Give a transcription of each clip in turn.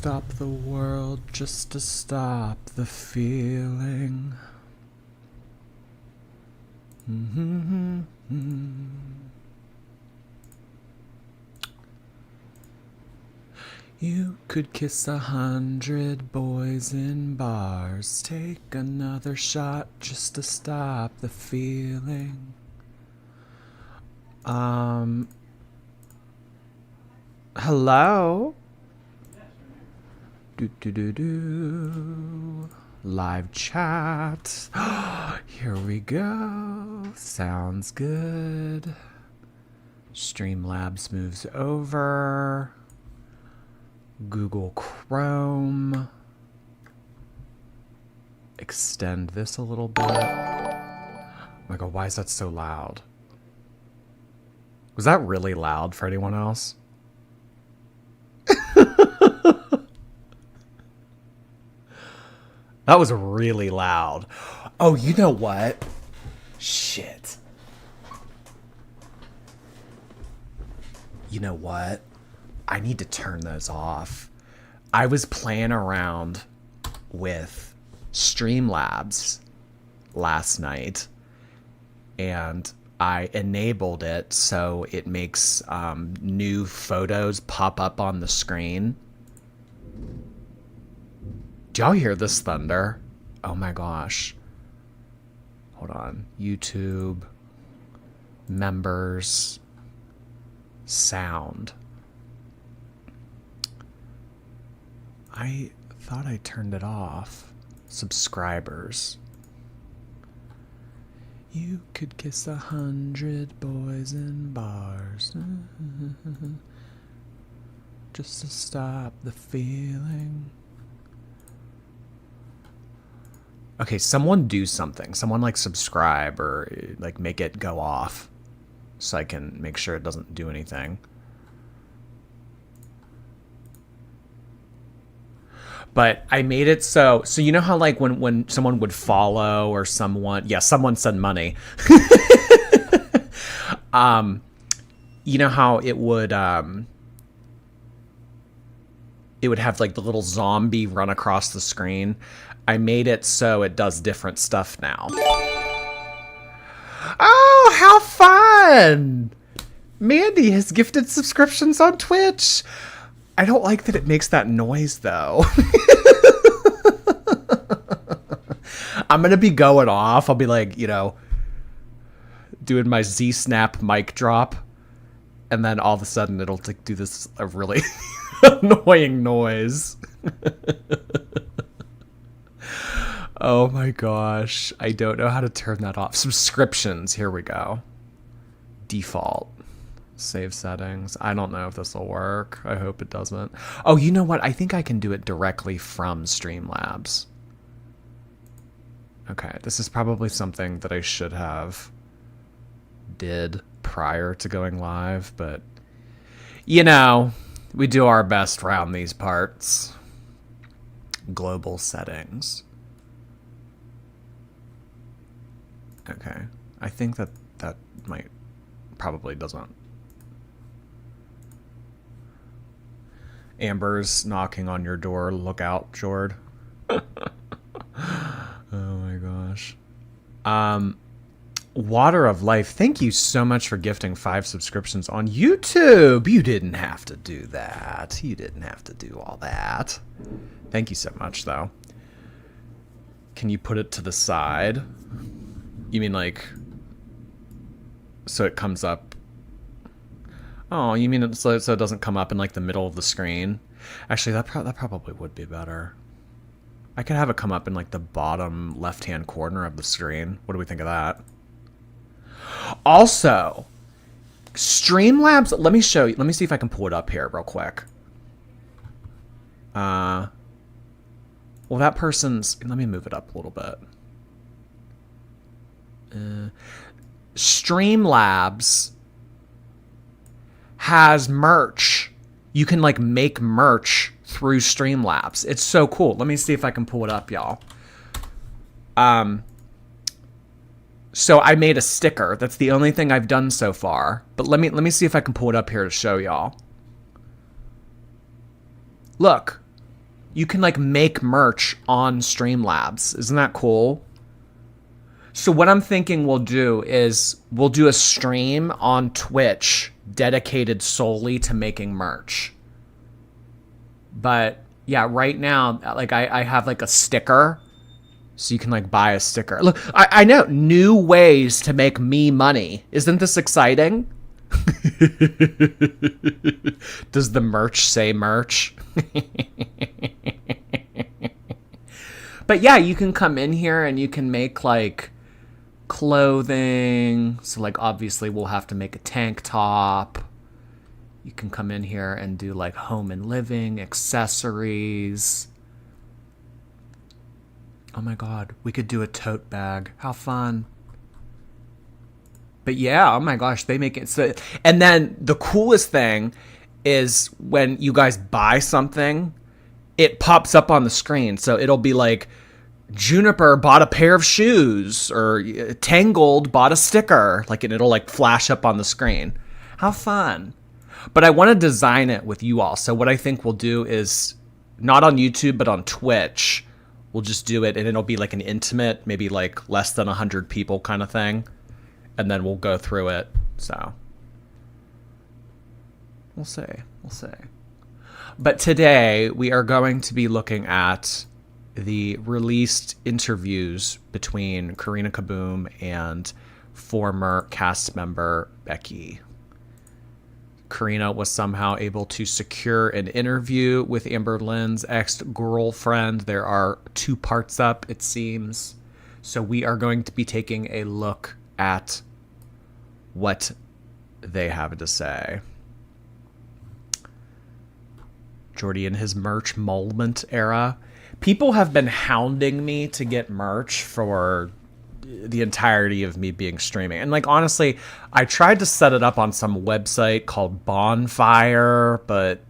stop the world just to stop the feeling. You could kiss 100 boys in bars, take another shot just to stop the feeling. Hello? Do. Live chat. Here we go. Sounds good. Streamlabs moves over. Google Chrome. Extend this a little bit. Oh my god, why is that so loud? Was that really loud for anyone else? That was really loud. Oh, you know what? Shit. You know what? I need to turn those off. I was playing around with Streamlabs last night, and I enabled it so it makes new photos pop up on the screen. Do y'all hear this thunder? Oh my gosh. Hold on. YouTube. Members. Sound. I thought I turned it off. Subscribers. You could kiss 100 boys in bars. Just to stop the feeling. Okay, someone do something. Someone like subscribe or like make it go off so I can make sure it doesn't do anything. But I made it so you know how like when someone would follow or someone, yeah, someone send money. You know how it would have like the little zombie run across the screen. I made it so it does different stuff now. Oh, how fun! Mandy has gifted subscriptions on Twitch. I don't like that it makes that noise, though. I'm going to be going off. I'll be like, you know, doing my Z-Snap mic drop. And then all of a sudden it'll like, do this a really annoying noise. Oh my gosh. I don't know how to turn that off. Subscriptions. Here we go. Default. Save settings. I don't know if this will work. I hope it doesn't. Oh, you know what? I think I can do it directly from Streamlabs. Okay, this is probably something that I should have did prior to going live, but you know, we do our best around these parts. Global settings. Okay, I think that might probably doesn't. Amber's knocking on your door. Look out, Jord. Oh my gosh. Water of Life, thank you so much for gifting 5 subscriptions on YouTube. You didn't have to do that. You didn't have to do all that. Thank you so much, though. Can you put it to the side? You mean like so it comes up? Oh, you mean it so it doesn't come up in like the middle of the screen? Actually, that probably would be better. I could have it come up in like the bottom left-hand corner of the screen. What do we think of that? Also, Streamlabs, let me show you. Let me see if I can pull it up here real quick. Well, that person's, let me move it up a little bit. Streamlabs has merch. You can like make merch through Streamlabs. It's so cool. Let me see if I can pull it up, y'all. So I made a sticker. That's the only thing I've done so far. But let me see if I can pull it up here to show y'all. Look. You can like make merch on Streamlabs. Isn't that cool? So what I'm thinking we'll do is we'll do a stream on Twitch dedicated solely to making merch. But yeah, right now, like I have like a sticker. So you can like buy a sticker. Look, I know new ways to make me money. Isn't this exciting? Does the merch say merch? But yeah, you can come in here and you can make like clothing. So like obviously we'll have to make a tank top. You can come in here and do like home and living, accessories. Oh my god, we could do a tote bag. How fun. But yeah, oh my gosh, they make it so. And then the coolest thing is when you guys buy something, it pops up on the screen. So it'll be like, Juniper bought a pair of shoes, or Tangled bought a sticker. Like, and it'll like flash up on the screen. How fun. But I want to design it with you all. So what I think we'll do is, not on YouTube, but on Twitch, we'll just do it, and it'll be like an intimate, maybe like less than 100 people kind of thing. And then we'll go through it. So we'll see. We'll see. But today we are going to be looking at the released interviews between Karina Kaboom and former cast member Becky. Karina was somehow able to secure an interview with Amberlynn's ex-girlfriend. There are 2 parts up, it seems. So we are going to be taking a look at what they have to say. Jordy in his merch moment era. People have been hounding me to get merch for the entirety of me being streaming. And like, honestly, I tried to set it up on some website called Bonfire, but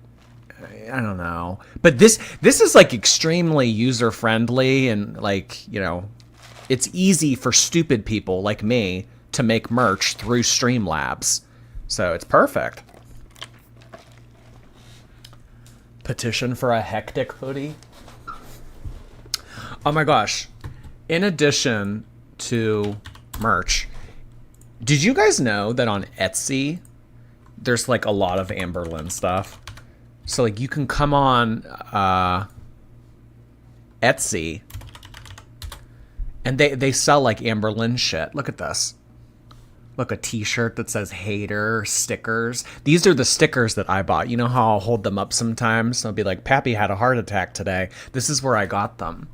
I don't know. But this is like extremely user friendly, and like, you know, it's easy for stupid people like me to make merch through Streamlabs. So it's perfect. Petition for a hectic hoodie. Oh my gosh. In addition to merch, did you guys know that on Etsy, there's like a lot of Amberlynn stuff? So like you can come on Etsy, and they sell like Amberlynn shit. Look at this. Look, a t-shirt that says hater, stickers. These are the stickers that I bought. You know how I'll hold them up sometimes? I'll be like, Pappy had a heart attack today. This is where I got them.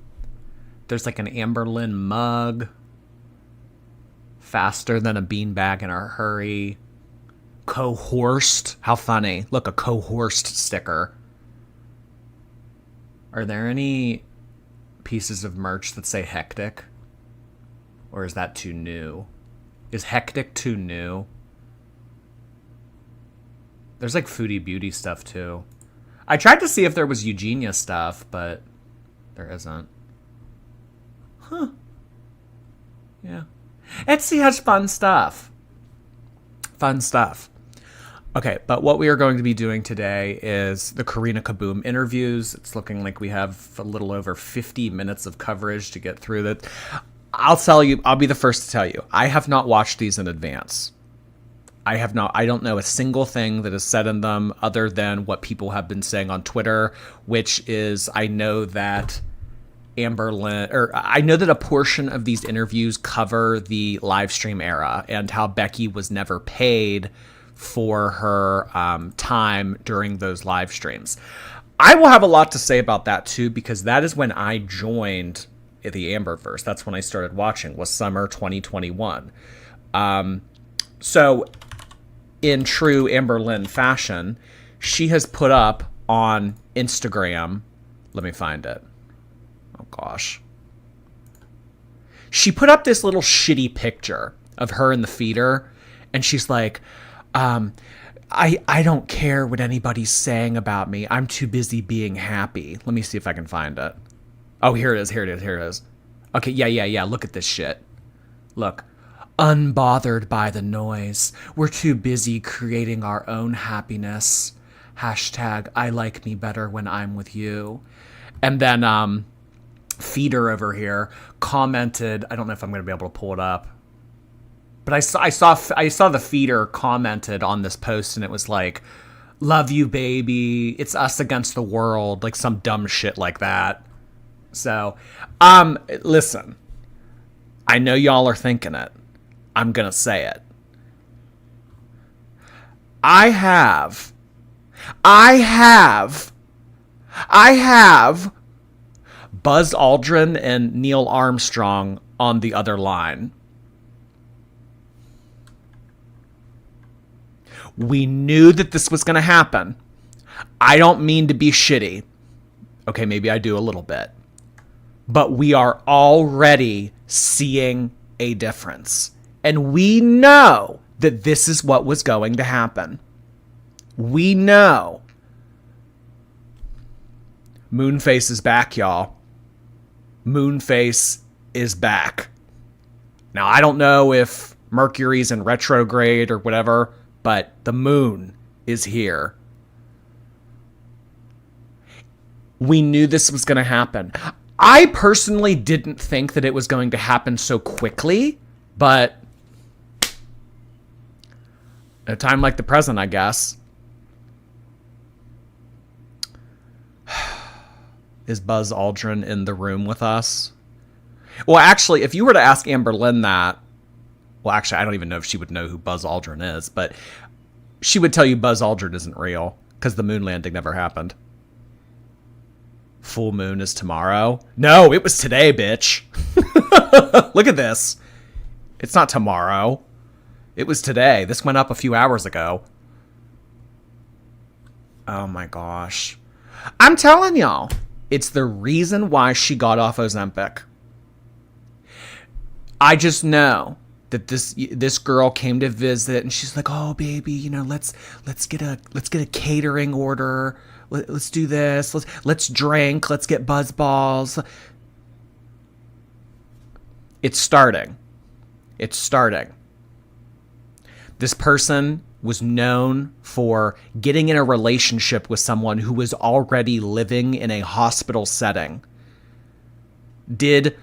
There's like an Amberlynn mug. Faster than a beanbag in a hurry. Coerced. How funny. Look, a coerced sticker. Are there any pieces of merch that say hectic? Or is that too new? Is hectic too new? There's like foodie beauty stuff too. I tried to see if there was Eugenia stuff, but there isn't. Huh. Yeah. Etsy has fun stuff. Fun stuff. Okay, but what we are going to be doing today is the Karina Kaboom interviews. It's looking like we have a little over 50 minutes of coverage to get through that. I'll tell you, I'll be the first to tell you, I have not watched these in advance. I don't know a single thing that is said in them other than what people have been saying on Twitter, which is, I know that a portion of these interviews cover the live stream era and how Becky was never paid for her time during those live streams. I will have a lot to say about that too, because that is when I joined the Amberverse. That's when I started watching, was summer 2021. So in true Amberlynn fashion, she has put up on Instagram, let me find it. Oh gosh. She put up this little shitty picture of her in the feeder, and she's like, I don't care what anybody's saying about me. I'm too busy being happy. Let me see if I can find it. Oh, here it is. Okay, yeah. Look at this shit. Look. Unbothered by the noise. We're too busy creating our own happiness. Hashtag I like me better when I'm with you. And then Feeder over here commented, I don't know if I'm going to be able to pull it up, but I saw the Feeder commented on this post, and it was like, love you, baby, it's us against the world, like some dumb shit like that. So, listen, I know y'all are thinking it. I'm going to say it. I have Buzz Aldrin and Neil Armstrong on the other line. We knew that this was going to happen. I don't mean to be shitty. Okay, maybe I do a little bit. But we are already seeing a difference. And we know that this is what was going to happen. We know. Moonface is back, y'all. Moonface is back. Now, I don't know if Mercury's in retrograde or whatever, but the moon is here. We knew this was going to happen. I personally didn't think that it was going to happen so quickly, but at a time like the present, I guess. Is Buzz Aldrin in the room with us? Well, actually, if you were to ask Amberlynn that, well, actually, I don't even know if she would know who Buzz Aldrin is, but she would tell you Buzz Aldrin isn't real because the moon landing never happened. Full moon is tomorrow? No, it was today, bitch. Look at this. It's not tomorrow. It was today. This went up a few hours ago. Oh my gosh. I'm telling y'all, it's the reason why she got off Ozempic. I just know that this girl came to visit, and she's like, "Oh, baby, you know, let's get a catering order. Let's do this. Let's drink. Let's get buzz balls." It's starting. It's starting. This person was known for getting in a relationship with someone who was already living in a hospital setting. Did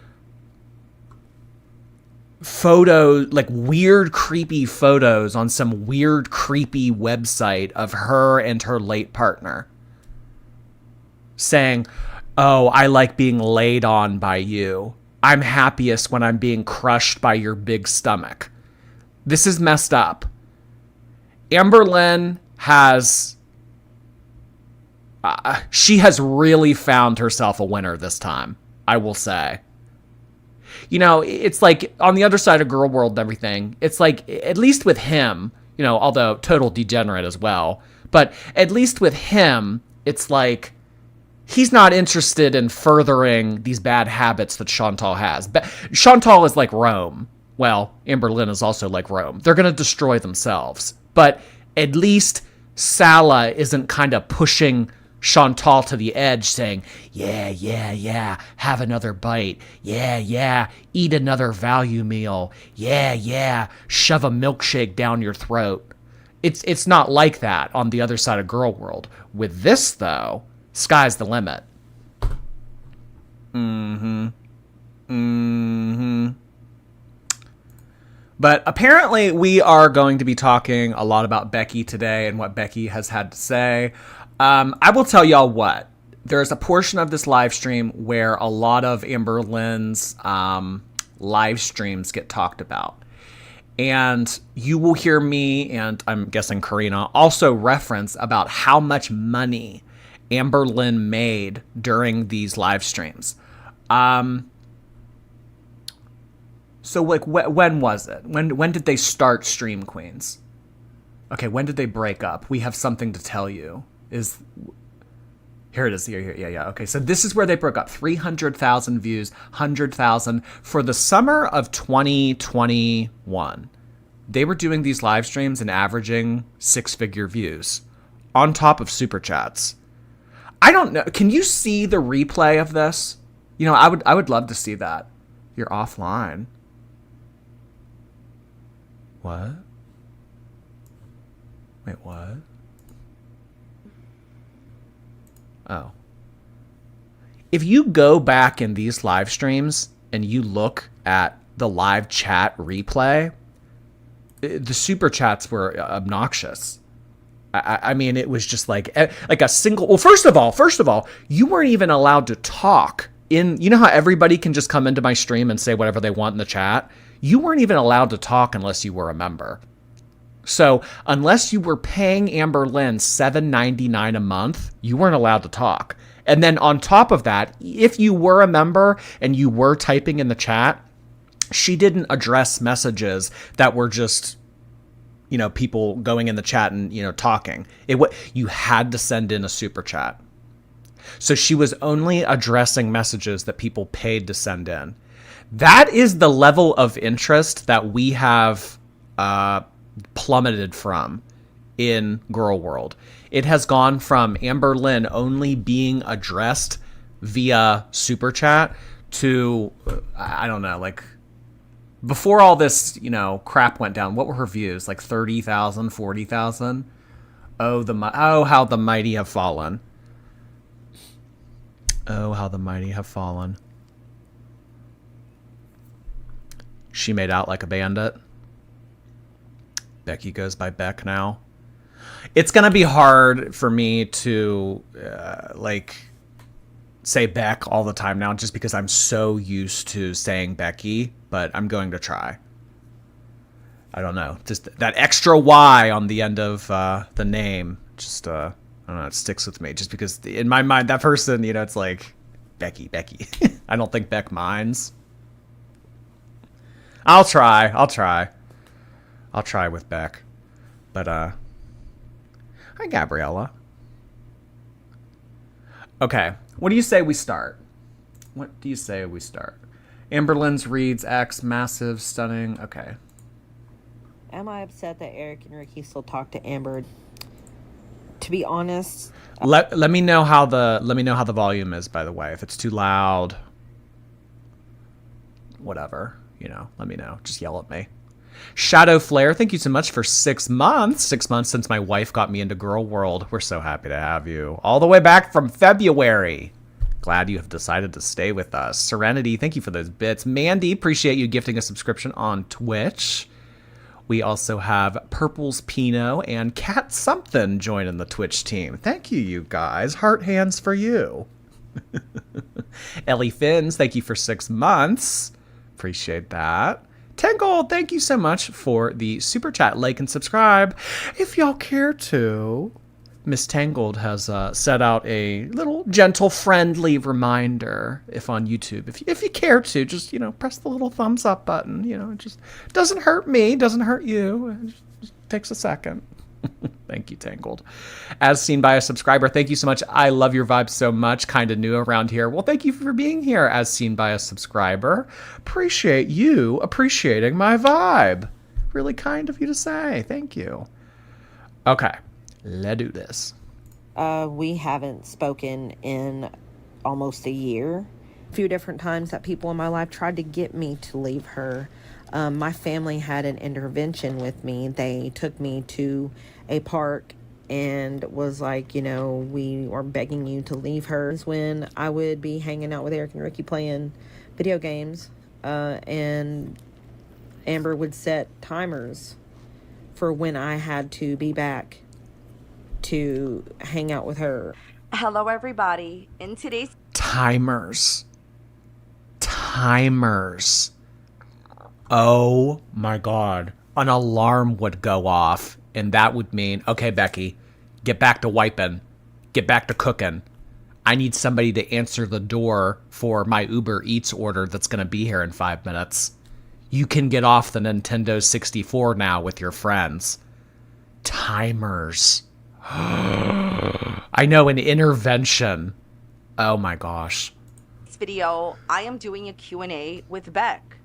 photos, like weird, creepy photos on some weird, creepy website of her and her late partner. Saying, "Oh, I like being laid on by you. I'm happiest when I'm being crushed by your big stomach." This is messed up. Amberlynn has... she has really found herself a winner this time, I will say. You know, it's like on the other side of Girl World and everything, it's like, at least with him, you know, although total degenerate as well, but at least with him, it's like he's not interested in furthering these bad habits that Chantal has. Chantal is like Rome. Well, Amberlynn is also like Rome. They're going to destroy themselves. But at least Sala isn't kind of pushing Chantal to the edge saying, yeah, have another bite. Yeah, eat another value meal. Yeah, shove a milkshake down your throat. It's not like that on the other side of Girl World. With this, though, sky's the limit. But apparently we are going to be talking a lot about Becky today and what Becky has had to say. I will tell y'all what. There's a portion of this live stream where a lot of Amberlynn's live streams get talked about. And you will hear me, and I'm guessing Karina, also reference about how much money Amberlynn made during these live streams. So, like, when was it? When did they start Stream Queens? Okay, when did they break up? We have something to tell you. Here it is. Here. Yeah. Okay, so this is where they broke up. 300,000 views, 100,000 for the summer of 2021. They were doing these live streams and averaging 6-figure views on top of super chats. I don't know. Can you see the replay of this? You know, I would love to see that. You're offline. What? Wait, what? Oh. If you go back in these live streams and you look at the live chat replay, the super chats were obnoxious. I mean, it was just like a single. Well, first of all, you weren't even allowed to talk in. You know how everybody can just come into my stream and say whatever they want in the chat? You weren't even allowed to talk unless you were a member. So unless you were paying Amberlynn $7.99 a month, you weren't allowed to talk. And then on top of that, if you were a member and you were typing in the chat, she didn't address messages that were just, you know, people going in the chat and, you know, talking. You had to send in a super chat. So she was only addressing messages that people paid to send in. That is the level of interest that we have plummeted from in Girl World. It has gone from Amberlynn only being addressed via super chat to, I don't know, like, before all this, you know, crap went down, what were her views? Like 30,000, 40,000? Oh, how the mighty have fallen. Oh, how the mighty have fallen. She made out like a bandit. Becky goes by Beck now. It's going to be hard for me to, say Beck all the time now, just because I'm so used to saying Becky, but I'm going to try. I don't know. Just that extra Y on the end of the name, just, I don't know, it sticks with me. Just because in my mind, that person, you know, it's like, Becky. I don't think Beck minds. I'll try with Beck. But, hi, Gabriella. Okay. What do you say we start? Amberlynn's reads X, massive, stunning. Okay. Am I upset that Eric and Ricky still talk to Amber? To be honest, let me know how the volume is, by the way. If it's too loud, whatever, you know, let me know. Just yell at me. Shadow Flare, thank you so much for 6 months. 6 months since my wife got me into Girl World. We're so happy to have you. All the way back from February. Glad you have decided to stay with us. Serenity, thank you for those bits. Mandy, appreciate you gifting a subscription on Twitch. We also have Purple's Pinot and Cat Something joining the Twitch team. Thank you, you guys. Heart hands for you. Ellie Finns, thank you for 6 months. Appreciate that. Tangled, thank you so much for the super chat. Like and subscribe if y'all care to. Miss Tangled has set out a little gentle, friendly reminder. If on YouTube, if you care to, just, you know, press the little thumbs up button. You know, it just doesn't hurt me, doesn't hurt you. It just takes a second. Thank you, Tangled. As seen by a subscriber, thank you so much. I love your vibe so much. Kind of new around here. Well, thank you for being here, as seen by a subscriber. Appreciate you appreciating my vibe. Really kind of you to say. Thank you. Okay, let's do this. we haven't spoken in almost a year. A few different times that people in my life tried to get me to leave her. My family had an intervention with me. They took me to a park and was like, you know, we are begging you to leave her. When I would be hanging out with Eric and Ricky playing video games, and Amber would set timers for when I had to be back to hang out with her. Hello, everybody. In today's Timers. Oh my God. An alarm would go off, and that would mean, okay, Becky, get back to wiping, get back to cooking. I need somebody to answer the door for my Uber Eats order that's going to be here in 5 minutes. You can get off the Nintendo 64 now with your friends. Timers. I know, an intervention. Oh my gosh. video, I am doing a Q&A with Beck.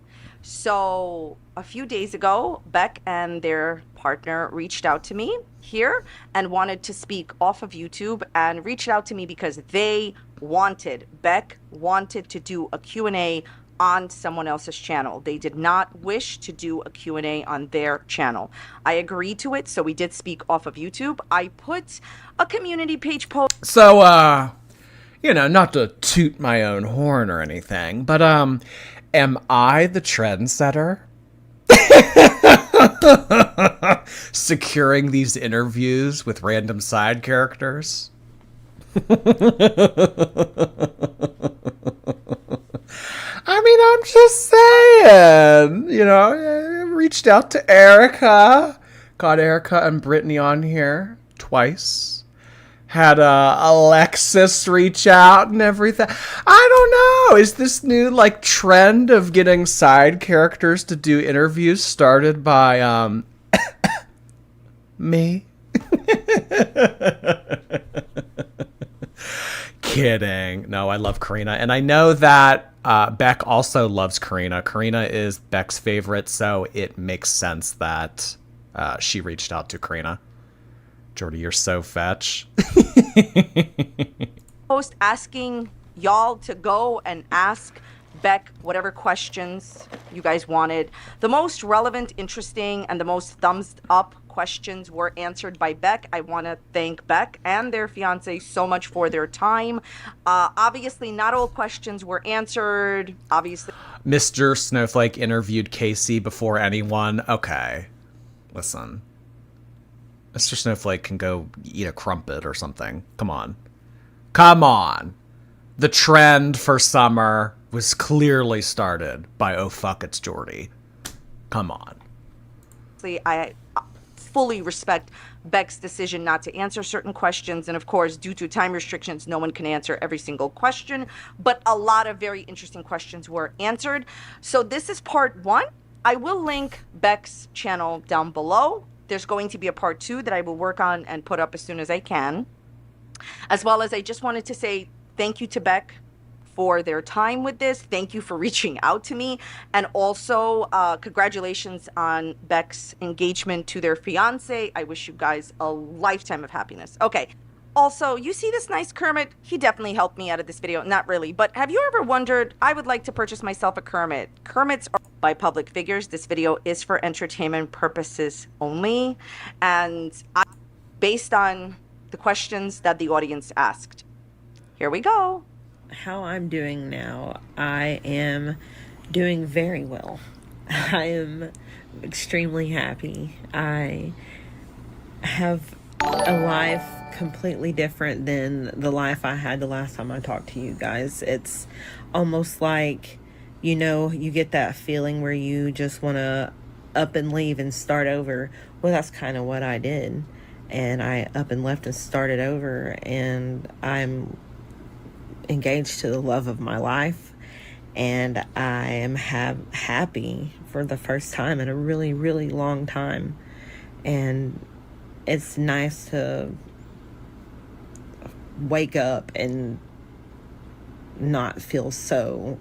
So a few days ago, Beck and their partner reached out to me here and wanted to speak off of YouTube, and reached out to me because Beck wanted to do a Q&A on someone else's channel. They did not wish to do a Q&A on their channel. I agreed to it, so we did speak off of YouTube. I put a community page post. So, you know, not to toot my own horn or anything, but am I the trendsetter? Securing these interviews with random side characters? I mean, I'm just saying, you know, I reached out to Erica, got Erica and Brittany on here twice, had Alexis reach out and everything. I don't know. Is this new like trend of getting side characters to do interviews started by me? Kidding. No, I love Karina. And I know that Beck also loves Karina. Karina is Beck's favorite, so it makes sense that she reached out to Karina. Jordy, you're so fetch. Post asking y'all to go and ask Beck whatever questions you guys wanted. The most relevant, interesting, and the most thumbs up questions were answered by Beck. I want to thank Beck and their fiance so much for their time. Obviously, not all questions were answered. Obviously, Mr. Snowflake interviewed Casey before anyone. Okay, listen. Mr. Snowflake can go eat a crumpet or something. Come on. Come on. The trend for summer was clearly started by Oh Fuck It's Jordy. Come on. I fully respect Beck's decision not to answer certain questions. And of course, due to time restrictions, no one can answer every single question. But a lot of very interesting questions were answered. So this is part 1. I will link Beck's channel down below. There's going to be a part 2 that I will work on and put up as soon as I can. As well as I just wanted to say thank you to Beck for their time with this. Thank you for reaching out to me. And also congratulations on Beck's engagement to their fiance. I wish you guys a lifetime of happiness. Okay. Also, you see this nice Kermit? He definitely helped me out of this video. Not really, but have you ever wondered, I would like to purchase myself a Kermit. Kermits are by public figures. This video is for entertainment purposes only. And based on the questions that the audience asked. Here we go. How I'm doing now, I am doing very well. I am extremely happy. I have a life completely different than the life I had the last time I talked to you guys. It's almost like, you know, you get that feeling where you just want to up and leave and start over. Well, that's kind of what I did. And I up and left and started over, and I'm engaged to the love of my life, and I am happy for the first time in a really, really long time. And it's nice to wake up and not feel so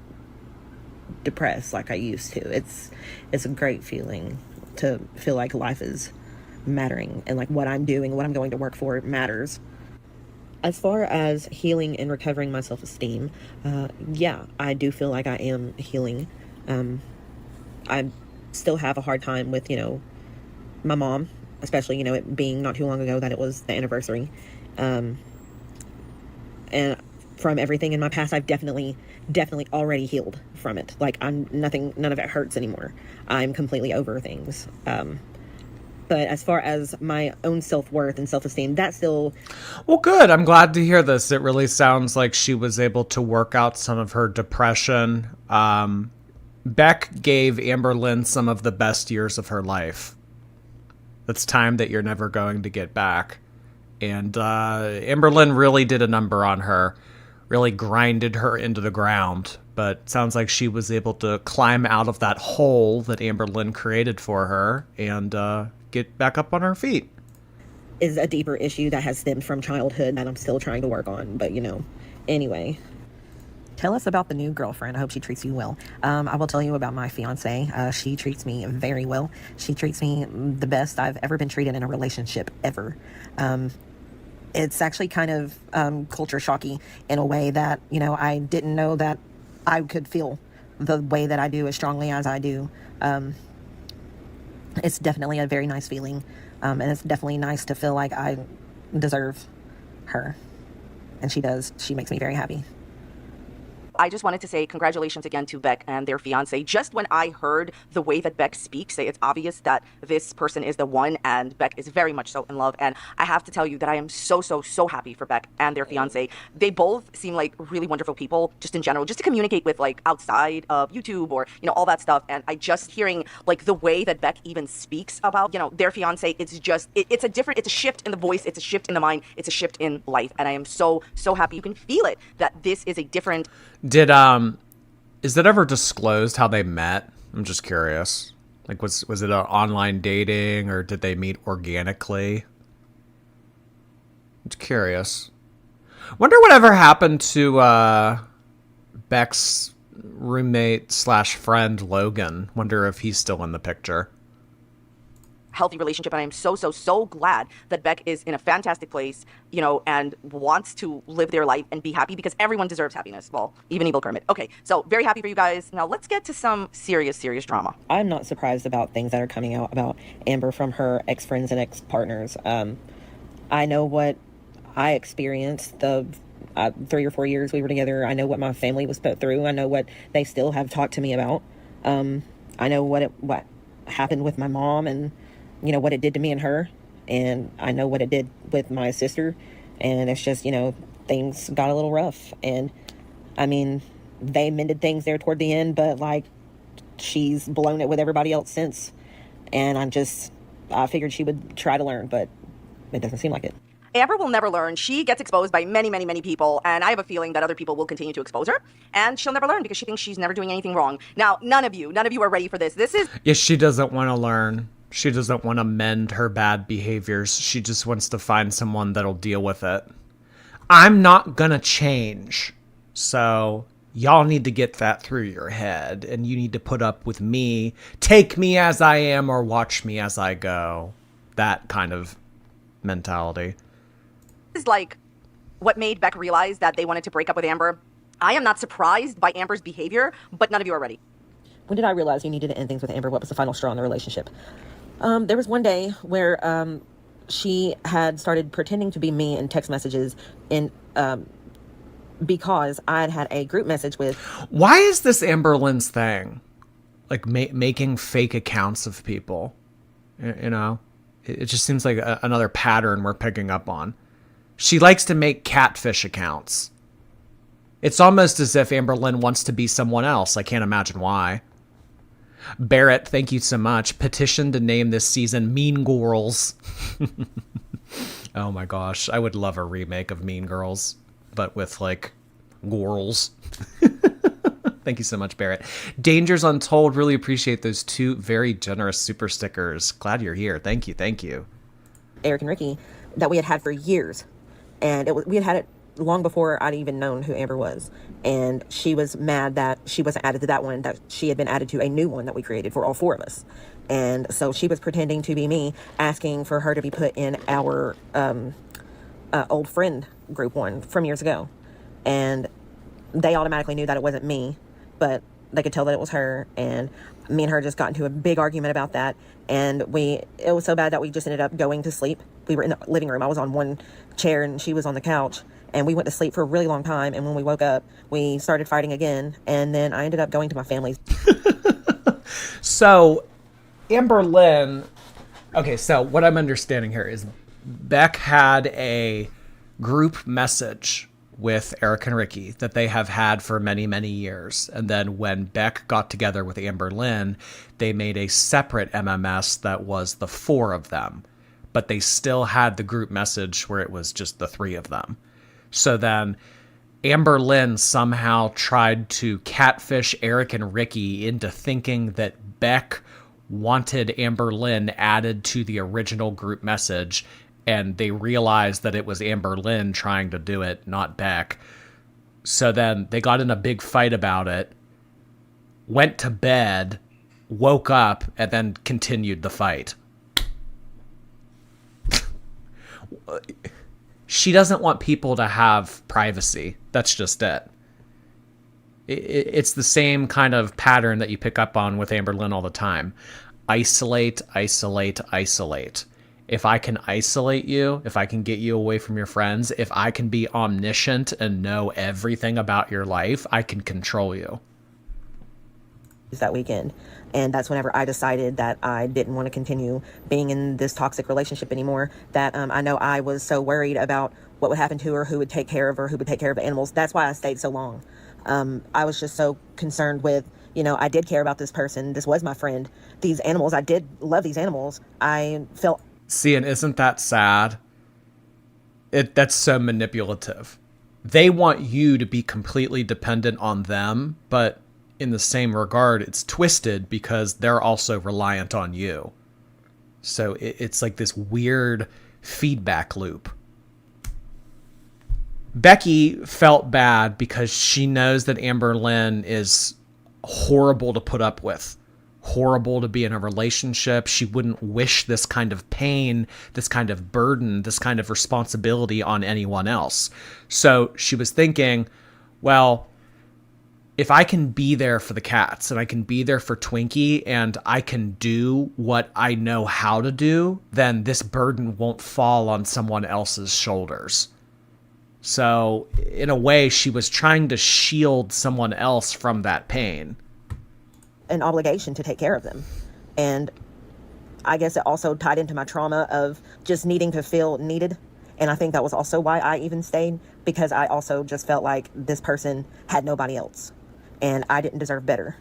depressed like I used to. It's a great feeling to feel like life is mattering, and like what I'm doing, what I'm going to work for matters. As far as healing and recovering my self-esteem, yeah, I do feel like I am healing. I still have a hard time with, you know, my mom, especially, you know, it being not too long ago that it was the anniversary. And from everything in my past, I've definitely already healed from it. Like none of it hurts anymore. I'm completely over things. But as far as my own self-worth and self-esteem, that's still... Well, good. I'm glad to hear this. It really sounds like she was able to work out some of her depression. Beck gave Amberlynn some of the best years of her life. That's time that you're never going to get back. And Amberlynn really did a number on her, really grinded her into the ground. But it sounds like she was able to climb out of that hole that Amberlynn created for her and get back up on her feet. Is a deeper issue that has stemmed from childhood that I'm still trying to work on. But, you know, anyway. Tell us about the new girlfriend. I hope she treats you well. I will tell you about my fiance. She treats me very well. She treats me the best I've ever been treated in a relationship ever. It's actually kind of culture shocky in a way that, you know, I didn't know that I could feel the way that I do as strongly as I do. It's definitely a very nice feeling. And it's definitely nice to feel like I deserve her. and she does. She makes me very happy. I just wanted to say congratulations again to Beck and their fiance. Just when I heard the way that Beck speaks, it's obvious that this person is the one, and Beck is very much so in love. And I have to tell you that I am so, so, so happy for Beck and their fiance. They both seem like really wonderful people, just in general, just to communicate with, like, outside of YouTube or, you know, all that stuff. And I just hearing, like, the way that Beck even speaks about, you know, their fiance, it's just, it's a shift in the voice, it's a shift in the mind, it's a shift in life. And I am so, so happy. You can feel it, that this is a different... Is that ever disclosed how they met? I'm just curious. Like, was it an online dating, or did they meet organically? I'm just curious. Wonder whatever happened to Beck's roommate / friend Logan. Wonder if he's still in the picture. Healthy relationship, and I am so, so, so glad that Beck is in a fantastic place, you know, and wants to live their life and be happy, because everyone deserves happiness. Well, even evil Kermit. Okay, so very happy for you guys. Now let's get to some serious drama. I'm not surprised about things that are coming out about Amber from her ex-friends and ex-partners. I know what I experienced the 3 or 4 years we were together. I know what my family was put through. I know what they still have talked to me about. I know what happened with my mom, and you know what it did to me and her, and I know what it did with my sister, and it's just, you know, things got a little rough. And I mean, they mended things there toward the end, but like, she's blown it with everybody else since, and I figured she would try to learn, but it doesn't seem like it. Amber will never learn. She gets exposed by many, many, many people, and I have a feeling that other people will continue to expose her, and she'll never learn because she thinks she's never doing anything wrong. Now, none of you are ready for this. This is... Yeah, she doesn't want to learn. She doesn't want to mend her bad behaviors. She just wants to find someone that'll deal with it. I'm not gonna change. So y'all need to get that through your head, and you need to put up with me. Take me as I am, or watch me as I go. That kind of mentality. Is like what made Beck realize that they wanted to break up with Amber. I am not surprised by Amber's behavior, but none of you are ready. When did I realize you needed to end things with Amber? What was the final straw in the relationship? There was one day where she had started pretending to be me in text messages because I had a group message with... Why is this Amberlynn's thing? Like making fake accounts of people. You know? It just seems like another pattern we're picking up on. She likes to make catfish accounts. It's almost as if Amberlynn wants to be someone else. I can't imagine why. Barrett, thank you so much. Petition to name this season Mean Girls. Oh my gosh. I would love a remake of Mean Girls, but with like girls. Thank you so much, Barrett. Dangers Untold, really appreciate those 2 very generous super stickers. Glad you're here. Thank you. Thank you. Eric and Ricky that we had for years. And we had had it long before I'd even known who Amber was. And she was mad that she wasn't added to that one, that she had been added to a new one that we created for all 4 of us. And so she was pretending to be me, asking for her to be put in our old friend group one from years ago. And they automatically knew that it wasn't me, but they could tell that it was her. And me and her just got into a big argument about that. And it was so bad that we just ended up going to sleep. We were in the living room. I was on one chair and she was on the couch. And we went to sleep for a really long time. And when we woke up, we started fighting again. And then I ended up going to my family's. So, Amberlynn... Okay, so what I'm understanding here is Beck had a group message with Eric and Ricky that they have had for many, many years. And then when Beck got together with Amberlynn, they made a separate MMS that was the 4 of them. But they still had the group message where it was just the 3 of them. So then Amberlynn somehow tried to catfish Eric and Ricky into thinking that Beck wanted Amberlynn added to the original group message, and they realized that it was Amberlynn trying to do it, not Beck. So then they got in a big fight about it, went to bed, woke up, and then continued the fight. She doesn't want people to have privacy. That's just it. It's the same kind of pattern that you pick up on with Amberlynn all the time. Isolate, isolate, isolate. If I can isolate you, if I can get you away from your friends, if I can be omniscient and know everything about your life, I can control you. That weekend. And that's whenever I decided that I didn't want to continue being in this toxic relationship anymore. That I know I was so worried about what would happen to her, who would take care of her, who would take care of the animals. That's why I stayed so long. I was just so concerned with, I did care about this person. This was my friend. These animals, I did love these animals. I felt. See, and isn't that sad? That's so manipulative. They want you to be completely dependent on them, but in the same regard, it's twisted because they're also reliant on you. So it's like this weird feedback loop. Becky felt bad because she knows that Amberlynn is horrible to put up with, horrible to be in a relationship. She wouldn't wish this kind of pain, this kind of burden, this kind of responsibility on anyone else. So she was thinking, well, if I can be there for the cats and I can be there for Twinkie and I can do what I know how to do, then this burden won't fall on someone else's shoulders. So in a way, she was trying to shield someone else from that pain. An obligation to take care of them. And I guess it also tied into my trauma of just needing to feel needed. And I think that was also why I even stayed, because I also just felt like this person had nobody else and I didn't deserve better.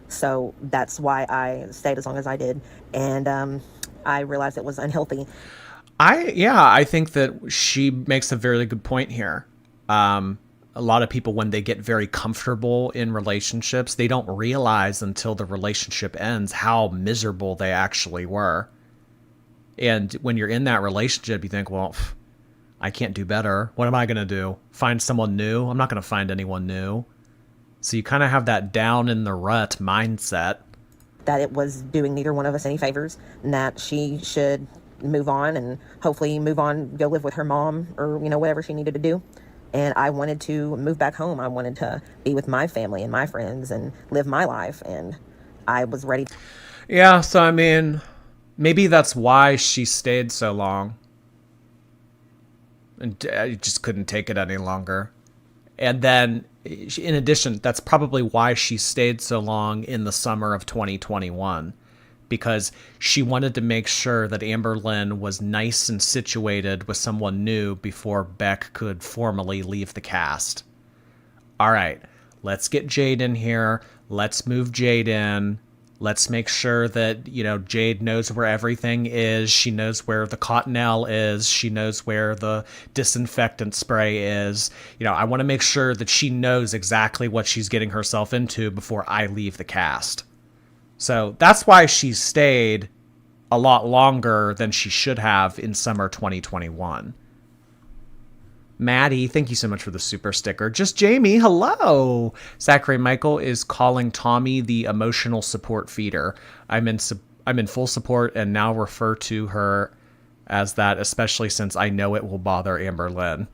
So that's why I stayed as long as I did. And I realized it was unhealthy. I think that she makes a very good point here. A lot of people, when they get very comfortable in relationships, they don't realize until the relationship ends how miserable they actually were. And when you're in that relationship, you think, well, I can't do better. What am I going to do? Find someone new? I'm not going to find anyone new. So you kind of have that down in the rut mindset. That it was doing neither one of us any favors, and that she should move on and hopefully move on, go live with her mom or, whatever she needed to do. And I wanted to move back home. I wanted to be with my family and my friends and live my life. And I was ready. Yeah, so I mean, maybe that's why she stayed so long. And I just couldn't take it any longer. And then, in addition, that's probably why she stayed so long in the summer of 2021. Because she wanted to make sure that Amberlynn was nice and situated with someone new before Beck could formally leave the cast. All right, let's get Jade in here. Let's move Jade in. Let's make sure that, Jade knows where everything is. She knows where the Cottonelle is. She knows where the disinfectant spray is. I want to make sure that she knows exactly what she's getting herself into before I leave the cast. So that's why she stayed a lot longer than she should have in summer 2021. Maddie, thank you so much for the super sticker. Just Jamie, hello. Zachary Michael is calling Tommy the emotional support feeder. I'm in full support and now refer to her as that, especially since I know it will bother Amberlynn.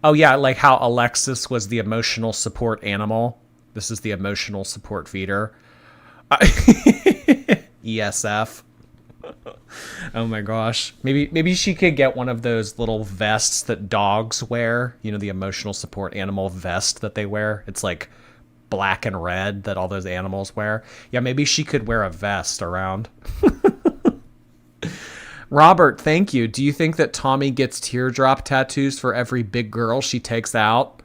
Oh yeah, like how Alexis was the emotional support animal. This is the emotional support feeder. ESF. Oh my gosh. Maybe she could get one of those little vests that dogs wear. The emotional support animal vest that they wear. It's like black and red that all those animals wear. Yeah, maybe she could wear a vest around. Robert, thank you. Do you think that Tommy gets teardrop tattoos for every big girl she takes out?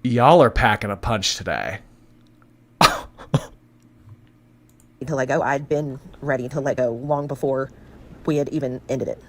Y'all are packing a punch today. To let go. I'd been ready to let go long before we had even ended it.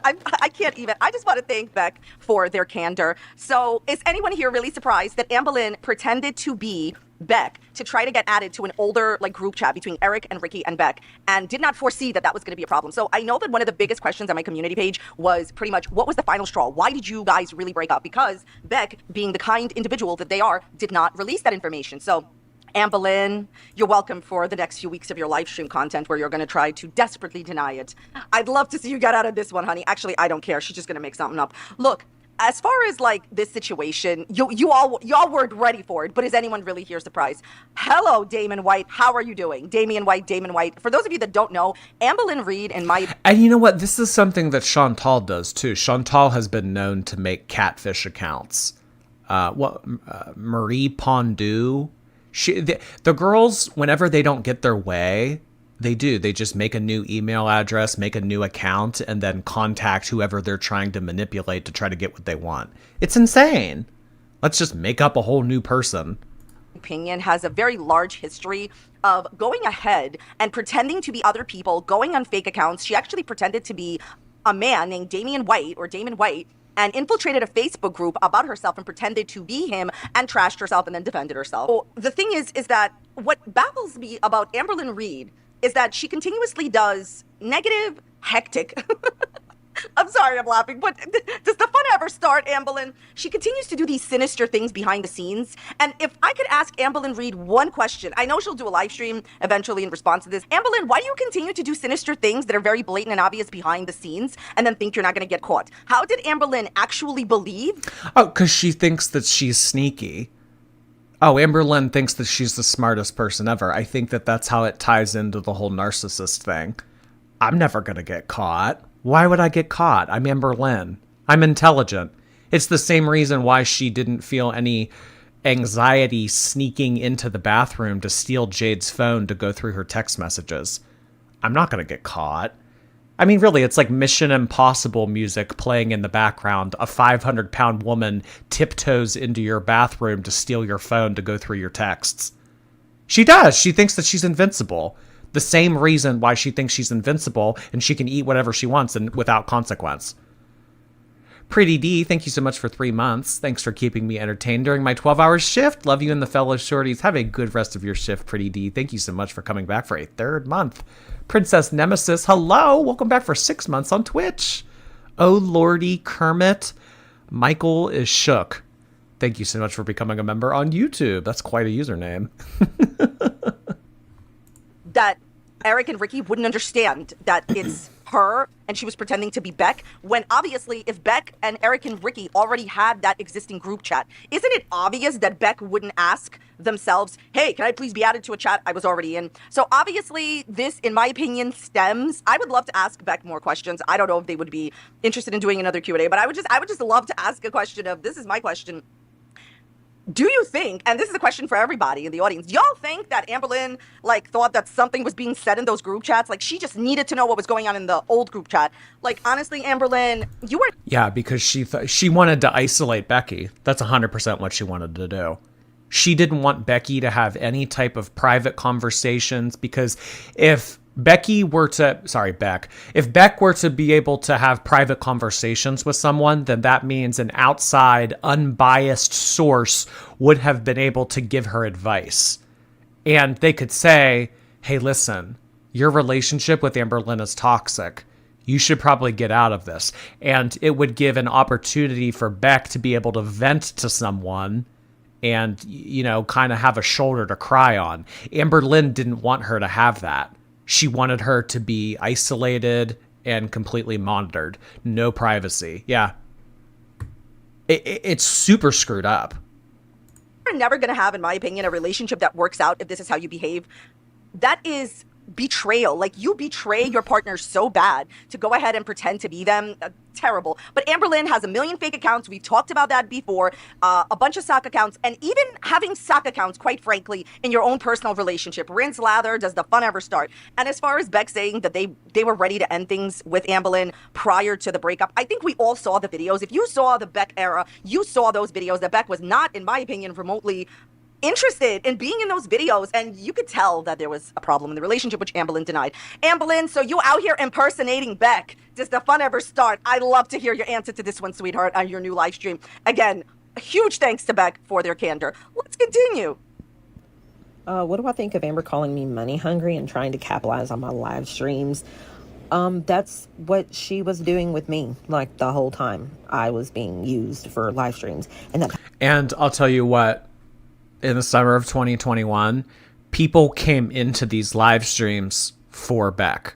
I can't even. I just want to thank Beck for their candor. So is anyone here really surprised that Amberlynn pretended to be Beck to try to get added to an older group chat between Eric and Ricky and Beck, and did not foresee that that was going to be a problem? So I know that one of the biggest questions on my community page was pretty much, what was the final straw? Why did you guys really break up? Because Beck, being the kind individual that they are, did not release that information. So Amberlynn, you're welcome for the next few weeks of your live stream content where you're going to try to desperately deny it. I'd love to see you get out of this one, honey. Actually, I don't care. She's just going to make something up. Look, as far as like this situation, y'all weren't ready for it, but is anyone really here surprised? Hello, Damon White. How are you doing? Damon White. For those of you that don't know, Amberlynn Reed and my... And you know what? This is something that Chantal does too. Chantal has been known to make catfish accounts. Marie Pondu, the girls, whenever they don't get their way, they just make a new email address, make a new account, and then contact whoever they're trying to manipulate to try to get what they want. It's insane. Let's just make up a whole new person. Opinion has a very large history of going ahead and pretending to be other people, going on fake accounts. She actually pretended to be a man named Damon White, and infiltrated a Facebook group about herself and pretended to be him and trashed herself and then defended herself. So the thing is that what baffles me about Amberlynn Reed is that she continuously does negative, hectic... I'm sorry I'm laughing, but does the fun ever start, Amberlynn? She continues to do these sinister things behind the scenes. And if I could ask Amberlynn Reed one question, I know she'll do a live stream eventually in response to this. Amberlynn, why do you continue to do sinister things that are very blatant and obvious behind the scenes and then think you're not going to get caught? How did Amberlynn actually believe? Oh, because she thinks that she's sneaky. Oh, Amberlynn thinks that she's the smartest person ever. I think that that's how it ties into the whole narcissist thing. I'm never going to get caught. Why would I get caught? I'm Amberlynn. I'm intelligent. It's the same reason why she didn't feel any anxiety sneaking into the bathroom to steal Jade's phone to go through her text messages. I'm not going to get caught. I mean, really, it's like Mission Impossible music playing in the background. A 500-pound woman tiptoes into your bathroom to steal your phone to go through your texts. She does. She thinks that she's invincible. The same reason why she thinks she's invincible and she can eat whatever she wants and without consequence. Pretty D, thank you so much for 3 months. Thanks for keeping me entertained during my 12-hour shift. Love you and the fellow shorties. Have a good rest of your shift, Pretty D. Thank you so much for coming back for a 3rd month. Princess Nemesis, hello. Welcome back for 6 months on Twitch. Oh, Lordy Kermit. Michael is shook. Thank you so much for becoming a member on YouTube. That's quite a username. That Eric and Ricky wouldn't understand that it's her and she was pretending to be Beck, when obviously if Beck and Eric and Ricky already had that existing group chat, isn't it obvious that Beck wouldn't ask themselves, hey, can I please be added to a chat I was already in? So obviously this, in my opinion, stems... I would love to ask Beck more questions. I don't know if they would be interested in doing another Q&A, but I would just love to ask a question of, this is my question. Do you think, and this is a question for everybody in the audience, y'all think that Amberlynn thought that something was being said in those group chats? Like, she just needed to know what was going on in the old group chat. Like, honestly, Amberlynn, you were... Yeah, because she wanted to isolate Becky. That's 100% what she wanted to do. She didn't want Becky to have any type of private conversations, because if Beck were to be able to have private conversations with someone, then that means an outside, unbiased source would have been able to give her advice. And they could say, hey, listen, your relationship with Amberlynn is toxic. You should probably get out of this. And it would give an opportunity for Beck to be able to vent to someone and, kind of have a shoulder to cry on. Amberlynn didn't want her to have that. She wanted her to be isolated and completely monitored. No privacy. Yeah. It's super screwed up. You're never going to have, in my opinion, a relationship that works out if this is how you behave. That is betrayal. Like, you betray your partner so bad to go ahead and pretend to be them. Terrible. But Amberlynn has a million fake accounts. We've talked about that before. A bunch of sock accounts, and even having sock accounts, quite frankly, in your own personal relationship. Rinse, lather, does the fun ever start? And as far as Beck saying that they were ready to end things with Amberlynn prior to the breakup, I think we all saw the videos. If you saw the Beck era, you saw those videos that Beck was not, in my opinion, remotely interested in being in those videos, and you could tell that there was a problem in the relationship, which Amberlynn denied. Amberlynn, so you out here impersonating Beck. Does the fun ever start? I'd love to hear your answer to this one, sweetheart, on your new live stream. Again, a huge thanks to Beck for their candor. Let's continue. What do I think of Amber calling me money hungry and trying to capitalize on my live streams? That's what she was doing with me, the whole time I was being used for live streams. And I'll tell you what, in the summer of 2021, people came into these live streams for Beck.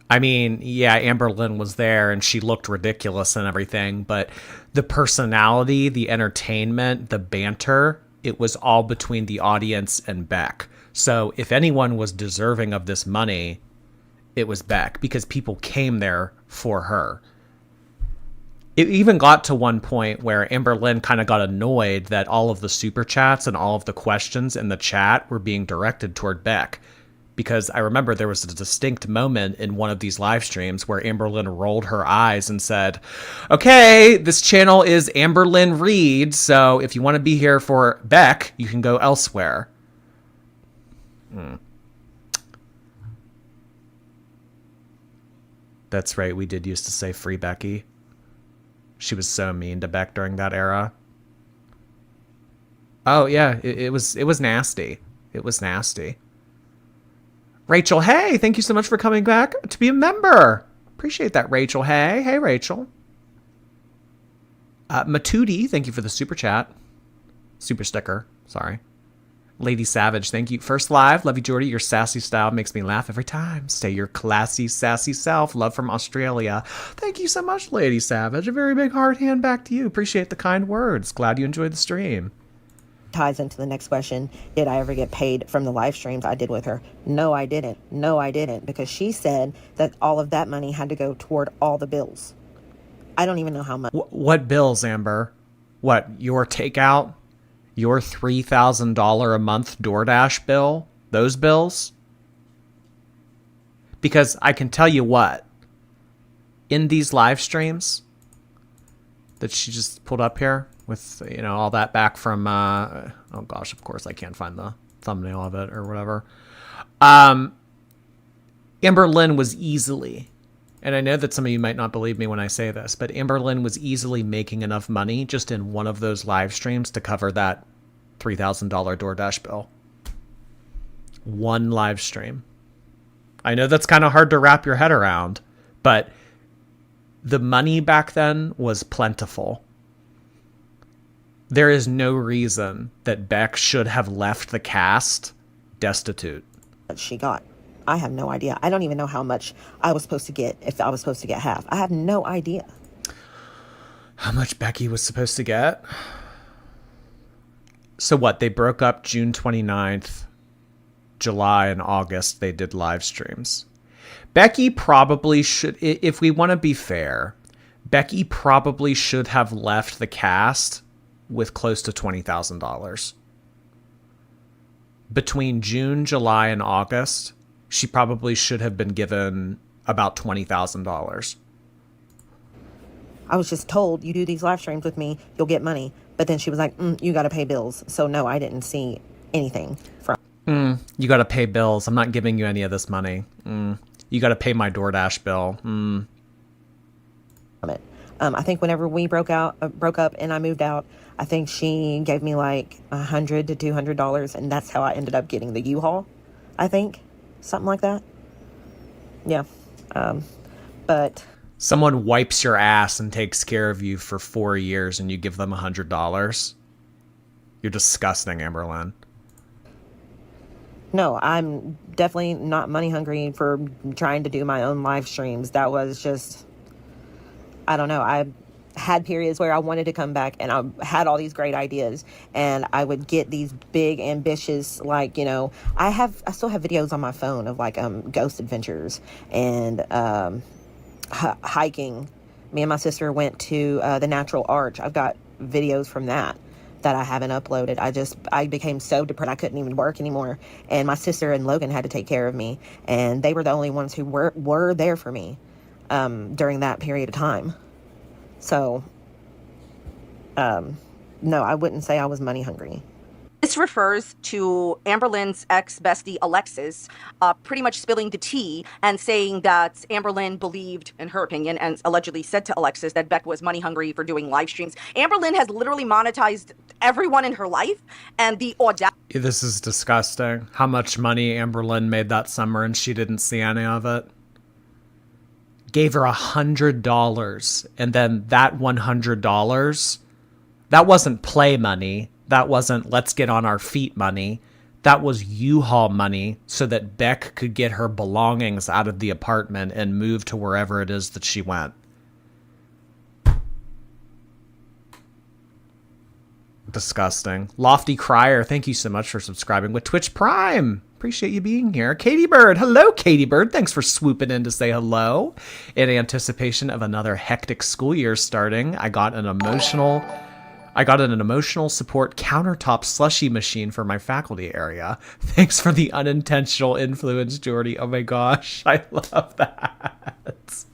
I mean, yeah, Amberlynn was there and she looked ridiculous and everything, but The personality, the entertainment, the banter, it was all between the audience and Beck. So if anyone was deserving of this money, it was Beck, because people came there for her. It even got to one point where Amberlynn kind of got annoyed that all of the super chats and all of the questions in the chat were being directed toward Beck. Because I remember there was a distinct moment in one of these live streams where Amberlynn rolled her eyes and said, okay, this channel is Amberlynn Reed, so if you want to be here for Beck, you can go elsewhere. That's right, we did used to say free Becky. She was so mean to Beck during that era. Oh yeah, it was nasty. It was nasty. Rachel, hey, thank you so much for coming back to be a member. Appreciate that, Rachel. Hey, Rachel. Matudi, thank you for the super chat. Super sticker, sorry. Lady Savage, thank you. First live, love you, Jordy. Your sassy style makes me laugh every time. Stay your classy, sassy self. Love from Australia. Thank you so much, Lady Savage. A very big hard hand back to you. Appreciate the kind words. Glad you enjoyed the stream. Ties into the next question. Did I ever get paid from the live streams I did with her? No, I didn't. No, I didn't. Because she said that all of that money had to go toward all the bills. I don't even know how much. What bills, Amber? What, your takeout? Your $3,000 a month DoorDash bill? Those bills? Because I can tell you what. In these live streams that she just pulled up here, with, you know, all that back from, oh gosh, of course I can't find the thumbnail of it or whatever. Amberlynn was easily, and I know that some of you might not believe me when I say this, but Amberlynn was easily making enough money just in one of those live streams to cover that $3,000 DoorDash bill. One live stream. I know that's kind of hard to wrap your head around, but the money back then was plentiful. There is no reason that Beck should have left the cast destitute. She got. I have no idea. I don't even know how much I was supposed to get, if I was supposed to get half. I have no idea. How much Becky was supposed to get? So what, they broke up June 29th, July and August they did live streams. Becky probably should, if we want to be fair, Becky probably should have left the cast with close to $20,000. Between June, July, and August, she probably should have been given about $20,000. I was just told, you do these live streams with me, you'll get money. But then she was like, you got to pay bills. So no, I didn't see anything from You got to pay bills. I'm not giving you any of this money. You got to pay my DoorDash bill. it. I think whenever we broke up and I moved out, I think she gave me like $100 to $200, and that's how I ended up getting the U-Haul. I think something like that. Yeah, but Someone wipes your ass and takes care of you for 4 years, and you give them $100. You're disgusting, Amberlynn. no, I'm definitely not money hungry for trying to do my own live streams. That was just, I don't know. I had periods where I wanted to come back and I had all these great ideas and I would get these big ambitious, like, you know, I still have videos on my phone of like ghost adventures and hiking. Me and my sister went to the Natural Arch. I've got videos from that I haven't uploaded. I became so depressed I couldn't even work anymore, and my sister and Logan had to take care of me, and they were the only ones who were there for me during that period of time. So no, I wouldn't say I was money hungry. This refers to Amberlynn's ex-bestie, Alexis, pretty much spilling the tea and saying that Amberlynn believed, in her opinion, and allegedly said to Alexis that Beck was money hungry for doing live streams. Amberlynn has literally monetized everyone in her life, and the audacity. This is disgusting. How much money Amberlynn made that summer and she didn't see any of it. Gave her $100, and then that $100, that wasn't play money. That wasn't let's get on our feet money. That was U-Haul money so that Beck could get her belongings out of the apartment and move to wherever it is that she went. Disgusting. Lofty Crier, thank you so much for subscribing with Twitch Prime. Appreciate you being here. Katie Bird, hello, Katie Bird. Thanks for swooping in to say hello. In anticipation of another hectic school year starting, I got an emotional support countertop slushy machine for my faculty area. Thanks for the unintentional influence, Jordy. Oh my gosh, I love that.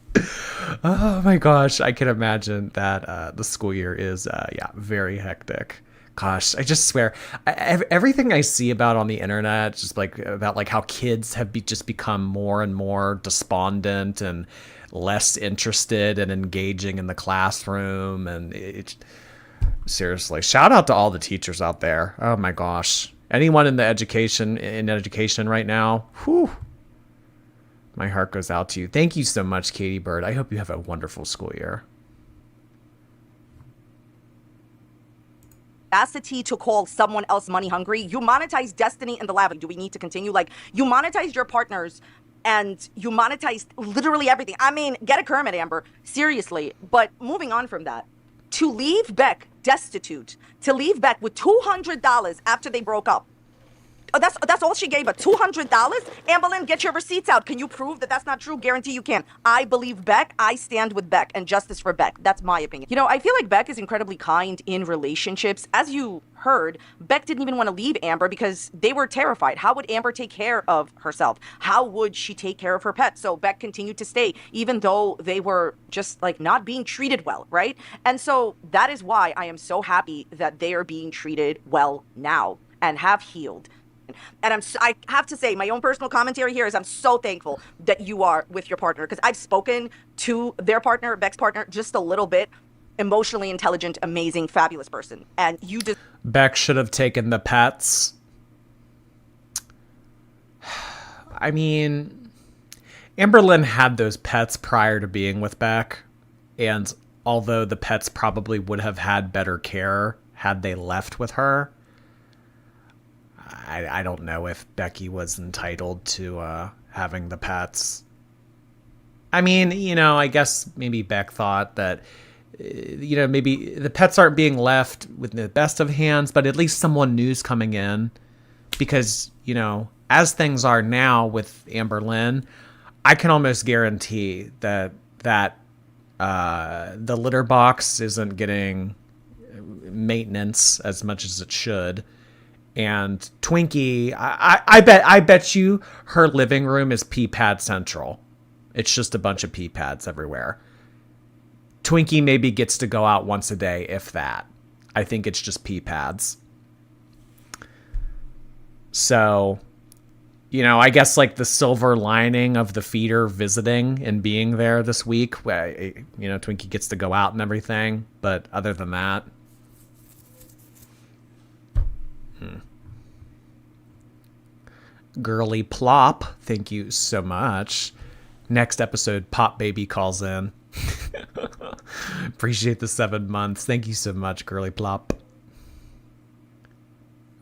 Oh my gosh, I can imagine that the school year is, very hectic. Gosh, I just swear, everything I see about on the internet, just like about like how kids have just become more and more despondent and less interested in engaging in the classroom, and seriously, shout out to all the teachers out there. Oh my gosh, anyone in education right now, whew, my heart goes out to you. Thank you so much, Katie Bird. I hope you have a wonderful school year. Audacity to call someone else money hungry. You monetize Destiny in the lab. Do we need to continue? Like, you monetized your partners and you monetized literally everything. I mean, get a Kermit, Amber. Seriously. But moving on from that, to leave Beck destitute, to leave Beck with $200 after they broke up. Oh, that's all she gave her, $200? Amberlynn, get your receipts out. Can you prove that that's not true? Guarantee you can. I believe Beck. I stand with Beck and justice for Beck. That's my opinion. You know, I feel like Beck is incredibly kind in relationships. As you heard, Beck didn't even want to leave Amber because they were terrified. How would Amber take care of herself? How would she take care of her pet? So Beck continued to stay, even though they were just like not being treated well, right? And so that is why I am so happy that they are being treated well now and have healed. And I have to say, my own personal commentary here is I'm so thankful that you are with your partner, because I've spoken to their partner, Beck's partner, just a little bit. Emotionally intelligent, amazing, fabulous person. And you just... Beck should have taken the pets. I mean, Amberlynn had those pets prior to being with Beck. And although the pets probably would have had better care had they left with her, I don't know if Becky was entitled to having the pets. I mean, you know, I guess maybe Beck thought that, you know, maybe the pets aren't being left with the best of hands, but at least someone new's coming in. Because, you know, as things are now with Amberlynn, I can almost guarantee that the litter box isn't getting maintenance as much as it should. And Twinkie, I bet you her living room is pee pad central. It's just a bunch of pee pads everywhere. Twinkie maybe gets to go out once a day, if that. I think it's just pee pads. So, you know, I guess like the silver lining of the feeder visiting and being there this week, you know, Twinkie gets to go out and everything. But other than that, Girly Plop, thank you so much. Next episode, Pop Baby calls in. Appreciate the 7 months. Thank you so much, Girly Plop. I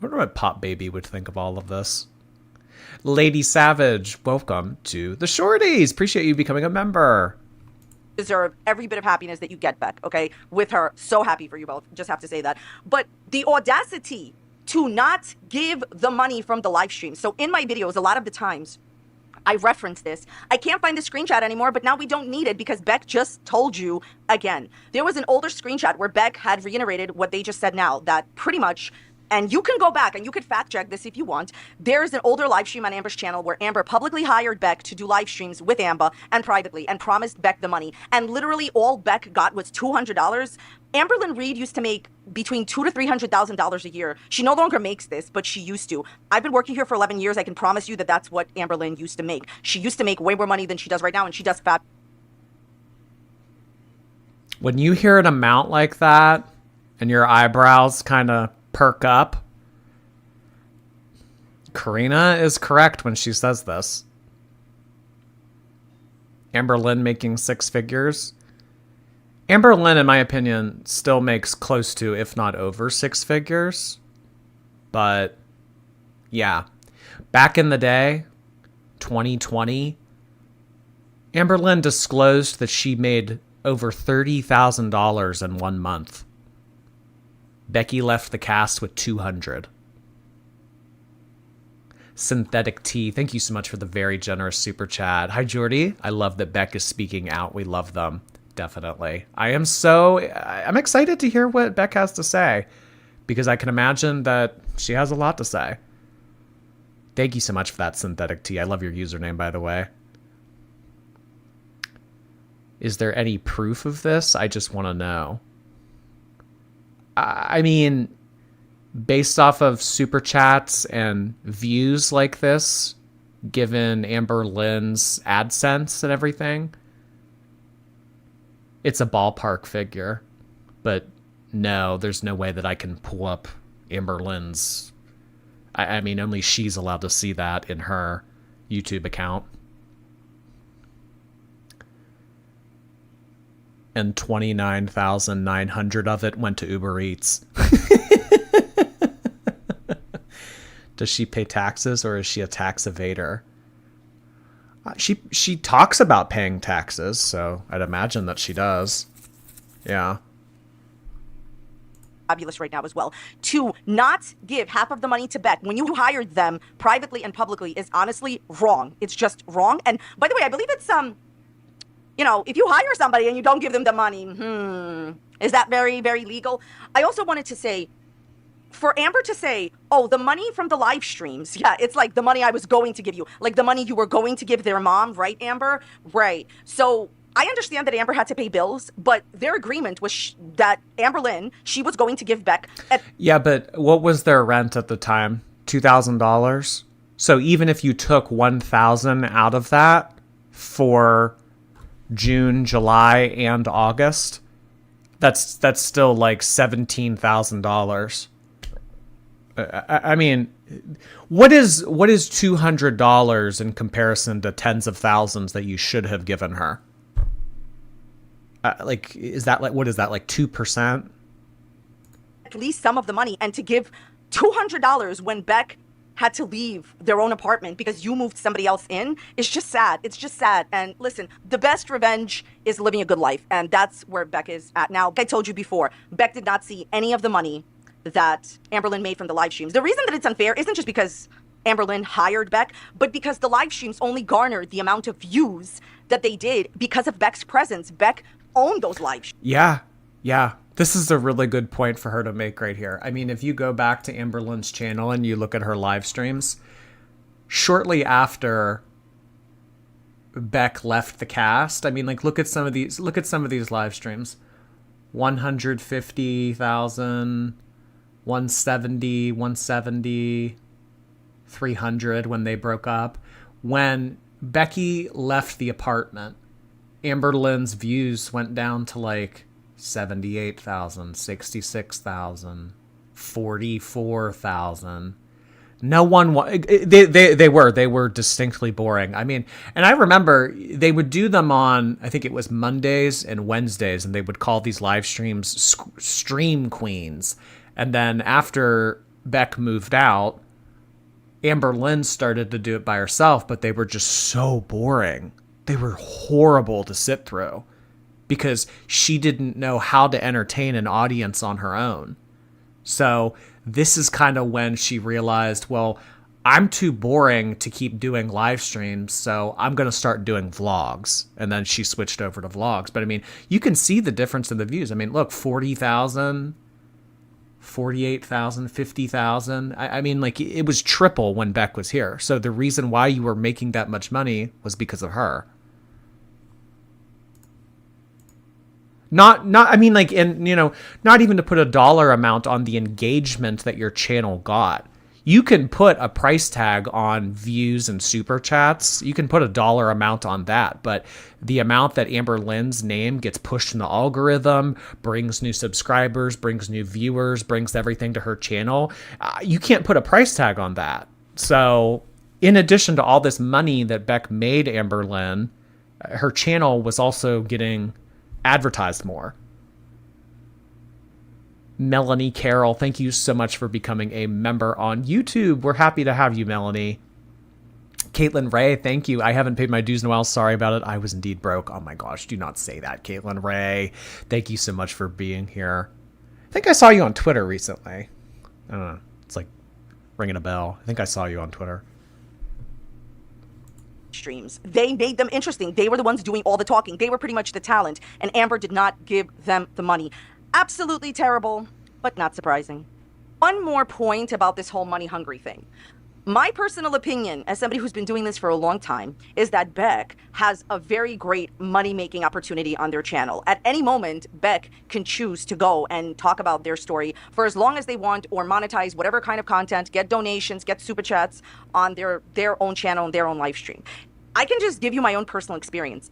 wonder what Pop Baby would think of all of this. Lady Savage, welcome to the Shorties. Appreciate you becoming a member. Deserve every bit of happiness that you get, Beck, okay? With her, so happy for you both. Just have to say that. But the audacity to not give the money from the live stream. So in my videos, a lot of the times, I reference this. I can't find the screenshot anymore, but now we don't need it because Beck just told you again. There was an older screenshot where Beck had reiterated what they just said now, that pretty much, and you can go back and you could fact check this if you want. There's an older live stream on Amber's channel where Amber publicly hired Beck to do live streams with Amber and privately and promised Beck the money. And literally all Beck got was $200. Amberlynn Reed used to make between $200,000 to $300,000 a year. She no longer makes this, but she used to. I've been working here for 11 years. I can promise you that that's what Amberlynn used to make. She used to make way more money than she does right now, and she does fab. When you hear an amount like that and your eyebrows kind of perk up, Karina is correct when she says this. Amberlynn making 6 figures. Amberlynn, in my opinion, still makes close to, if not over 6 figures. But, yeah. Back in the day, 2020, Amberlynn disclosed that she made over $30,000 in 1 month Becky left the cast with 200. Synthetic Tea, thank you so much for the very generous super chat. Hi, Jordy. I love that Beck is speaking out. We love them. Definitely. I'm excited to hear what Beck has to say, because I can imagine that she has a lot to say. Thank you so much for that, Synthetic Tea. I love your username, by the way. Is there any proof of this? I just want to know. I mean, based off of super chats and views like this, given Amberlynn's AdSense and everything, it's a ballpark figure. But no, there's no way that I can pull up Amberlynn's. I mean, only she's allowed to see that in her YouTube account. And 29,900 of it went to Uber Eats. Does she pay taxes, or is she a tax evader? She talks about paying taxes, so I'd imagine that she does. Yeah. Fabulous right now as well. To not give half of the money to Beck when you hired them privately and publicly is honestly wrong. It's just wrong. And by the way, I believe it's if you hire somebody and you don't give them the money, is that very, very legal? I also wanted to say, for Amber to say, oh, the money from the live streams, yeah, it's like the money I was going to give you, like the money you were going to give their mom, right, Amber? Right. So I understand that Amber had to pay bills, but their agreement was that Amberlynn, she was going to give Beck. Yeah, but what was their rent at the time? $2,000? So even if you took $1,000 out of that for June, July, and August, that's still like $17,000. I mean, what is $200 in comparison to tens of thousands that you should have given her? Is that like 2%? At least some of the money, and to give $200 when Beck had to leave their own apartment because you moved somebody else in is just sad. It's just sad. And listen, the best revenge is living a good life, and that's where Beck is at now. I told you before, Beck did not see any of the money that Amberlynn made from the live streams. The reason that it's unfair isn't just because Amberlynn hired Beck, but because the live streams only garnered the amount of views that they did because of Beck's presence. Beck owned those live streams. Yeah. This is a really good point for her to make right here. I mean, if you go back to Amberlynn's channel and you look at her live streams, shortly after Beck left the cast, I mean, like, look at some of these live streams. 150,000, 170, 170, 300 when they broke up. When Becky left the apartment, Amberlynn's views went down to like 78,000, 66,000, 44,000. No one they were distinctly boring. I mean, and I remember they would do them on, I think it was Mondays and Wednesdays, and they would call these live streams Stream Queens. And then after Beck moved out, Amberlynn started to do it by herself, but they were just so boring. They were horrible to sit through because she didn't know how to entertain an audience on her own. So this is kind of when she realized, well, I'm too boring to keep doing live streams, so I'm going to start doing vlogs. And then she switched over to vlogs. But I mean, you can see the difference in the views. I mean, look, 40,000, 48,000, 50,000. I mean, like, it was triple when Beck was here. So the reason why you were making that much money was because of her. Not, I mean, like, and, you know, not even to put a dollar amount on the engagement that your channel got. You can put a price tag on views and super chats. You can put a dollar amount on that, but the amount that Amberlynn's name gets pushed in the algorithm, brings new subscribers, brings new viewers, brings everything to her channel, you can't put a price tag on that. So in addition to all this money that Beck made Amberlynn, her channel was also getting advertised more. Melanie Carroll, thank you so much for becoming a member on YouTube. We're happy to have you, Melanie. Caitlin Ray, thank you. I haven't paid my dues in a while. Sorry about it. I was indeed broke. Oh my gosh, do not say that, Caitlin Ray. Thank you so much for being here. think I saw you on Twitter recently. I don't know. It's like ringing a bell. I think I saw you on Twitter. Streams. They made them interesting. They were the ones doing all the talking. They were pretty much the talent, and Amber did not give them the money. Absolutely terrible, but not surprising. One more point about this whole money hungry thing. My personal opinion, as somebody who's been doing this for a long time, is that Beck has a very great money-making opportunity on their channel. At any moment, Beck can choose to go and talk about their story for as long as they want, or monetize whatever kind of content, get donations, get super chats on their own channel and their own live stream. I can just give you my own personal experience.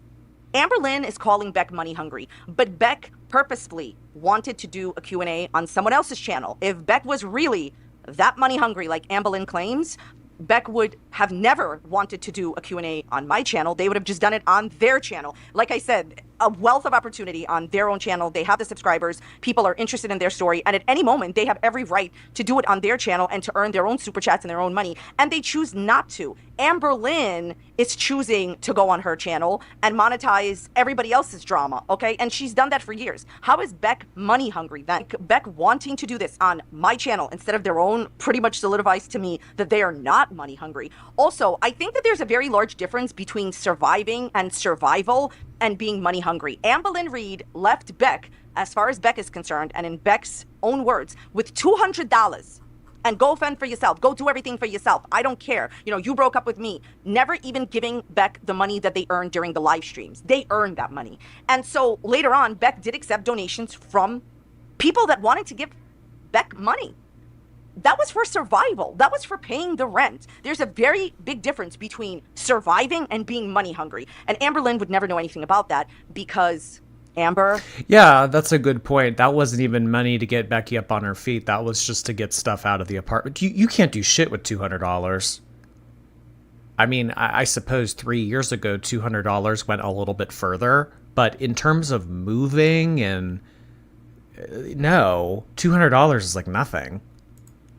Amberlynn is calling Beck money hungry, but Beck purposefully wanted to do a Q&A on someone else's channel. If Beck was really that money hungry like Amberlynn claims, Beck would have never wanted to do a Q&A on my channel. They would have just done it on their channel. Like I said, a wealth of opportunity on their own channel. They have the subscribers. People are interested in their story. And at any moment, they have every right to do it on their channel and to earn their own super chats and their own money. And they choose not to. Amberlynn is choosing to go on her channel and monetize everybody else's drama, okay? And she's done that for years. How is Beck money hungry then? Beck wanting to do this on my channel instead of their own pretty much solidifies to me that they are not money hungry. Also, I think that there's a very large difference between surviving and survival and being money hungry. Amberlynn Reed left Beck, as far as Beck is concerned, and in Beck's own words, with $200. And go fend for yourself. Go do everything for yourself. I don't care. You know, you broke up with me. Never even giving Beck the money that they earned during the live streams. They earned that money. And so later on, Beck did accept donations from people that wanted to give Beck money. That was for survival. That was for paying the rent. There's a very big difference between surviving and being money hungry. And Amberlynn would never know anything about that because Amber. Yeah, that's a good point. That wasn't even money to get Becky up on her feet. That was just to get stuff out of the apartment. You can't do shit with $200. I mean, I suppose 3 years ago, $200 went a little bit further. But in terms of moving and... no, $200 is like nothing.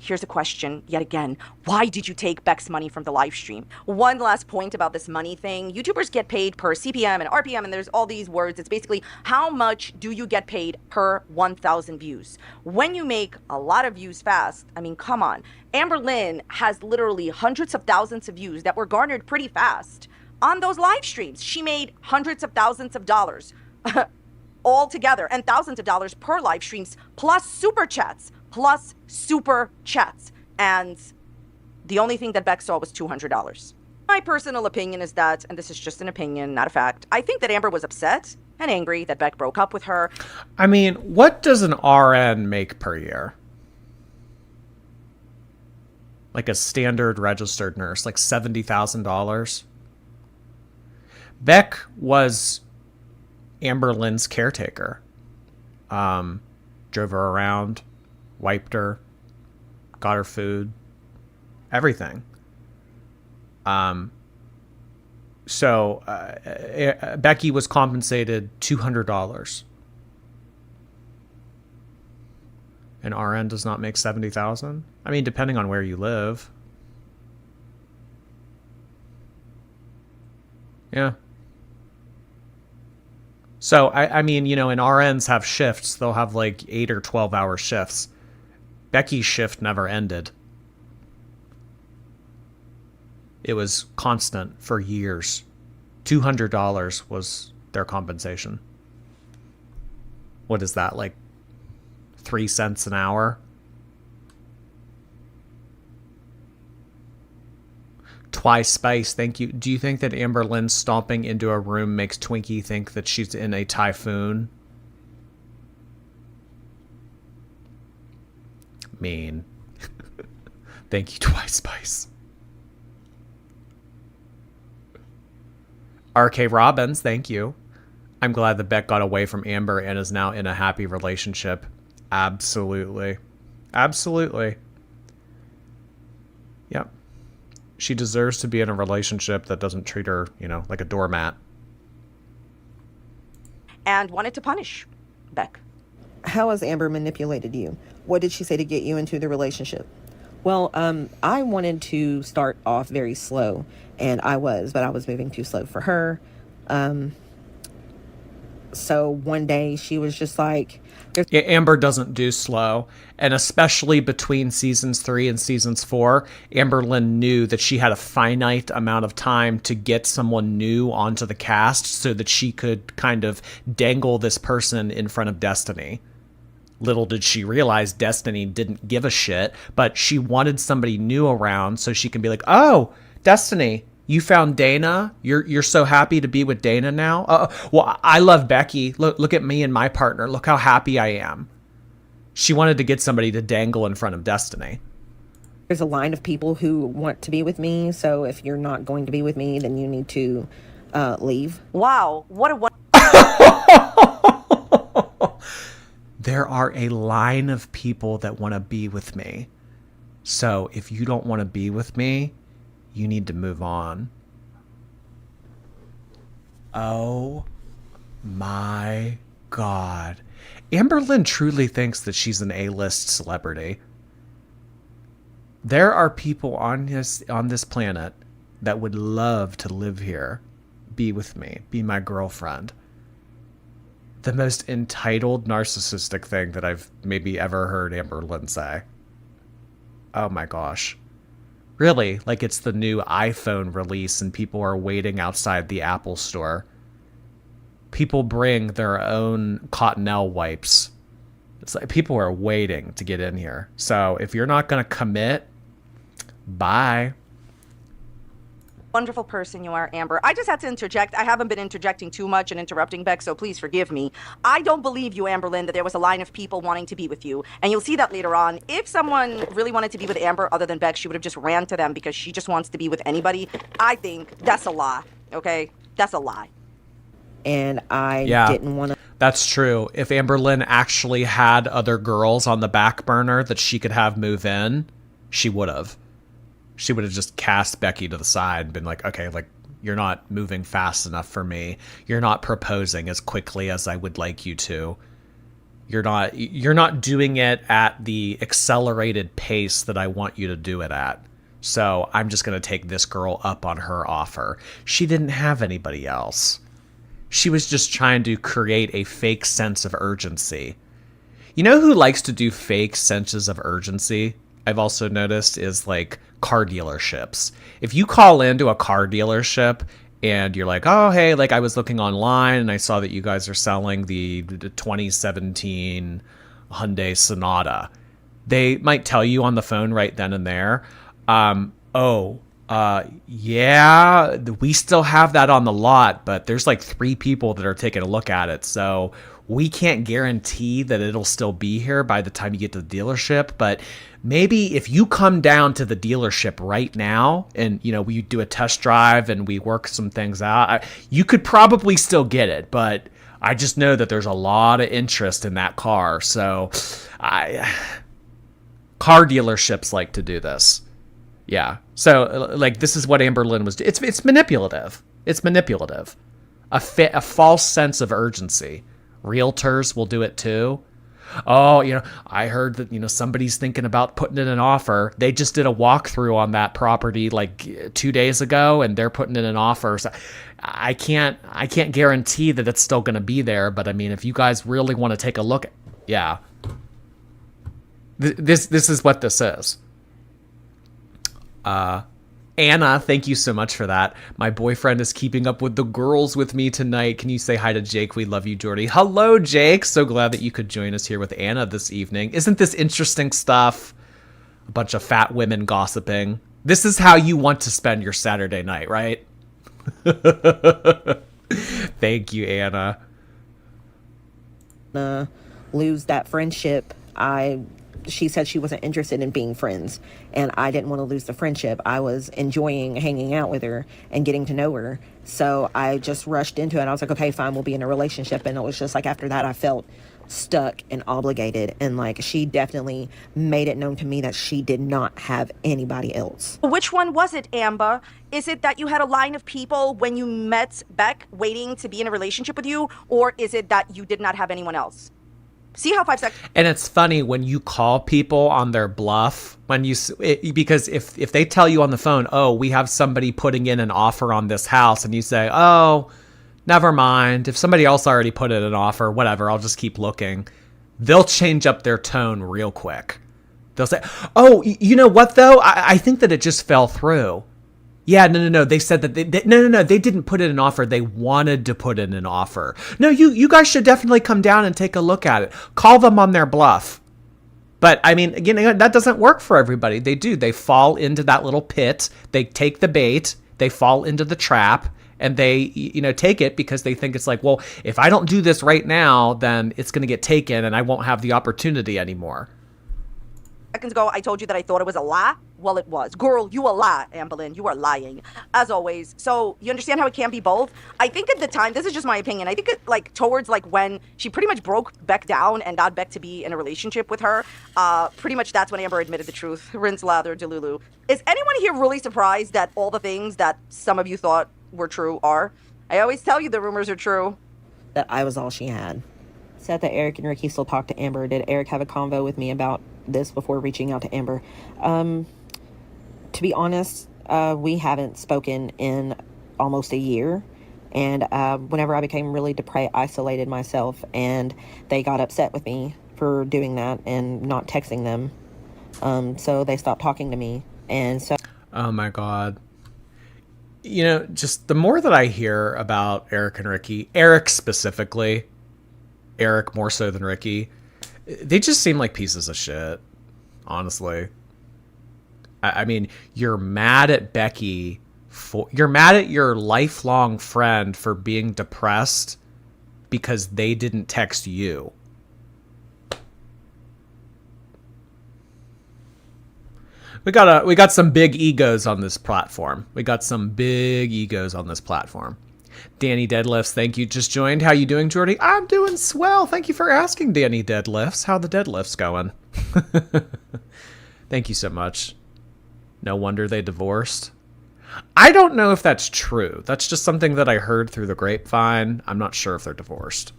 Here's a question, yet again. Why did you take Beck's money from the live stream? One last point about this money thing. YouTubers get paid per CPM and RPM, and there's all these words. It's basically how much do you get paid per 1,000 views? When you make a lot of views fast, I mean, come on. Amberlynn has literally hundreds of thousands of views that were garnered pretty fast on those live streams. She made hundreds of thousands of dollars all together and thousands of dollars per live streams plus super chats. And the only thing that Beck saw was $200. My personal opinion is that, and this is just an opinion, not a fact, I think that Amber was upset and angry that Beck broke up with her. I mean, what does an RN make per year? Like a standard registered nurse, like $70,000. Beck was Amberlynn's caretaker. Drove her around, wiped her, got her food, everything. So Becky was compensated $200. And RN does not make $70,000. I mean, depending on where you live. Yeah. So, I mean, you know, and RNs have shifts. They'll have like 8 or 12-hour shifts. Becky's shift never ended. It was constant for years. $200 was their compensation. What is that, like 3 cents an hour? Twice Spice, thank you. Do you think that Amberlynn stomping into a room makes Twinkie think that she's in a typhoon? Mean. Thank you, Twice Spice. RK Robbins, thank you. I'm glad that Beck got away from Amber and is now in a happy relationship. Absolutely. Absolutely. Yep. She deserves to be in a relationship that doesn't treat her, you know, like a doormat. And wanted to punish Beck. How has Amber manipulated you? What did she say to get you into the relationship? Well, I wanted to start off very slow, and I was, but I was moving too slow for her. So one day she was just like, Yeah, Amber doesn't do slow. And especially between seasons 3 and seasons 4, Amberlynn knew that she had a finite amount of time to get someone new onto the cast so that she could kind of dangle this person in front of Destiny. Little did she realize Destiny didn't give a shit, but she wanted somebody new around so she can be like, oh, Destiny, you found Dana? You're so happy to be with Dana now? Well, I love Becky. Look at me and my partner. Look how happy I am. She wanted to get somebody to dangle in front of Destiny. there's a line of people who want to be with me. So if you're not going to be with me, then you need to leave. Wow, what a There are a line of people that want to be with me. So if you don't want to be with me, you need to move on. Oh my God. Amberlynn truly thinks that she's an A-list celebrity. There are people on this planet that would love to live here, be with me, be my girlfriend. The most entitled, narcissistic thing that I've maybe ever heard Amberlynn say. Oh my gosh. Really, like it's the new iPhone release and people are waiting outside the Apple store. People bring their own Cottonelle wipes. It's like people are waiting to get in here. So if you're not going to commit, bye. wonderful person you are, Amber. I just had to interject. I haven't been interjecting too much and interrupting Beck, so please forgive me. I don't believe you, Amberlynn, that there was a line of people wanting to be with you. And you'll see that later on. If someone really wanted to be with Amber other than Beck, she would have just ran to them because she just wants to be with anybody. I think that's a lie, okay? That's a lie. And I didn't want to. That's true. If Amberlynn actually had other girls on the back burner that she could have move in, she would have. She would have just cast Becky to the side and been like, okay, like, you're not moving fast enough for me. You're not proposing as quickly as I would like you to. You're not doing it at the accelerated pace that I want you to do it at. So I'm just going to take this girl up on her offer. She didn't have anybody else. She was just trying to create a fake sense of urgency. You know who likes to do fake senses of urgency? I've also noticed is like car dealerships. If you call into a car dealership and you're like, oh, hey, like I was looking online and I saw that you guys are selling the 2017 Hyundai Sonata. They might tell you on the phone right then and there, yeah, we still have that on the lot, but there's like 3 people that are taking a look at it. So we can't guarantee that it'll still be here by the time you get to the dealership. But maybe if you come down to the dealership right now and, you know, we do a test drive and we work some things out, you could probably still get it. But I just know that there's a lot of interest in that car. So car dealerships like to do this. Yeah. So, like, this is what Amberlynn was doing. It's manipulative. It's manipulative. A false sense of urgency. Realtors will do it too. Oh, you know, I heard that, you know, somebody's thinking about putting in an offer. They just did a walkthrough on that property like 2 days ago, and they're putting in an offer. So I can't guarantee that it's still going to be there. But I mean, if you guys really want to take a look, yeah, this is what this is. Anna, thank you so much for that. My boyfriend is keeping up with the girls with me tonight. Can you say hi to Jake? We love you, Jordy. Hello, Jake. So glad that you could join us here with Anna this evening. Isn't this interesting stuff? A bunch of fat women gossiping. This is how you want to spend your Saturday night, right? Thank you, Anna. Lose that friendship. She said she wasn't interested in being friends, and I didn't want to lose the friendship. I was enjoying hanging out with her and getting to know her, so I just rushed into it. I was like, okay, fine, we'll be in a relationship. And it was just like after that I felt stuck and obligated, and like she definitely made it known to me that she did not have anybody else. Which one was it, Amber? Is it that you had a line of people when you met Beck waiting to be in a relationship with you, or is it that you did not have anyone else? See how 5 seconds. And it's funny when you call people on their bluff, because if they tell you on the phone, oh, we have somebody putting in an offer on this house, and you say, oh, never mind. If somebody else already put in an offer, whatever, I'll just keep looking. They'll change up their tone real quick. They'll say, oh, you know what, though? I think that it just fell through. Yeah, no. They said that no. They didn't put in an offer. They wanted to put in an offer. No, you guys should definitely come down and take a look at it. Call them on their bluff. But I mean, again, that doesn't work for everybody. They fall into that little pit. They take the bait. They fall into the trap, and they, take it because they think it's like, well, if I don't do this right now, then it's going to get taken, and I won't have the opportunity anymore. Seconds ago, I told you that I thought it was a lie. Well, it was. Girl, you a lie, Amberlynn. You are lying, as always. So you understand how it can't be both? I think at the time, this is just my opinion, I think it, towards when she pretty much broke Beck down and got Beck to be in a relationship with her, pretty much that's when Amber admitted the truth. Rinse, lather, delulu. Is anyone here really surprised that all the things that some of you thought were true are? I always tell you the rumors are true. That I was all she had. Said that Eric and Ricky still talk to Amber. Did Eric have a convo with me about this before reaching out to Amber? To be honest, we haven't spoken in almost a year. And whenever I became really depressed, I isolated myself, and they got upset with me for doing that and not texting them. So they stopped talking to me. And so... Oh my God. Just the more that I hear about Eric and Ricky, Eric specifically, Eric more so than Ricky, they just seem like pieces of shit, honestly. I mean, you're mad at Becky you're mad at your lifelong friend for being depressed because they didn't text you. We got some big egos on this platform. Danny Deadlifts, thank you. Just joined. How you doing, Jordy? I'm doing swell. Thank you for asking, Danny Deadlifts. How the deadlifts going? Thank you so much. No wonder they divorced. I don't know if that's true. That's just something that I heard through the grapevine. I'm not sure if they're divorced.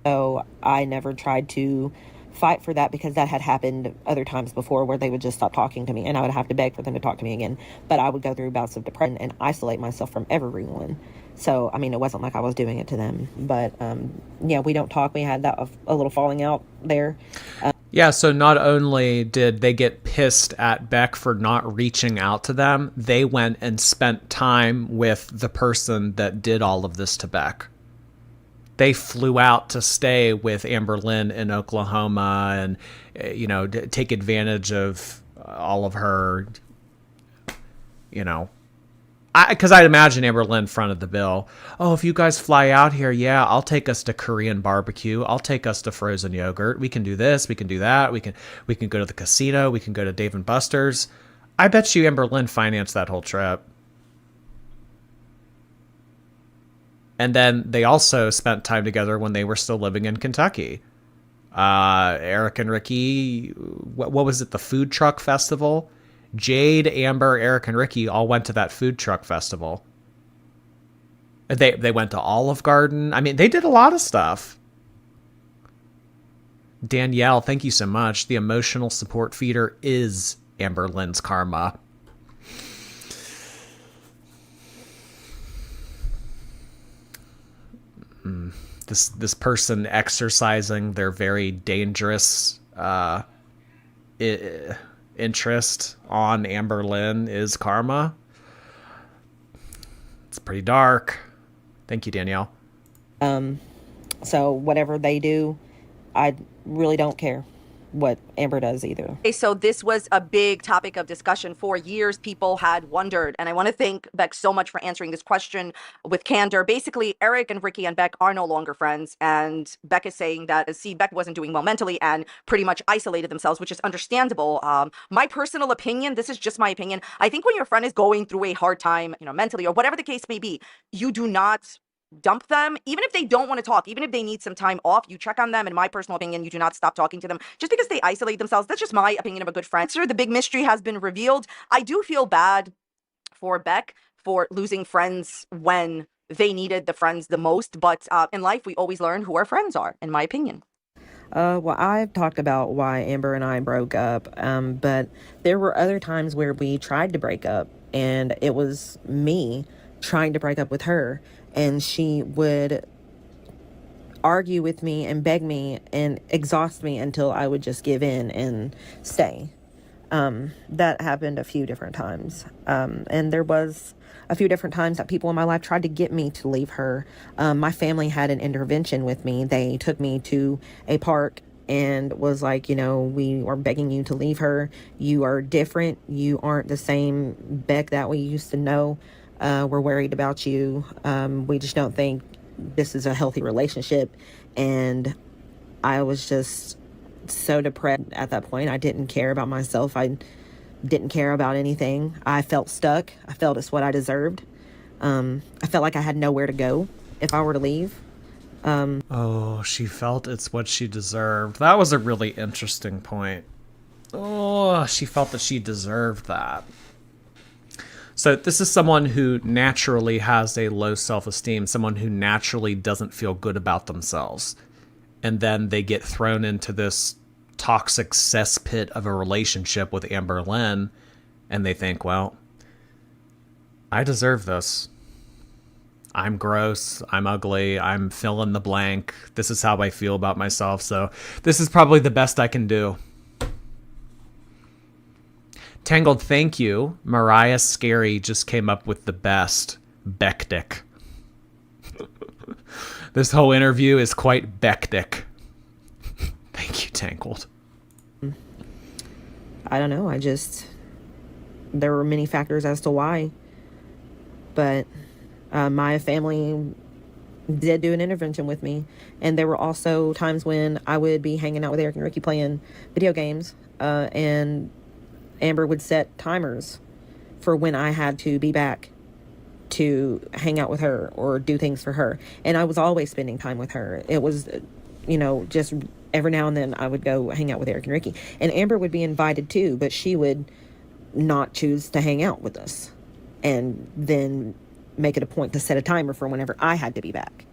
So I never tried to fight for that because that had happened other times before where they would just stop talking to me and I would have to beg for them to talk to me again. But I would go through bouts of depression and isolate myself from everyone. So, I mean, it wasn't like I was doing it to them. But, yeah, we don't talk. We had that a little falling out there. Yeah, so not only did they get pissed at Beck for not reaching out to them, they went and spent time with the person that did all of this to Beck. They flew out to stay with Amberlynn in Oklahoma and, take advantage of all of her, because I'd imagine Amberlynn fronted the bill. Oh, if you guys fly out here, yeah, I'll take us to Korean barbecue. I'll take us to frozen yogurt. We can do this. We can do that. We can go to the casino. We can go to Dave and Buster's. I bet you Amberlynn financed that whole trip. And then they also spent time together when they were still living in Kentucky. Eric and Ricky, what was it? The food truck festival? Jade, Amber, Eric, and Ricky all went to that food truck festival. They went to Olive Garden. I mean, they did a lot of stuff. Danielle, thank you so much. The emotional support feeder is Amberlynn's karma. This person exercising their very dangerous interest on Amberlynn is karma. It's pretty dark. Thank you, Danielle. So whatever they do, I really don't care what Amber does either. Okay, so this was a big topic of discussion for years. People had wondered, and I want to thank Beck so much for answering this question with candor. Basically, Eric and Ricky and Beck are no longer friends, and Beck is saying that, Beck wasn't doing well mentally and pretty much isolated themselves, which is understandable. My personal opinion, this is just my opinion, I think when your friend is going through a hard time, mentally or whatever the case may be, you do not dump them. Even if they don't want to talk, even if they need some time off, you check on them. In my personal opinion, you do not stop talking to them just because they isolate themselves. That's just my opinion of a good friend. Sir, the big mystery has been revealed. I do feel bad for Beck for losing friends when they needed the friends the most, but in life we always learn who our friends are, in my opinion. Well, I've talked about why Amber and I broke up, but there were other times where we tried to break up, and it was me trying to break up with her. and she would argue with me and beg me and exhaust me until I would just give in and stay. That happened a few different times. And there was a few different times that people in my life tried to get me to leave her. My family had an intervention with me. They took me to a park and was like, we are begging you to leave her. You are different. You aren't the same Beck that we used to know. We're worried about you. We just don't think this is a healthy relationship. And I was just so depressed at that point. I didn't care about myself. I didn't care about anything. I felt stuck. I felt it's what I deserved. I felt like I had nowhere to go if I were to leave. Oh, she felt it's what she deserved. That was a really interesting point. Oh, she felt that she deserved that. So this is someone who naturally has a low self-esteem, someone who naturally doesn't feel good about themselves. And then they get thrown into this toxic cesspit of a relationship with Amberlynn, and they think, well, I deserve this. I'm gross, I'm ugly, I'm fill in the blank. This is how I feel about myself, so this is probably the best I can do. Tangled, thank you. Mariah Scary just came up with the best Beck-dick. This whole interview is quite Beck-dick. Thank you, Tangled. I don't know. There were many factors as to why. But my family did do an intervention with me. And there were also times when I would be hanging out with Eric and Ricky playing video games. And Amber would set timers for when I had to be back to hang out with her or do things for her. And I was always spending time with her. It was, just every now and then I would go hang out with Eric and Ricky. And Amber would be invited too, but she would not choose to hang out with us. And then make it a point to set a timer for whenever I had to be back.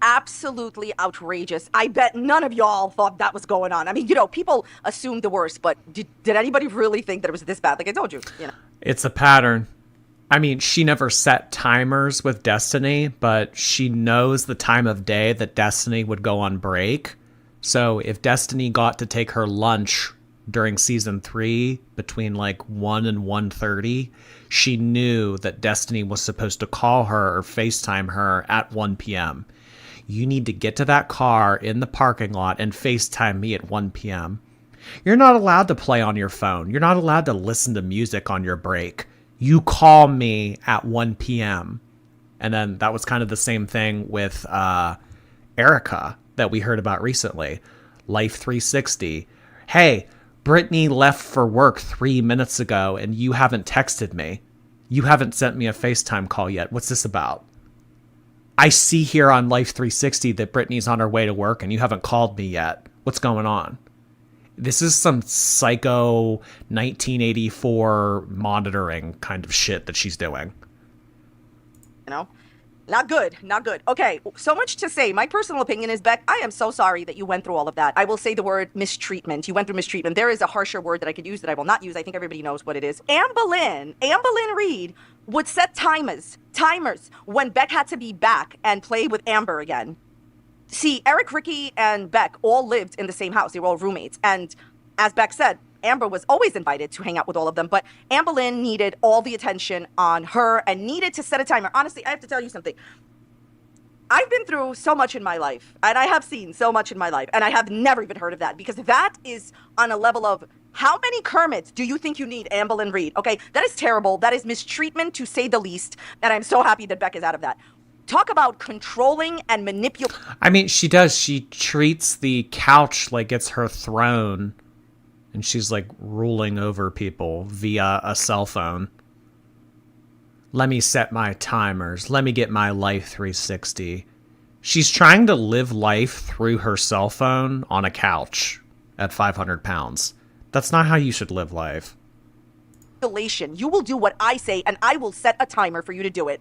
Absolutely outrageous. I bet none of y'all thought that was going on. I mean, people assumed the worst, but did anybody really think that it was this bad? Like I told you, It's a pattern. I mean, she never set timers with Destiny, but she knows the time of day that Destiny would go on break. So if Destiny got to take her lunch during season 3 between like 1 and 1:30, she knew that Destiny was supposed to call her or FaceTime her at 1 p.m. You need to get to that car in the parking lot and FaceTime me at 1 p.m. You're not allowed to play on your phone. You're not allowed to listen to music on your break. You call me at 1 p.m. And then that was kind of the same thing with Erica that we heard about recently. Life 360. Hey, Brittany left for work 3 minutes ago and you haven't texted me. You haven't sent me a FaceTime call yet. What's this about? I see here on Life 360 that Brittany's on her way to work and you haven't called me yet. What's going on? This is some psycho 1984 monitoring kind of shit that she's doing. Not good. Okay, so much to say. My personal opinion is, Beck, I am so sorry that you went through all of that. I will say the word mistreatment. You went through mistreatment. There is a harsher word that I could use that I will not use. I think everybody knows what it is. Amberlynn Reed would set timers when Beck had to be back and play with Amber again. See, Eric, Ricky, and Beck all lived in the same house. They were all roommates. And as Beck said, Amber was always invited to hang out with all of them, but Amberlynn needed all the attention on her and needed to set a timer. Honestly, I have to tell you something. I've been through so much in my life, and I have seen so much in my life, and I have never even heard of that, because that is on a level of, how many Kermits do you think you need, Amberlynn Reed? Okay, that is terrible. That is mistreatment, to say the least, and I'm so happy that Beck is out of that. Talk about controlling and manipulating. I mean, she does. She treats the couch like it's her throne, and she's like ruling over people via a cell phone. Let me set my timers. Let me get my Life 360. She's trying to live life through her cell phone on a couch at 500 pounds. That's not how you should live life. You will do what I say, and I will set a timer for you to do it.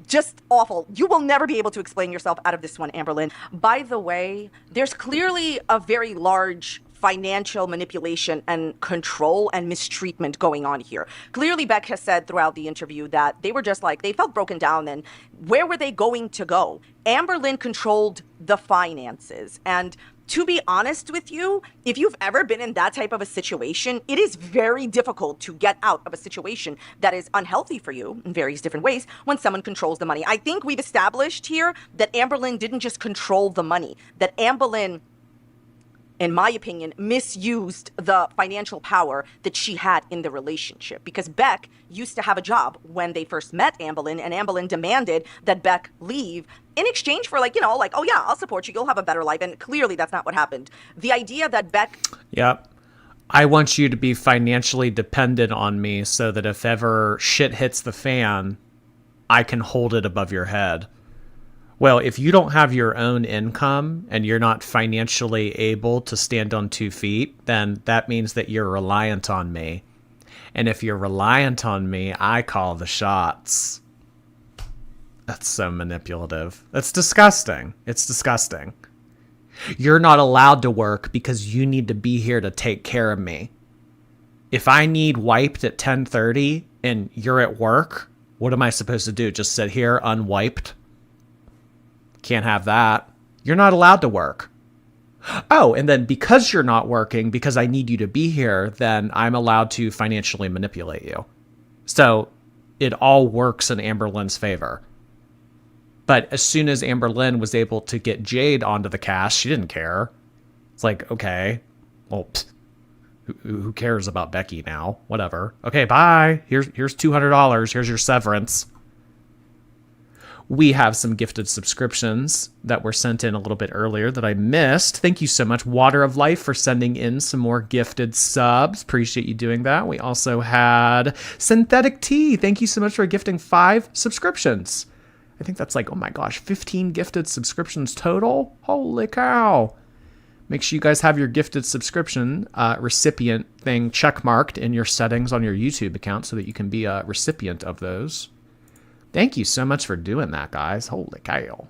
Just awful. You will never be able to explain yourself out of this one, Amberlynn. By the way, there's clearly a very large financial manipulation and control and mistreatment going on here. Clearly, Beck has said throughout the interview that they were just like, they felt broken down, and where were they going to go? Amberlynn controlled the finances. And to be honest with you, if you've ever been in that type of a situation, it is very difficult to get out of a situation that is unhealthy for you in various different ways when someone controls the money. I think we've established here that Amberlynn didn't just control the money, that Amberlynn, in my opinion, misused the financial power that she had in the relationship. Because Beck used to have a job when they first met Amberlynn, and Amberlynn demanded that Beck leave in exchange for, like, oh yeah, I'll support you, you'll have a better life. And clearly that's not what happened. The idea that Beck... Yep. I want you to be financially dependent on me so that if ever shit hits the fan, I can hold it above your head. Well, if you don't have your own income and you're not financially able to stand on 2 feet, then that means that you're reliant on me. And if you're reliant on me, I call the shots. That's so manipulative. That's disgusting. It's disgusting. You're not allowed to work because you need to be here to take care of me. If I need wiped at 10:30 and you're at work, what am I supposed to do? Just sit here unwiped? Can't have that. You're not allowed to work. Oh, and then because you're not working, because I need you to be here, then I'm allowed to financially manipulate you. So it all works in Amberlynn's favor. But as soon as Amberlynn was able to get Jade onto the cast, she didn't care. It's like, okay, well, who cares about Becky now? Whatever. Okay, bye. Here's $200. Here's your severance. We have some gifted subscriptions that were sent in a little bit earlier that I missed. Thank you so much, Water of Life, for sending in some more gifted subs. Appreciate you doing that. We also had Synthetic Tea. Thank you so much for gifting 5 subscriptions. I think that's like, oh my gosh, 15 gifted subscriptions total? Holy cow. Make sure you guys have your gifted subscription recipient thing checkmarked in your settings on your YouTube account so that you can be a recipient of those. Thank you so much for doing that, guys. Holy cow.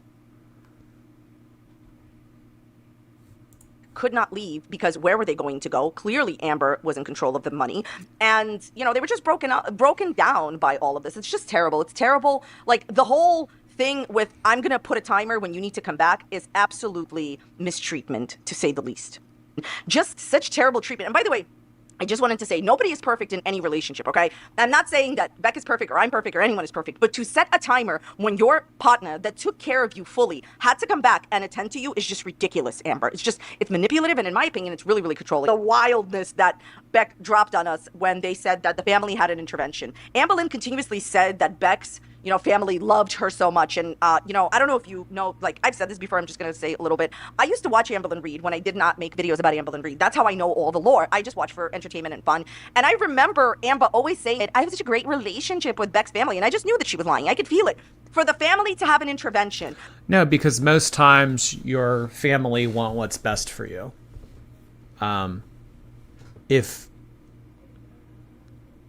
Could not leave because where were they going to go? Clearly Amber was in control of the money, and they were just broken down by all of this. It's just terrible. It's terrible. Like, the whole thing with I'm gonna put a timer when you need to come back is absolutely mistreatment, to say the least. Just such terrible treatment. And by the way, I just wanted to say, nobody is perfect in any relationship, okay? I'm not saying that Beck is perfect or I'm perfect or anyone is perfect, but to set a timer when your partner that took care of you fully had to come back and attend to you is just ridiculous, Amber. It's manipulative, and in my opinion, it's really, really controlling. The wildness that Beck dropped on us when they said that the family had an intervention. Amberlynn continuously said that Beck's family loved her so much. And, I don't know if you know, like, I've said this before, I'm just going to say a little bit. I used to watch Amberlynn Reid when I did not make videos about Amberlynn Reid. That's how I know all the lore. I just watch for entertainment and fun. And I remember Amber always saying, I have such a great relationship with Beck's family. And I just knew that she was lying. I could feel it. For the family to have an intervention. No, because most times your family want what's best for you. If...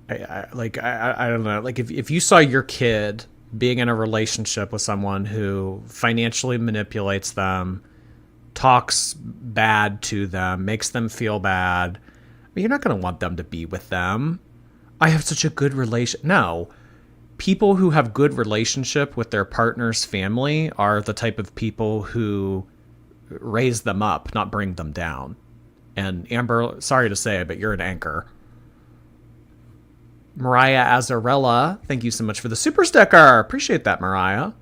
I don't know, like if you saw your kid being in a relationship with someone who financially manipulates them, talks bad to them, makes them feel bad, you're not going to want them to be with them. I have such a good relation. No, people who have good relationship with their partner's family are the type of people who raise them up, not bring them down. And Amber, sorry to say, but you're an anchor. Mariah Azarella, thank you so much for the super sticker. Appreciate that, Mariah.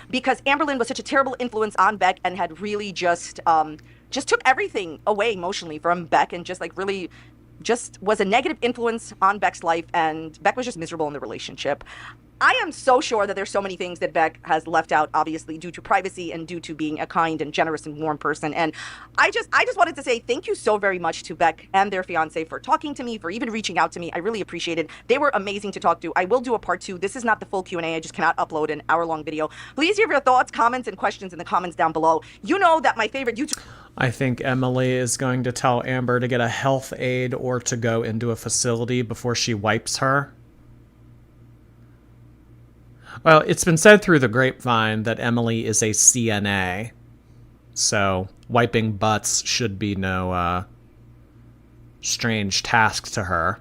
Because Amberlynn was such a terrible influence on Beck and had really just took everything away emotionally from Beck, and just like really just was a negative influence on Beck's life, and Beck was just miserable in the relationship. I am so sure that there's so many things that Beck has left out, obviously, due to privacy and due to being a kind and generous and warm person. And I just wanted to say thank you so very much to Beck and their fiance for talking to me, for even reaching out to me. I really appreciate it. They were amazing to talk to. I will do a part 2. This is not the full Q&A. I just cannot upload an hour-long video. Please leave your thoughts, comments, and questions in the comments down below. You know that my favorite YouTube... I think Emily is going to tell Amber to get a health aid or to go into a facility before she wipes her. Well, it's been said through the grapevine that Emily is a CNA. So wiping butts should be no strange task to her.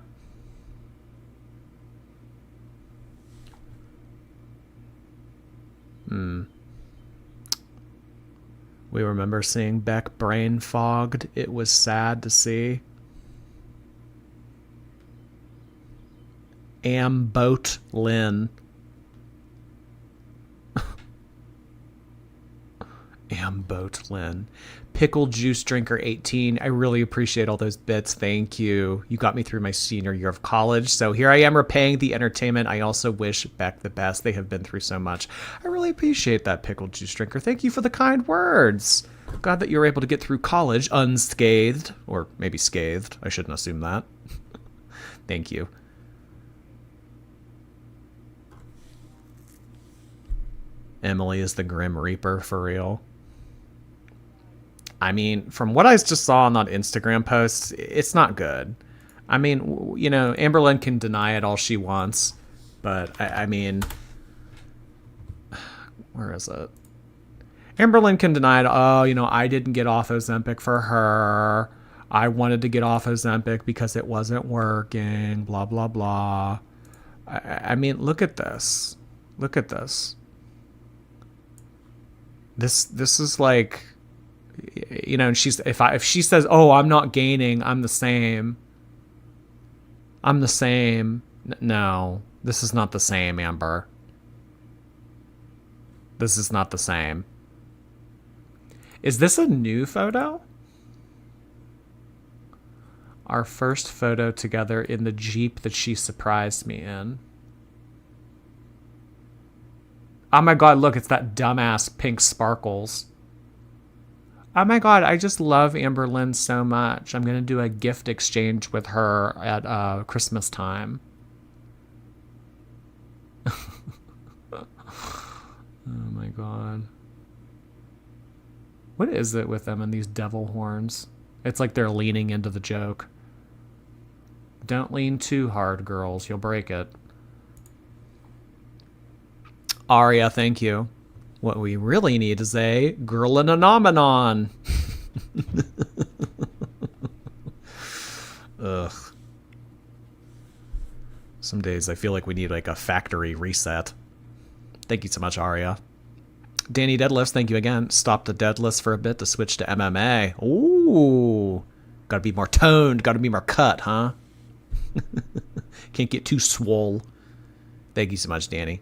We remember seeing Beck brain fogged. It was sad to see. Amberlynn. Amberlynn. Pickle Juice Drinker 18. I really appreciate all those bits. Thank you. You got me through my senior year of college. So here I am repaying the entertainment. I also wish Beck the best. They have been through so much. I really appreciate that, Pickle Juice Drinker. Thank you for the kind words. Glad that you were able to get through college unscathed. Or maybe scathed. I shouldn't assume that. Thank you. Emily is the Grim Reaper for real. I mean, from what I just saw on that Instagram post, it's not good. I mean, you know, Amberlynn can deny it all she wants, but I mean, where is it? Amberlynn can deny it. Oh, you know, I didn't get off Ozempic for her. I wanted to get off Ozempic because it wasn't working, blah, blah, blah. I mean, look at this. Look at this. This is like, you know, and she's if she says, "Oh, I'm not gaining, I'm the same." I'm the same. No, this is not the same, Amber. This is not the same. Is this a new photo? Our first photo together in the Jeep that she surprised me in. Oh my god, look, it's that dumbass pink sparkles. Oh my god, I just love Amberlynn so much. I'm going to do a gift exchange with her at Christmas time. Oh my god. What is it with them and these devil horns? It's like they're leaning into the joke. Don't lean too hard, girls. You'll break it. Aria, thank you. What we really need is a girl in a nomenon. Ugh. Some days I feel like we need like a factory reset. Thank you so much, Aria. Danny Deadlifts, thank you again. Stop the deadlifts for a bit to switch to MMA. Ooh. Gotta be more toned, gotta be more cut, huh? Can't get too swole. Thank you so much, Danny.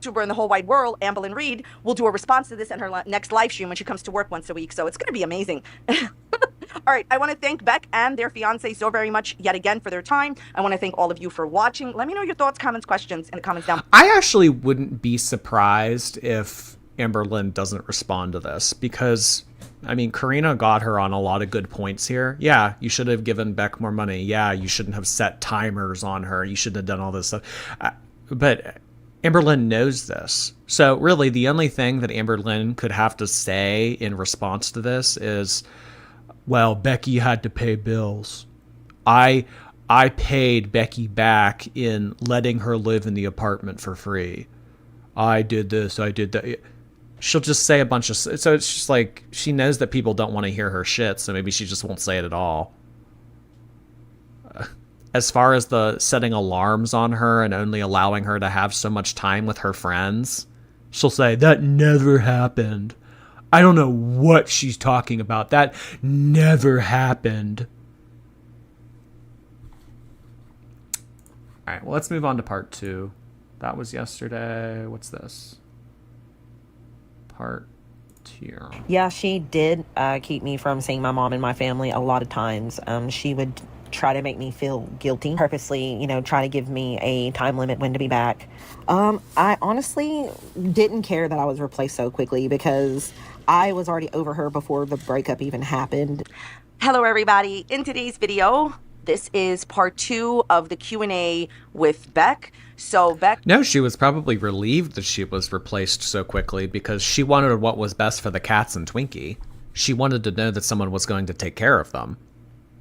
YouTuber in the whole wide world, Amberlynn Reed, will do a response to this in her next live stream when she comes to work once a week. So it's going to be amazing. All right. I want to thank Beck and their fiance so very much yet again for their time. I want to thank all of you for watching. Let me know your thoughts, comments, questions in the comments down. I actually wouldn't be surprised if Amberlynn doesn't respond to this because, I mean, Karina got her on a lot of good points here. Yeah, you should have given Beck more money. Yeah, you shouldn't have set timers on her. You shouldn't have done all this stuff. But Amberlynn knows this. So really the only thing that Amberlynn could have to say in response to this is, well, Becky had to pay bills. I paid Becky back in letting her live in the apartment for free. I did this, I did that. She'll just say a bunch of... So it's just like, she knows that people don't want to hear her shit, so maybe she just won't say it at all. As far as the setting alarms on her and only allowing her to have so much time with her friends, she'll say, that never happened. I don't know what she's talking about. That never happened. All right, well, let's move on to part 2. That was yesterday. What's this? Part 2. Yeah, she did keep me from seeing my mom and my family a lot of times. She would try to make me feel guilty, purposely, you know, try to give me a time limit when to be back. I honestly didn't care that I was replaced so quickly because I was already over her before the breakup even happened. Hello, everybody. In today's video, this is part 2 of the Q&A with Beck. So Beck... No, she was probably relieved that she was replaced so quickly because she wanted what was best for the cats and Twinkie. She wanted to know that someone was going to take care of them.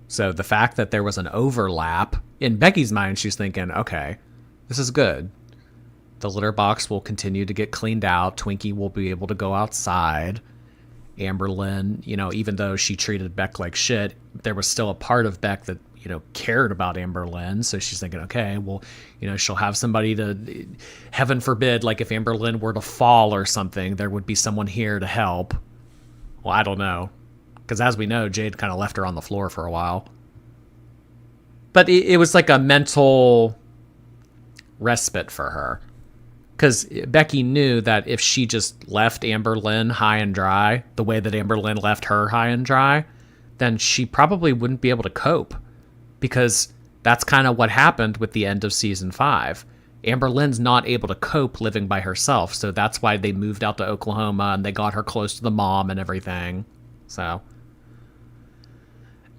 So the fact that there was an overlap, in Becky's mind, she's thinking, okay, this is good. The litter box will continue to get cleaned out. Twinkie will be able to go outside. Amberlynn, even though she treated Beck like shit, there was still a part of Beck that, cared about Amberlynn. So she's thinking, okay, well, she'll have somebody to, heaven forbid, like if Amberlynn were to fall or something, there would be someone here to help. Well, I don't know. Because as we know, Jade kind of left her on the floor for a while. But it was like a mental respite for her. Because Becky knew that if she just left Amberlynn high and dry, the way that Amberlynn left her high and dry, then she probably wouldn't be able to cope. Because that's kind of what happened with the end of season 5. Amberlynn's not able to cope living by herself, so that's why they moved out to Oklahoma and they got her close to the mom and everything. So,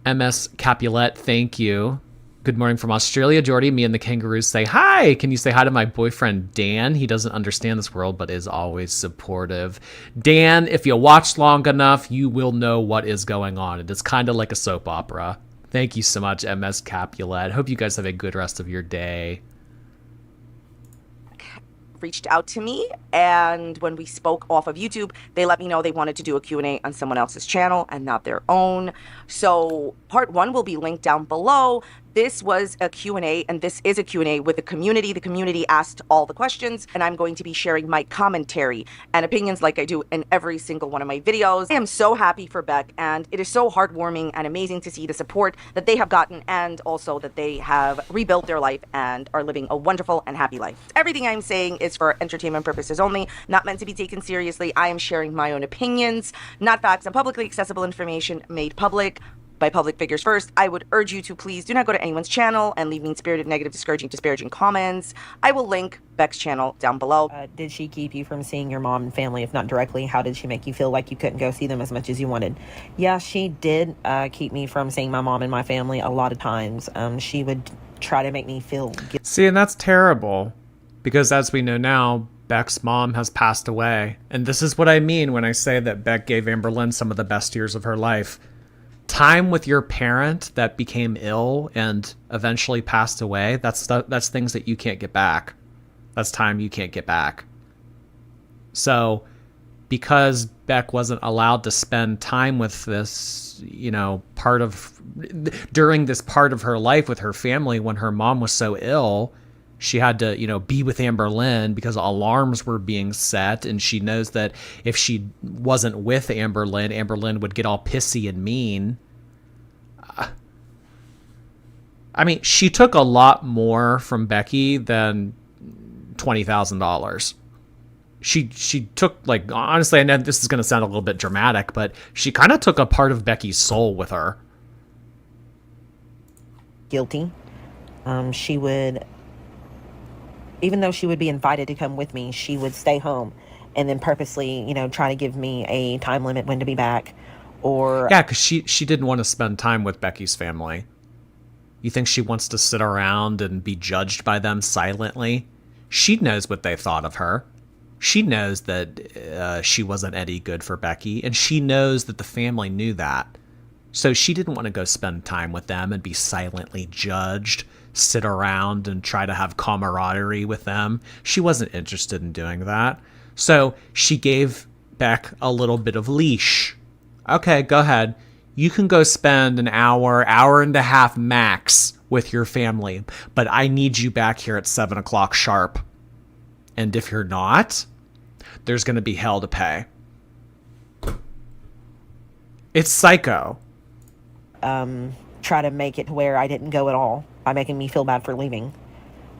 MS Capulet, thank you. Good morning from Australia, Jordy. Me and the kangaroos say hi. Can you say hi to my boyfriend, Dan? He doesn't understand this world, but is always supportive. Dan, if you watch long enough, you will know what is going on. It is kind of like a soap opera. Thank you so much, MS Capulet. Hope you guys have a good rest of your day. Reached out to me, and when we spoke off of YouTube, they let me know they wanted to do a Q&A on someone else's channel and not their own. So part 1 will be linked down below. This was a Q&A, and this is a Q&A with the community. The community asked all the questions, and I'm going to be sharing my commentary and opinions like I do in every single one of my videos. I am so happy for Beck, and it is so heartwarming and amazing to see the support that they have gotten, and also that they have rebuilt their life and are living a wonderful and happy life. Everything I'm saying is for entertainment purposes only, not meant to be taken seriously. I am sharing my own opinions, not facts, and publicly accessible information made public by public figures first. I would urge you to please do not go to anyone's channel and leave mean-spirited, negative, disparaging comments. I will link Beck's channel down below. Did she keep you from seeing your mom and family? If not directly, how did she make you feel like you couldn't go see them as much as you wanted? Yeah, she did keep me from seeing my mom and my family a lot of times. She would try to make me feel guilty. See, and that's terrible. Because as we know now, Beck's mom has passed away. And this is what I mean when I say that Beck gave Amberlynn some of the best years of her life. Time with your parent that became ill and eventually passed away, that's things that you can't get back. That's time you can't get back. So because Beck wasn't allowed to spend time with this, during this part of her life with her family when her mom was so ill, she had to, be with Amberlynn because alarms were being set, and she knows that if she wasn't with Amberlynn, Amberlynn would get all pissy and mean. I mean, she took a lot more from Becky than $20,000. She took, like, honestly, I know this is going to sound a little bit dramatic, but she kind of took a part of Becky's soul with her. Guilty. She would, even though she would be invited to come with me, she would stay home and then purposely, try to give me a time limit when to be back. Or yeah, because she didn't want to spend time with Becky's family. You think she wants to sit around and be judged by them silently? She knows what they thought of her. She knows that she wasn't any good for Becky, and she knows that the family knew that. So she didn't want to go spend time with them and be silently judged, sit around and try to have camaraderie with them. She wasn't interested in doing that. So she gave Beck a little bit of leash. Okay, go ahead. You can go spend an hour and a half max with your family, but I need you back here at 7 o'clock sharp. And if you're not, there's going to be hell to pay. It's psycho. Try to make it to where I didn't go at all by making me feel bad for leaving.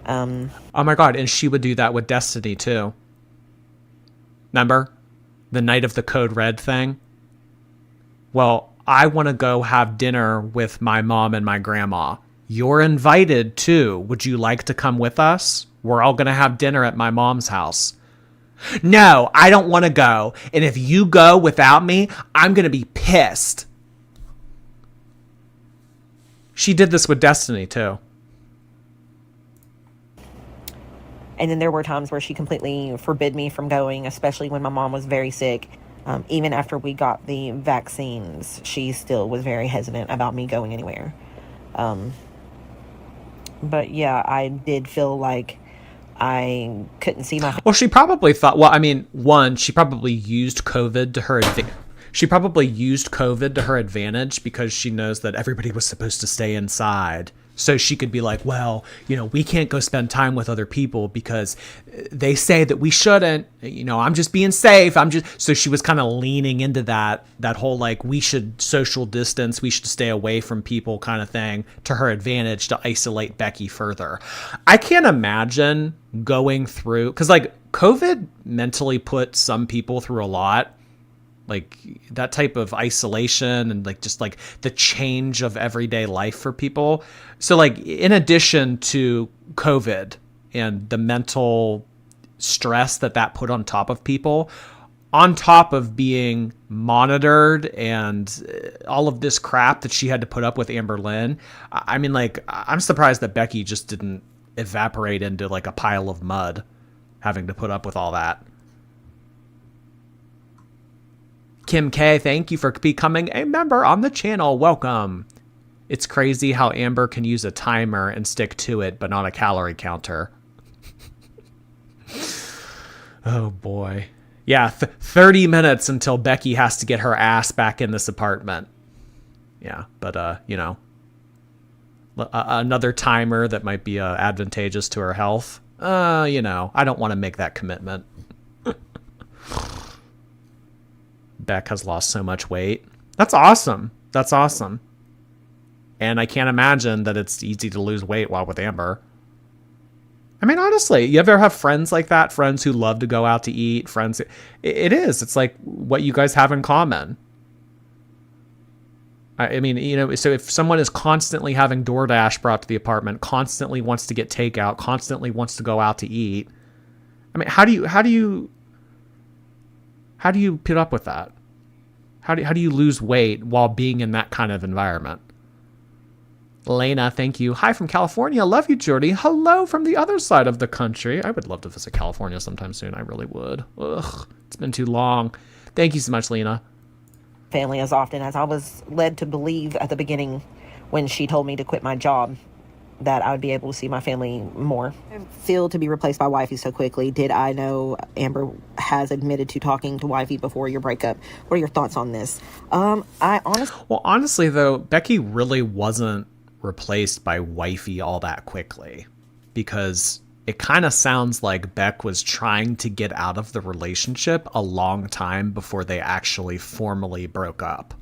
Oh my God, and she would do that with Destiny too. Remember? The night of the Code Red thing? Well, I want to go have dinner with my mom and my grandma. You're invited too. Would you like to come with us? We're all going to have dinner at my mom's house. No, I don't want to go. And if you go without me, I'm going to be pissed. She did this with Destiny too. And then there were times where she completely forbid me from going, especially when my mom was very sick. Even after we got the vaccines, she still was very hesitant about me going anywhere. But yeah, I did feel like I couldn't see my Well, she probably thought, well, I mean, one, she probably used COVID to her advantage because she knows that everybody was supposed to stay inside. So she could be like, well, we can't go spend time with other people because they say that we shouldn't. I'm just being safe. So she was kind of leaning into that whole like we should social distance, we should stay away from people kind of thing to her advantage to isolate Becky further. I can't imagine going through, because like COVID mentally put some people through a lot. Like that type of isolation and like just like the change of everyday life for people. So like in addition to COVID and the mental stress that put on top of people, on top of being monitored and all of this crap that she had to put up with Amberlynn, I mean, like, I'm surprised that Becky just didn't evaporate into like a pile of mud having to put up with all that. Kim K, thank you for becoming a member on the channel. Welcome. It's crazy how Amber can use a timer and stick to it, but not a calorie counter. Oh, boy. Yeah, 30 minutes until Becky has to get her ass back in this apartment. Yeah, but, another timer that might be advantageous to her health. I don't want to make that commitment. Beck has lost so much weight. That's awesome. That's awesome. And I can't imagine that it's easy to lose weight while with Amber. I mean, honestly, you ever have friends like that? Friends who love to go out to eat? Friends? It is. It's like what you guys have in common. I mean, so if someone is constantly having DoorDash brought to the apartment, constantly wants to get takeout, constantly wants to go out to eat, I mean, how do you put up with that? How do you lose weight while being in that kind of environment? Elena, thank you. Hi from California. Love you, Jordy. Hello from the other side of the country. I would love to visit California sometime soon. I really would. Ugh, it's been too long. Thank you so much, Lena. family as often as I was led to believe at the beginning when she told me to quit my job that I would be able to see my family more. I feel to be replaced by wifey so quickly. Did I know Amber has admitted to talking to wifey before your breakup? What are your thoughts on this? Honestly though, Becky really wasn't replaced by wifey all that quickly, because it kind of sounds like Beck was trying to get out of the relationship a long time before they actually formally broke up.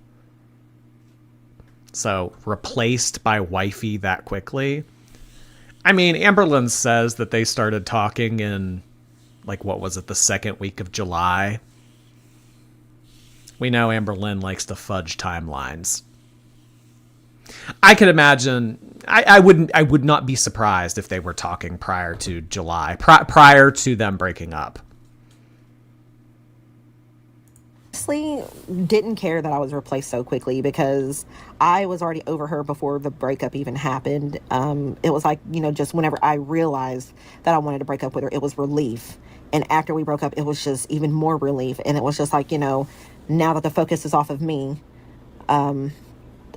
So replaced by wifey that quickly. I mean, Amberlynn says that they started talking in, like, what was it, the second week of July. We know Amberlynn likes to fudge timelines. I could imagine, I would not be surprised if they were talking prior to July, prior to them breaking up. Honestly, didn't care that I was replaced so quickly because I was already over her before the breakup even happened. It was like, just whenever I realized that I wanted to break up with her, it was relief. And after we broke up, it was just even more relief. And it was just like, now that the focus is off of me,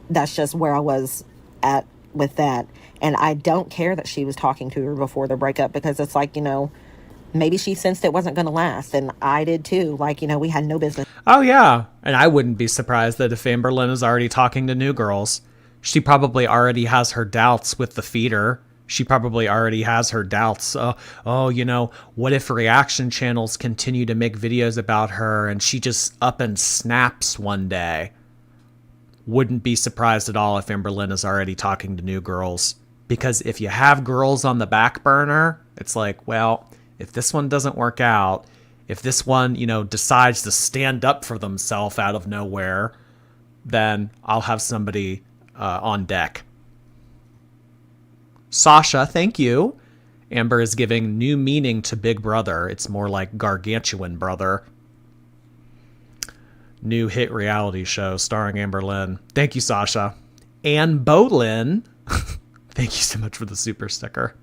that's just where I was at with that. And I don't care that she was talking to her before the breakup, because it's like, maybe she sensed it wasn't going to last, and I did too. Like, we had no business. Oh, yeah. And I wouldn't be surprised that if Amberlynn is already talking to new girls, she probably already has her doubts with the feeder. She probably already has her doubts. What if reaction channels continue to make videos about her and she just up and snaps one day? Wouldn't be surprised at all if Amberlynn is already talking to new girls. Because if you have girls on the back burner, it's like, well, if this one doesn't work out, if this one, decides to stand up for themselves out of nowhere, then I'll have somebody on deck. Sasha, thank you. Amber is giving new meaning to Big Brother. It's more like Gargantuan Brother. New hit reality show starring Amberlynn. Thank you, Sasha. Ann Bolin. Thank you so much for the super sticker.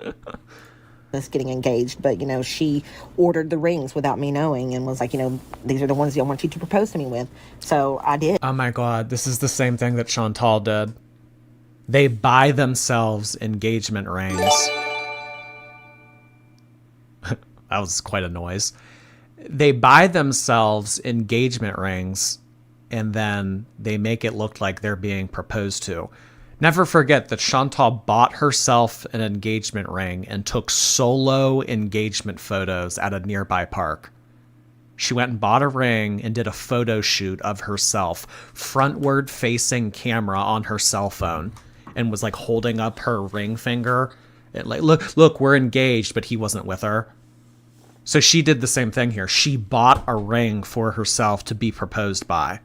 Getting engaged, but she ordered the rings without me knowing and was like, these are the ones I want you to propose to me with. So I did. Oh my god, this is the same thing that Chantal did. They buy themselves engagement rings. That was quite a noise. They buy themselves engagement rings and then they make it look like they're being proposed to. Never forget that Chantal bought herself an engagement ring and took solo engagement photos at a nearby park. She went and bought a ring and did a photo shoot of herself, frontward facing camera on her cell phone, and was like holding up her ring finger. And like, look, we're engaged, but he wasn't with her. So she did the same thing here. She bought a ring for herself to be proposed by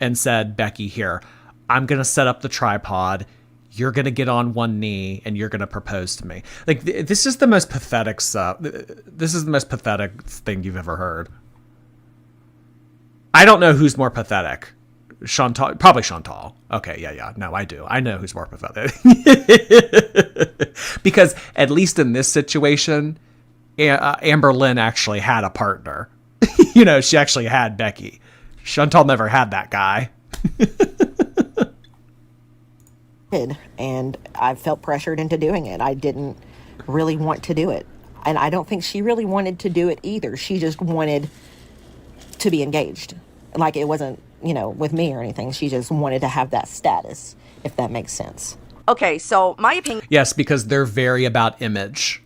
and said, Becky, here, I'm going to set up the tripod. You're going to get on one knee and you're going to propose to me. Like, this is the most pathetic stuff. This is the most pathetic thing you've ever heard. I don't know who's more pathetic. Chantal, probably Chantal. Okay, yeah. No, I do. I know who's more pathetic. Because at least in this situation, Amberlynn actually had a partner. She actually had Becky. Chantal never had that guy. And I felt pressured into doing it. I didn't really want to do it. And I don't think she really wanted to do it either. She just wanted to be engaged. Like, it wasn't, with me or anything. She just wanted to have that status, if that makes sense. Okay, so my opinion... Yes, because they're very about image.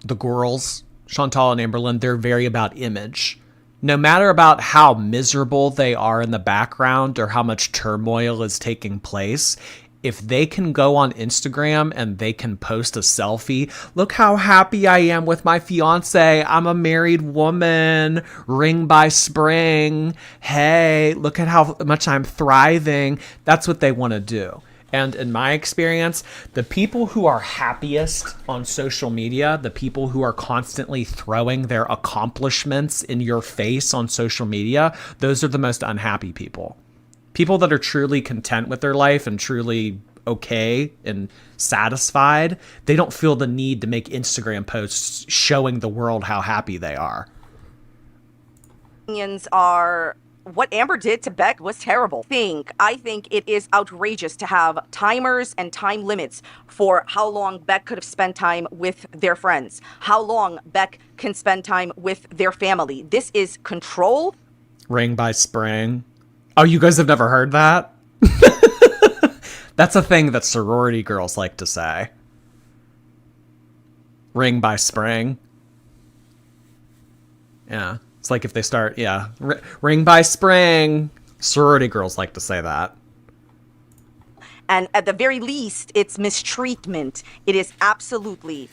The girls, Chantal and Amberlynn, they're very about image. No matter about how miserable they are in the background or how much turmoil is taking place, if they can go on Instagram and they can post a selfie, look how happy I am with my fiance. I'm a married woman. Ring by spring. Hey, look at how much I'm thriving. That's what they want to do. And in my experience, the people who are happiest on social media, the people who are constantly throwing their accomplishments in your face on social media, those are the most unhappy people. People that are truly content with their life and truly okay and satisfied, they don't feel the need to make Instagram posts showing the world how happy they are. Opinions are... What Amber did to Beck was terrible. I think it is outrageous to have timers and time limits for how long Beck could have spent time with their friends, how long Beck can spend time with their family. This is control. Ring by spring. Oh, you guys have never heard that? That's a thing that sorority girls like to say. Ring by spring. Yeah. It's like if they start, ring by spring. Sorority girls like to say that. And at the very least, it's mistreatment. It is absolutely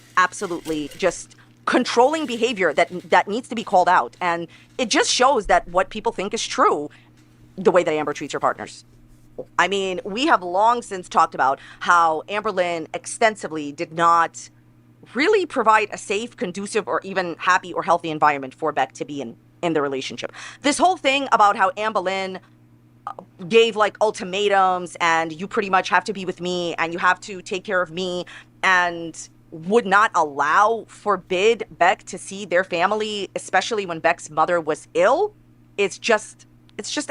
just controlling behavior that needs to be called out. And it just shows that what people think is true, the way that Amber treats her partners. I mean, we have long since talked about how Amberlynn extensively did not really provide a safe, conducive, or even happy or healthy environment for Beck to be in the relationship. This whole thing about how Amberlynn gave like ultimatums and you pretty much have to be with me and you have to take care of me and would not forbid Beck to see their family, especially when Beck's mother was ill. It's just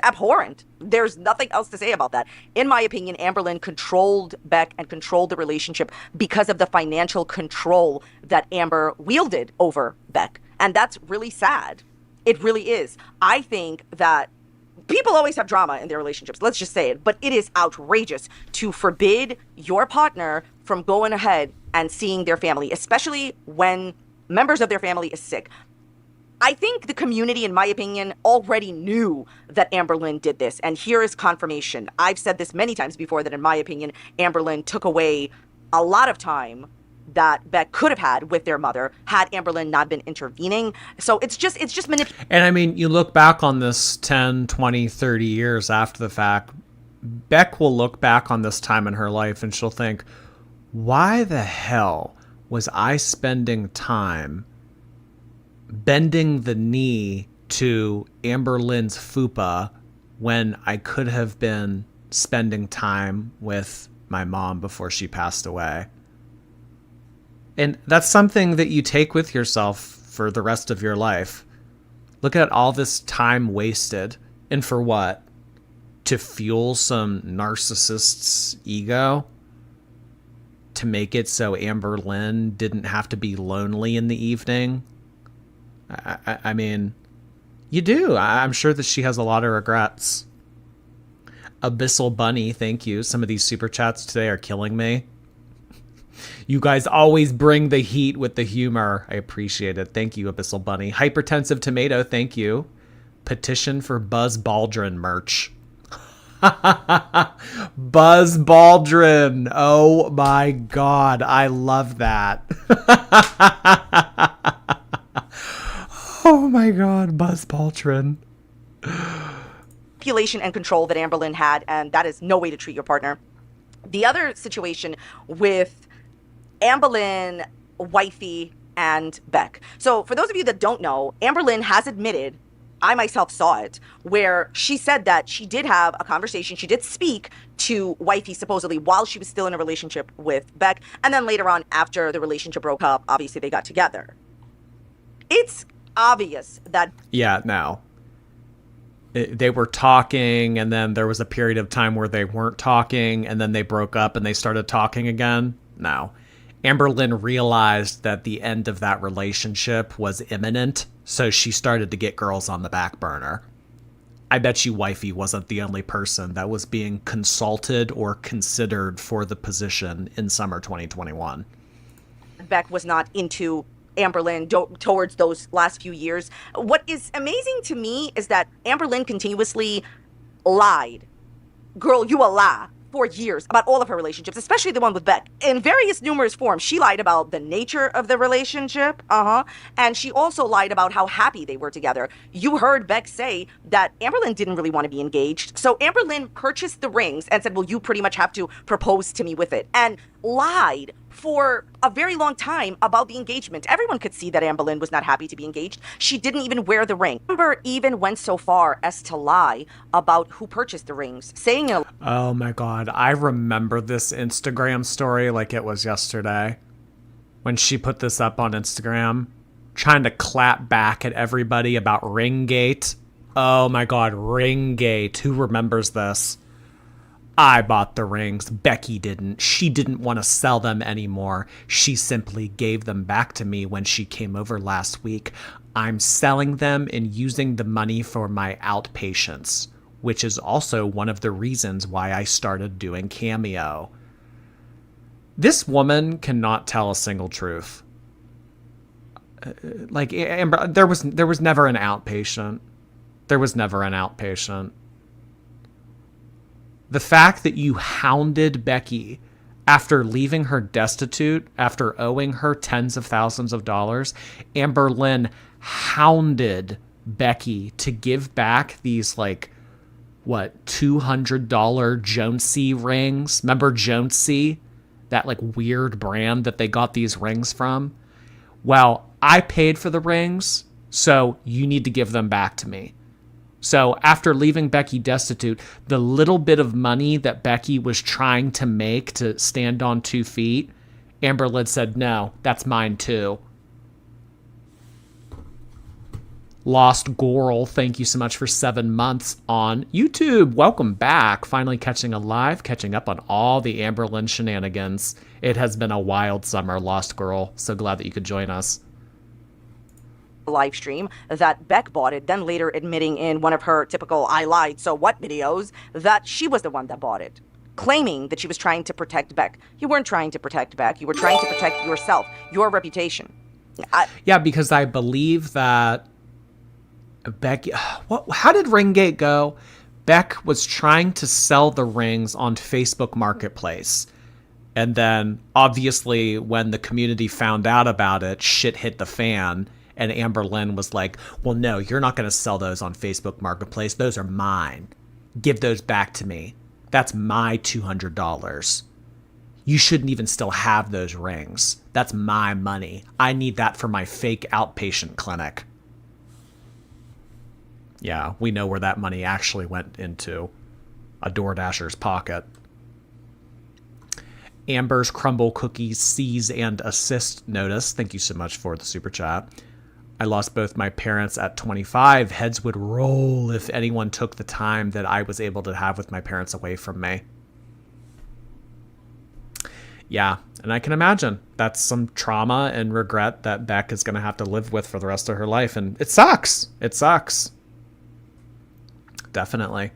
abhorrent. There's nothing else to say about that. In my opinion, Amberlynn controlled Beck and controlled the relationship because of the financial control that Amber wielded over Beck. And that's really sad. It really is. I think that people always have drama in their relationships. Let's just say it. But it is outrageous to forbid your partner from going ahead and seeing their family, especially when members of their family is sick. I think the community, in my opinion, already knew that Amberlynn did this. And here is confirmation. I've said this many times before that, in my opinion, Amberlynn took away a lot of time that Beck could have had with their mother had Amberlynn not been intervening. So it's just manipulation. And I mean, you look back on this 10, 20, 30 years after the fact, Beck will look back on this time in her life and she'll think, why the hell was I spending time bending the knee to Amberlynn's fupa when I could have been spending time with my mom before she passed away? And that's something that you take with yourself for the rest of your life. Look at all this time wasted. And for what? To fuel some narcissist's ego? To make it so Amberlynn didn't have to be lonely in the evening I mean, you do. I'm sure that she has a lot of regrets. Abyssal Bunny, thank you. Some of these super chats today are killing me. You guys always bring the heat with the humor. I appreciate it. Thank you, Abyssal Bunny. Hypertensive Tomato, thank you. Petition for Buzz Baldrin merch. Buzz Baldrin. Oh my God. I love that. Oh my God. Buzz Baldrin. Manipulation and control that Amberlynn had, and that is no way to treat your partner. The other situation with Amberlynn, Wifey, and Beck. So for those of you that don't know, Amberlynn has admitted, I myself saw it, where she said that she did have a conversation, she did speak to Wifey supposedly while she was still in a relationship with Beck, and then later on after the relationship broke up, obviously they got together. It's obvious that... Yeah, no. They were talking, and then there was a period of time where they weren't talking, and then they broke up and they started talking again. No. Amberlynn realized that the end of that relationship was imminent, so she started to get girls on the back burner. I bet you Wifey wasn't the only person that was being consulted or considered for the position in summer 2021. Beck was not into Amberlynn towards those last few years. What is amazing to me is that Amberlynn continuously lied. Girl, you a lie. For years about all of her relationships, especially the one with Beck. In various numerous forms, she lied about the nature of the relationship, and she also lied about how happy they were together. You heard Beck say that Amberlynn didn't really want to be engaged, so Amberlynn purchased the rings and said, well, you pretty much have to propose to me with it, and lied for a very long time about the engagement. Everyone could see that Amberlynn was not happy to be engaged. She didn't even wear the ring. Amber even went so far as to lie about who purchased the rings, saying... Oh my God, I remember this Instagram story like it was yesterday. When she put this up on Instagram, trying to clap back at everybody about Ringgate. Oh my God, Ringgate. Who remembers this? I bought the rings. Becky didn't. She didn't want to sell them anymore. She simply gave them back to me when she came over last week. I'm selling them and using the money for my outpatients, which is also one of the reasons why I started doing Cameo. This woman cannot tell a single truth. Like, Amber, there was never an outpatient. There was never an outpatient. The fact that you hounded Becky after leaving her destitute, after owing her tens of thousands of dollars, Amberlynn hounded Becky to give back these, like, what, $200 Jonesy rings? Remember Jonesy? That, like, weird brand that they got these rings from? Well, I paid for the rings, so you need to give them back to me. So after leaving Becky destitute, the little bit of money that Becky was trying to make to stand on 2 feet, Amberlynn said, no, that's mine too. Lost Goral, thank you so much for 7 months on YouTube. Welcome back. Finally catching up on all the Amberlynn shenanigans. It has been a wild summer, Lost Girl. So glad that you could join us. Live stream that Beck bought it, then later admitting in one of her typical I lied so what videos that she was the one that bought it, claiming that she was trying to protect Beck. You weren't trying to protect Beck. You were trying to protect yourself, your reputation. Yeah, because I believe that Becky... How did Ringgate go? Beck was trying to sell the rings on Facebook Marketplace. And then, obviously, when the community found out about it, shit hit the fan. And Amberlynn was like, well, no, you're not going to sell those on Facebook Marketplace. Those are mine. Give those back to me. That's my $200. You shouldn't even still have those rings. That's my money. I need that for my fake outpatient clinic. Yeah, we know where that money actually went into. A DoorDasher's pocket. Amber's Crumble Cookies Seize and Assist notice. Thank you so much for the super chat. I lost both my parents at 25. Heads would roll if anyone took the time that I was able to have with my parents away from me. Yeah, And I can imagine that's some trauma and regret that Beck is going to have to live with for the rest of her life. And it sucks. It sucks. Definitely.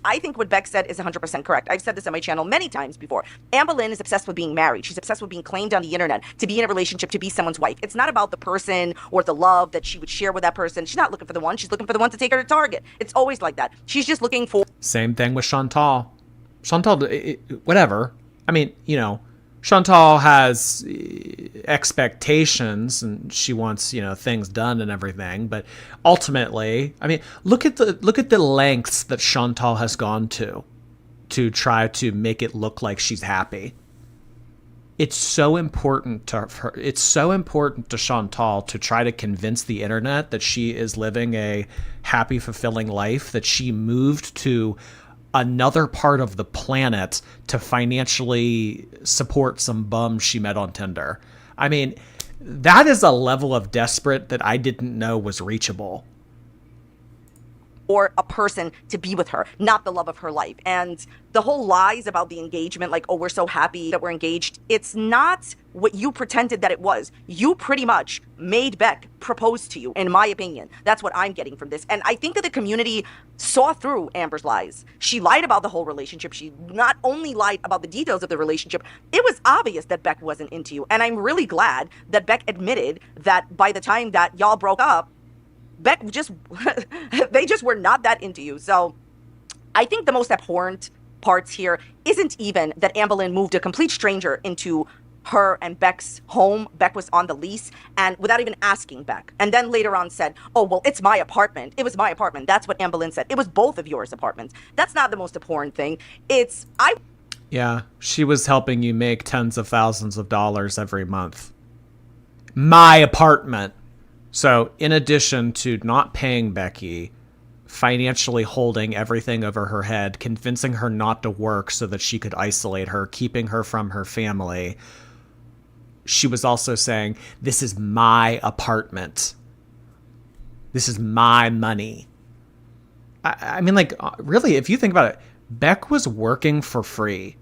I think what Beck said is 100% correct. I've said this on my channel many times before. Amberlynn is obsessed with being married. She's obsessed with being claimed on the internet, to be in a relationship, to be someone's wife. It's not about the person or the love that she would share with that person. She's not looking for the one. She's looking for the one to take her to Target. It's always like that. She's just looking for... Same thing with Chantal. Chantal, whatever. I mean, you know, Chantal has expectations and she wants, you know, things done and everything. But ultimately, I mean, look at the lengths that Chantal has gone to try to make it look like she's happy. It's so important to her. It's so important to Chantal to try to convince the internet that she is living a happy, fulfilling life, that she moved to another part of the planet to financially support some bum she met on Tinder. I mean, that is a level of desperate that I didn't know was reachable. Or a person to be with her, not the love of her life. And the whole lies about the engagement, like, oh, we're so happy that we're engaged. It's not what you pretended that it was. You pretty much made Beck propose to you, in my opinion. That's what I'm getting from this. And I think that the community saw through Amber's lies. She lied about the whole relationship. She not only lied about the details of the relationship, it was obvious that Beck wasn't into you. And I'm really glad that Beck admitted that by the time that y'all broke up, Beck just, they just were not that into you. So I think the most abhorrent parts here isn't even that Amberlynn moved a complete stranger into her and Beck's home. Beck was on the lease and without even asking Beck. And then later on said, oh, well, it's my apartment. It was my apartment. That's what Amberlynn said. It was both of yours apartments. That's not the most abhorrent thing. Yeah, she was helping you make tens of thousands of dollars every month. My apartment. So in addition to not paying Becky, financially holding everything over her head, convincing her not to work so that she could isolate her, keeping her from her family, she was also saying, this is my apartment. This is my money. I mean, like, really, if you think about it, Beck was working for free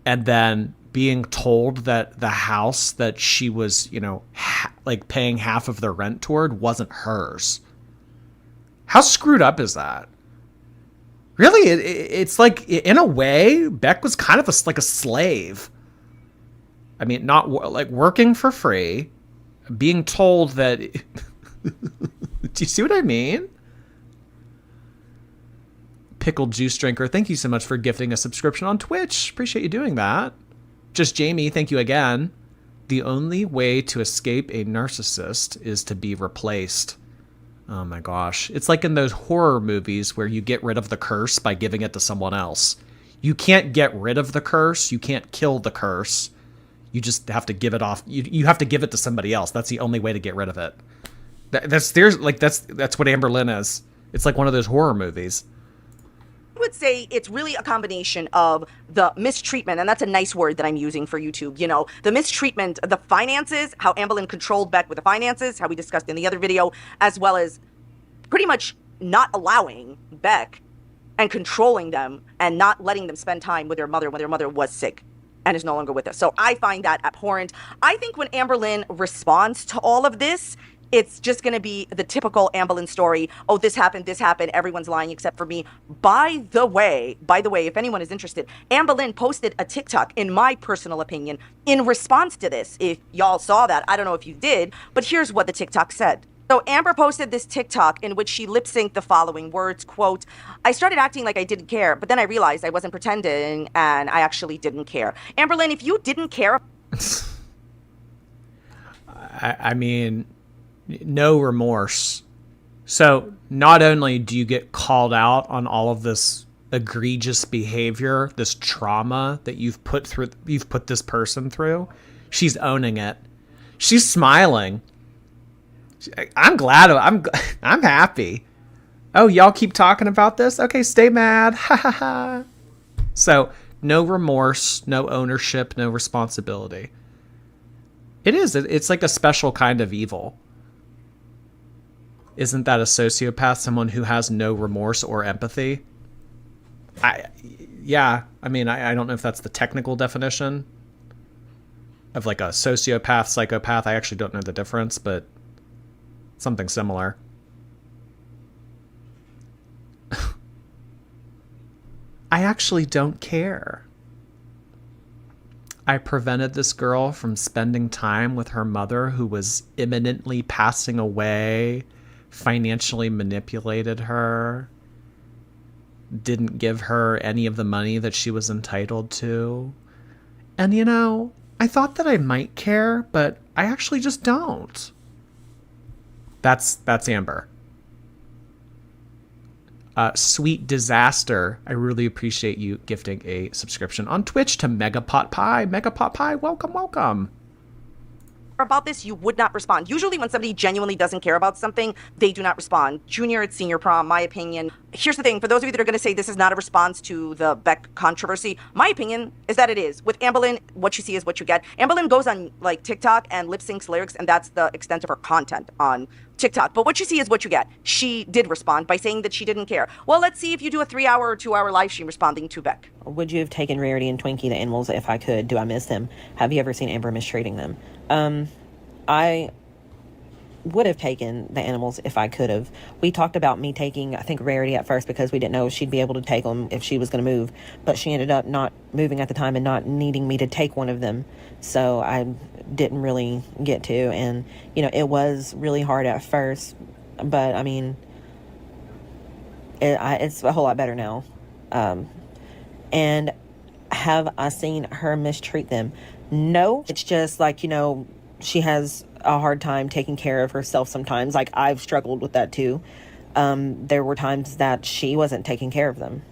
and then being told that the house that she was, you know, like paying half of the rent toward wasn't hers. How screwed up is that? Really, it's like, in a way, Beck was kind of like a slave. I mean, not like working for free, being told that... Do you see what I mean? Pickled Juice Drinker, thank you so much for gifting a subscription on Twitch. Appreciate you doing that. Just Jamie, thank you again. The only way to escape a narcissist is to be replaced. Oh my gosh. It's like in those horror movies where you get rid of the curse by giving it to someone else. You can't get rid of the curse. You can't kill the curse. You just have to give it off. You have to give it to somebody else. That's the only way to get rid of it. That's what Amberlynn is. It's like one of those horror movies. I would say it's really a combination of the mistreatment, and that's a nice word that I'm using for YouTube, you know, the mistreatment, the finances, how Amberlynn controlled Beck with the finances, how we discussed in the other video, as well as pretty much not allowing Beck and controlling them and not letting them spend time with their mother when their mother was sick and is no longer with us. So I find that abhorrent. I think when Amberlynn responds to all of this, it's just going to be the typical Amberlynn story. Oh, this happened, everyone's lying except for me. By the way, if anyone is interested, Amberlynn posted a TikTok, in my personal opinion, in response to this. If y'all saw that, I don't know if you did, but here's what the TikTok said. So Amber posted this TikTok in which she lip-synced the following words, quote, I started acting like I didn't care, but then I realized I wasn't pretending and I actually didn't care. Amberlynn, if you didn't care... I mean... no remorse. So not only do you get called out on all of this egregious behavior, this trauma that you've put this person through, she's owning it. She's smiling. I'm glad. I'm happy. Oh, y'all keep talking about this? Okay, stay mad. Ha ha ha. So no remorse, no ownership, no responsibility. It's like a special kind of evil. Isn't that a sociopath, someone who has no remorse or empathy? Yeah, I mean, I don't know if that's the technical definition of like a sociopath, psychopath. I actually don't know the difference, but something similar. I actually don't care. I prevented this girl from spending time with her mother, who was imminently passing away, financially manipulated her, didn't give her any of the money that she was entitled to. And, you know, I thought that I might care, but I actually just don't. That's Amber. Sweet Disaster, I really appreciate you gifting a subscription on Twitch to Megapot Pie. Megapot Pie, welcome, welcome. About this, you would not respond. Usually when somebody genuinely doesn't care about something, they do not respond. Junior at senior prom, my opinion. Here's the thing, for those of you that are going to say this is not a response to the Beck controversy, my opinion is that it is. With Amberlynn, what you see is what you get. Amberlynn goes on like TikTok and lip syncs lyrics, and that's the extent of her content on TikTok. But what you see is what you get. She did respond by saying that she didn't care. Well, let's see if you do a 3-hour or 2-hour live stream responding to Beck. Would you have taken Rarity and Twinkie, the animals, if I could? Do I miss them? Have you ever seen Amber mistreating them? I would have taken the animals if I could have. We talked about me taking, I think, Rarity at first because we didn't know if she'd be able to take them if she was going to move. But she ended up not moving at the time and not needing me to take one of them. So I didn't really get to. And, you know, it was really hard at first. But, I mean, it's a whole lot better now. And have I seen her mistreat them? No. It's just like, you know, she has a hard time taking care of herself sometimes. Like, I've struggled with that too. There were times that she wasn't taking care of them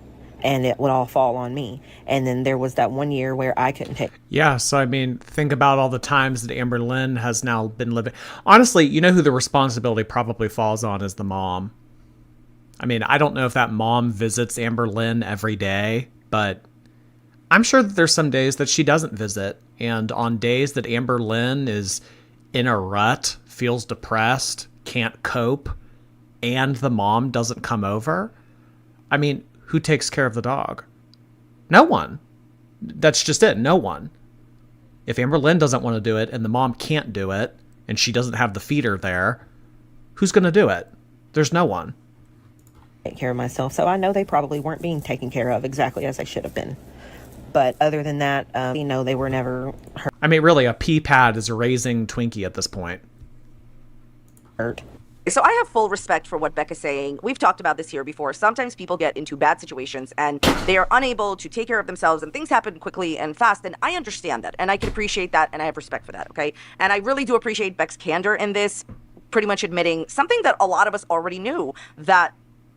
and it would all fall on me. And then there was that one year where I couldn't take. Yeah, so I mean, think about all the times that Amberlynn has now been living. Honestly, you know who the responsibility probably falls on is the mom. I mean, I don't know if that mom visits Amberlynn every day, but I'm sure that there's some days that she doesn't visit. And on days that Amberlynn is in a rut, feels depressed, can't cope, and the mom doesn't come over, I mean, who takes care of the dog? No one. That's just it. No one. If Amberlynn doesn't want to do it and the mom can't do it and she doesn't have the feeder there, who's going to do it? There's no one. Take care of myself. So I know they probably weren't being taken care of exactly as they should have been. But other than that, you know, they were never hurt. I mean, really, a pea pad is raising Twinkie at this point. So I have full respect for what Beck is saying. We've talked about this here before. Sometimes people get into bad situations and they are unable to take care of themselves and things happen quickly and fast. And I understand that and I can appreciate that and I have respect for that, okay? And I really do appreciate Beck's candor in this, pretty much admitting something that a lot of us already knew, that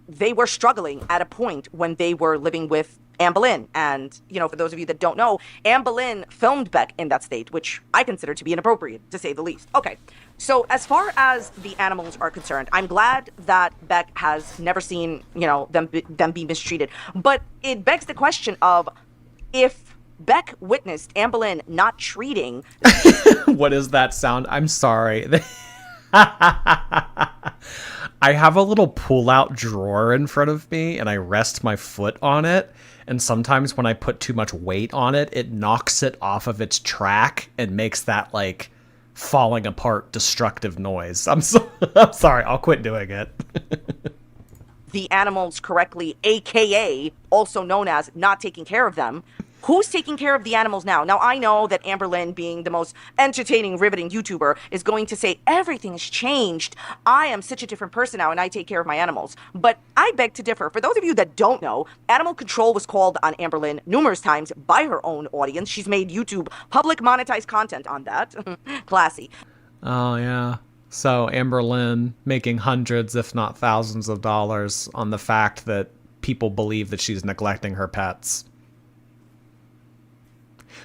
they were struggling at a point when they were living with Amberlynn. And, you know, for those of you that don't know, Amberlynn filmed Beck in that state, which I consider to be inappropriate, to say the least. Okay, so as far as the animals are concerned, I'm glad that Beck has never seen, you know, them be mistreated. But it begs the question of, if Beck witnessed Amberlynn not treating... What is that sound? I'm sorry. I have a little pull-out drawer in front of me, and I rest my foot on it. And sometimes when I put too much weight on it, it knocks it off of its track and makes that, like, falling apart, destructive noise. I'm sorry. I'll quit doing it. The animals correctly, aka also known as not taking care of them. Who's taking care of the animals now? Now, I know that Amberlynn, being the most entertaining, riveting YouTuber, is going to say, everything has changed. I am such a different person now, and I take care of my animals. But I beg to differ. For those of you that don't know, animal control was called on Amberlynn numerous times by her own audience. She's made YouTube public monetized content on that. Classy. Oh, yeah. So Amberlynn making hundreds, if not thousands of dollars on the fact that people believe that she's neglecting her pets.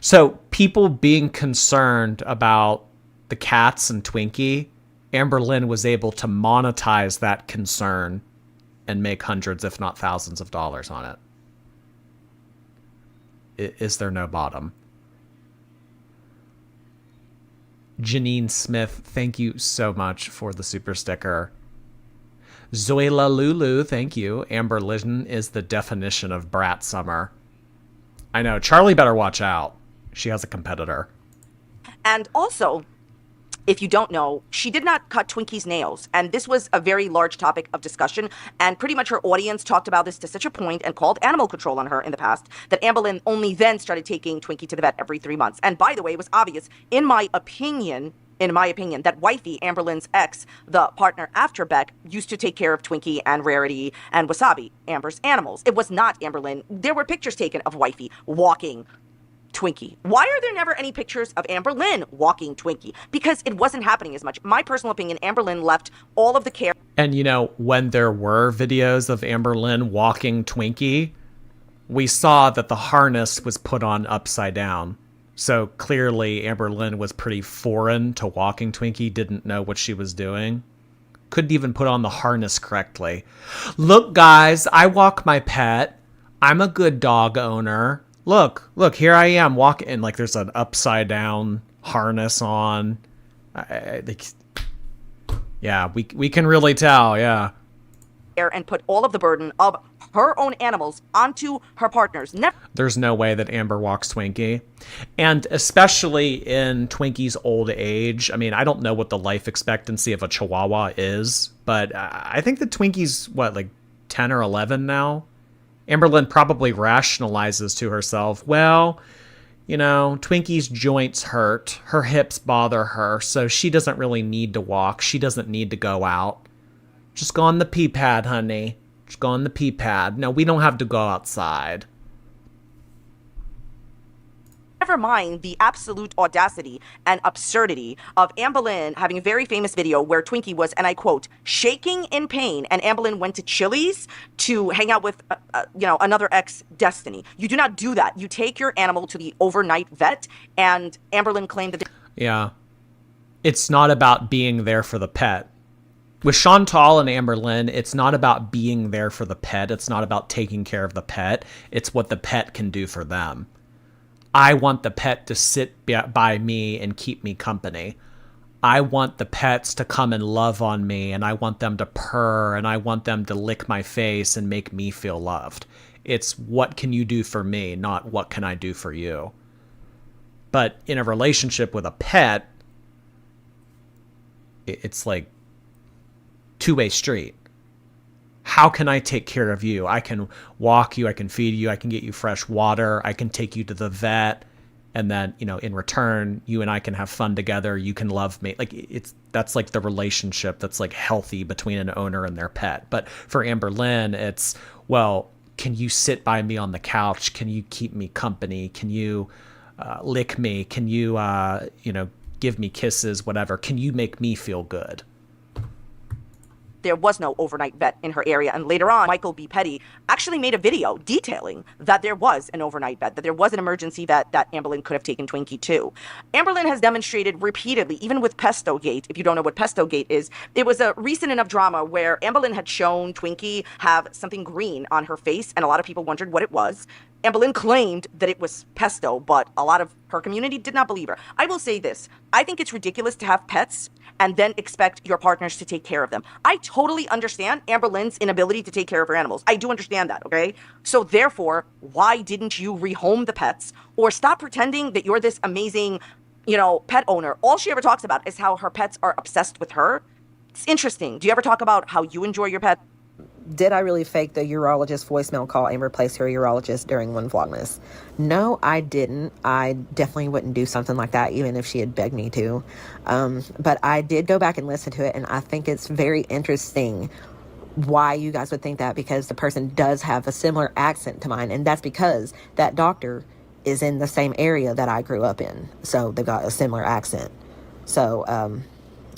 So people being concerned about the cats and Twinkie, Amberlynn was able to monetize that concern and make hundreds, if not thousands of dollars on it. Is there no bottom? Janine Smith, thank you so much for the super sticker. Zoila Lulu, thank you. Amberlynn is the definition of brat summer. I know. Charlie better watch out. She has a competitor. And also, if you don't know, she did not cut Twinkie's nails. And this was a very large topic of discussion. And pretty much her audience talked about this to such a point and called animal control on her in the past that Amberlynn only then started taking Twinkie to the vet every 3 months. And by the way, it was obvious, in my opinion, that Wifey, Amberlynn's ex, the partner after Beck, used to take care of Twinkie and Rarity and Wasabi, Amber's animals. It was not Amberlynn. There were pictures taken of Wifey walking Twinkie. Why are there never any pictures of Amberlynn walking Twinkie? Because it wasn't happening as much. My personal opinion, Amberlynn left all of the care. And, when there were videos of Amberlynn walking Twinkie, we saw that the harness was put on upside down. So clearly Amberlynn was pretty foreign to walking Twinkie, didn't know what she was doing. Couldn't even put on the harness correctly. Look, guys, I walk my pet. I'm a good dog owner. Look, here I am walking, like there's an upside down harness on. Yeah, we can really tell, yeah. And put all of the burden of her own animals onto her partners. There's no way that Amber walks Twinkie. And especially in Twinkie's old age, I mean, I don't know what the life expectancy of a Chihuahua is, but I think that Twinkie's, 10 or 11 now? Amberlynn probably rationalizes to herself, well, Twinkie's joints hurt, her hips bother her, so she doesn't really need to walk. She doesn't need to go out. Just go on the pee pad, honey. Just go on the pee pad. No, we don't have to go outside. Never mind the absolute audacity and absurdity of Amberlynn having a very famous video where Twinkie was, and I quote, shaking in pain, and Amberlynn went to Chili's to hang out with, another ex, Destiny. You do not do that. You take your animal to the overnight vet, and Amberlynn claimed that... Yeah. It's not about being there for the pet. With Chantal and Amberlynn, it's not about being there for the pet. It's not about taking care of the pet. It's what the pet can do for them. I want the pet to sit by me and keep me company. I want the pets to come and love on me, and I want them to purr, and I want them to lick my face and make me feel loved. It's what can you do for me, not what can I do for you. But in a relationship with a pet, it's like two-way street. How can I take care of you? I can walk you, I can feed you, I can get you fresh water, I can take you to the vet, and then, in return, you and I can have fun together, you can love me. That's like the relationship that's like healthy between an owner and their pet. But for Amberlynn, it's, well, can you sit by me on the couch? Can you keep me company? Can you lick me? Can you, give me kisses, whatever? Can you make me feel good? There was no overnight vet in her area. And later on, Michael B. Petty actually made a video detailing that there was an overnight vet, that there was an emergency vet that Amberlynn could have taken Twinkie to. Amberlynn has demonstrated repeatedly, even with Pesto Gate, if you don't know what Pesto Gate is, it was a recent enough drama where Amberlynn had shown Twinkie have something green on her face, and a lot of people wondered what it was. Amberlynn claimed that it was pesto, but a lot of her community did not believe her. I will say this. I think it's ridiculous to have pets and then expect your partners to take care of them. I totally understand Amberlynn's inability to take care of her animals. I do understand that, okay? So therefore, why didn't you rehome the pets or stop pretending that you're this amazing, pet owner? All she ever talks about is how her pets are obsessed with her. It's interesting. Do you ever talk about how you enjoy your pet? Did I really fake the urologist voicemail call and replace her urologist during one Vlogmas? No, I didn't. I definitely wouldn't do something like that, even if she had begged me to. But I did go back and listen to it, and I think it's very interesting why you guys would think that, because the person does have a similar accent to mine, and that's because that doctor is in the same area that I grew up in. So they've got a similar accent. So,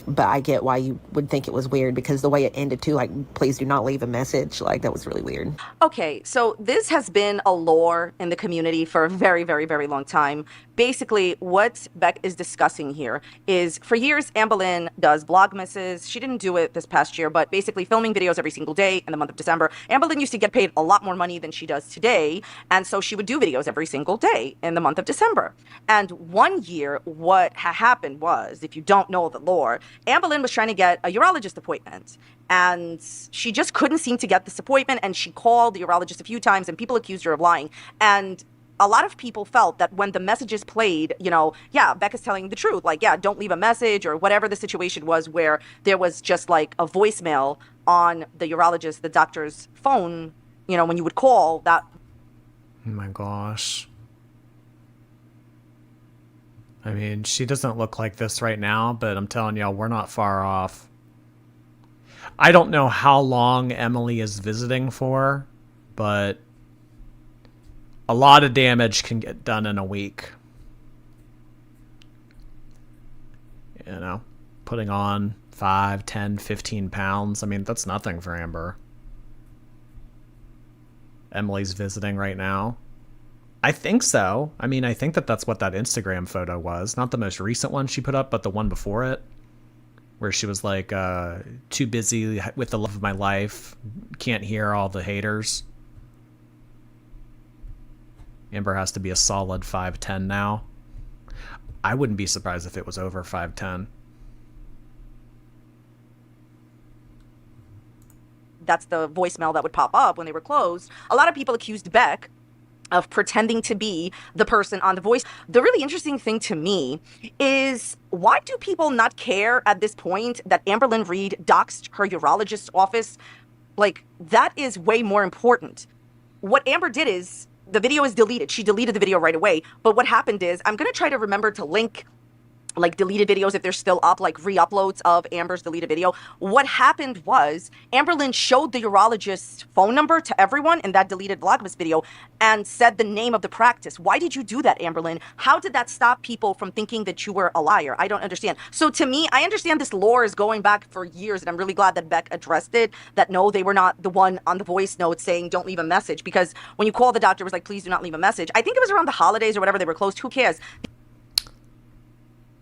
but I get why you would think it was weird, because the way it ended too, like, please do not leave a message, like, that was really weird. Okay, so this has been a lore in the community for a very, very, very long time. Basically, what Beck is discussing here is, for years, Amberlynn does Vlogmases. She didn't do it this past year, but basically filming videos every single day in the month of December. Amberlynn used to get paid a lot more money than she does today, and so she would do videos every single day in the month of December. And one year, what happened was, if you don't know the lore, Amberlynn was trying to get a urologist appointment, and she just couldn't seem to get this appointment, and she called the urologist a few times, and people accused her of lying. And a lot of people felt that when the messages played, yeah, Beck is telling the truth. Like, yeah, don't leave a message, or whatever the situation was, where there was just like a voicemail on the urologist, the doctor's phone, when you would call that. Oh my gosh. I mean, she doesn't look like this right now, but I'm telling y'all, we're not far off. I don't know how long Emily is visiting for, but a lot of damage can get done in a week. Putting on 5, 10, 15 pounds. I mean, that's nothing for Amber. Emily's visiting right now. I think so. I mean, I think that's what that Instagram photo was. Not the most recent one she put up, but the one before it. Where she was like, too busy with the love of my life. Can't hear all the haters. Amber has to be a solid 5'10" now. I wouldn't be surprised if it was over 5'10". That's the voicemail that would pop up when they were closed. A lot of people accused Beck of pretending to be the person on the voice. The really interesting thing to me is, why do people not care at this point that Amberlynn Reed doxed her urologist's office? Like, that is way more important. What Amber did is, the video is deleted. She deleted the video right away. But what happened is, I'm going to try to remember to link like deleted videos if they're still up, like re-uploads of Amber's deleted video. What happened was Amberlynn showed the urologist's phone number to everyone in that deleted Vlogmas video and said the name of the practice. Why did you do that, Amberlynn? How did that stop people from thinking that you were a liar? I don't understand. So to me, I understand this lore is going back for years, and I'm really glad that Beck addressed it, that no, they were not the one on the voice note saying don't leave a message, because when you call the doctor, it was like, please do not leave a message. I think it was around the holidays or whatever, they were closed. Who cares?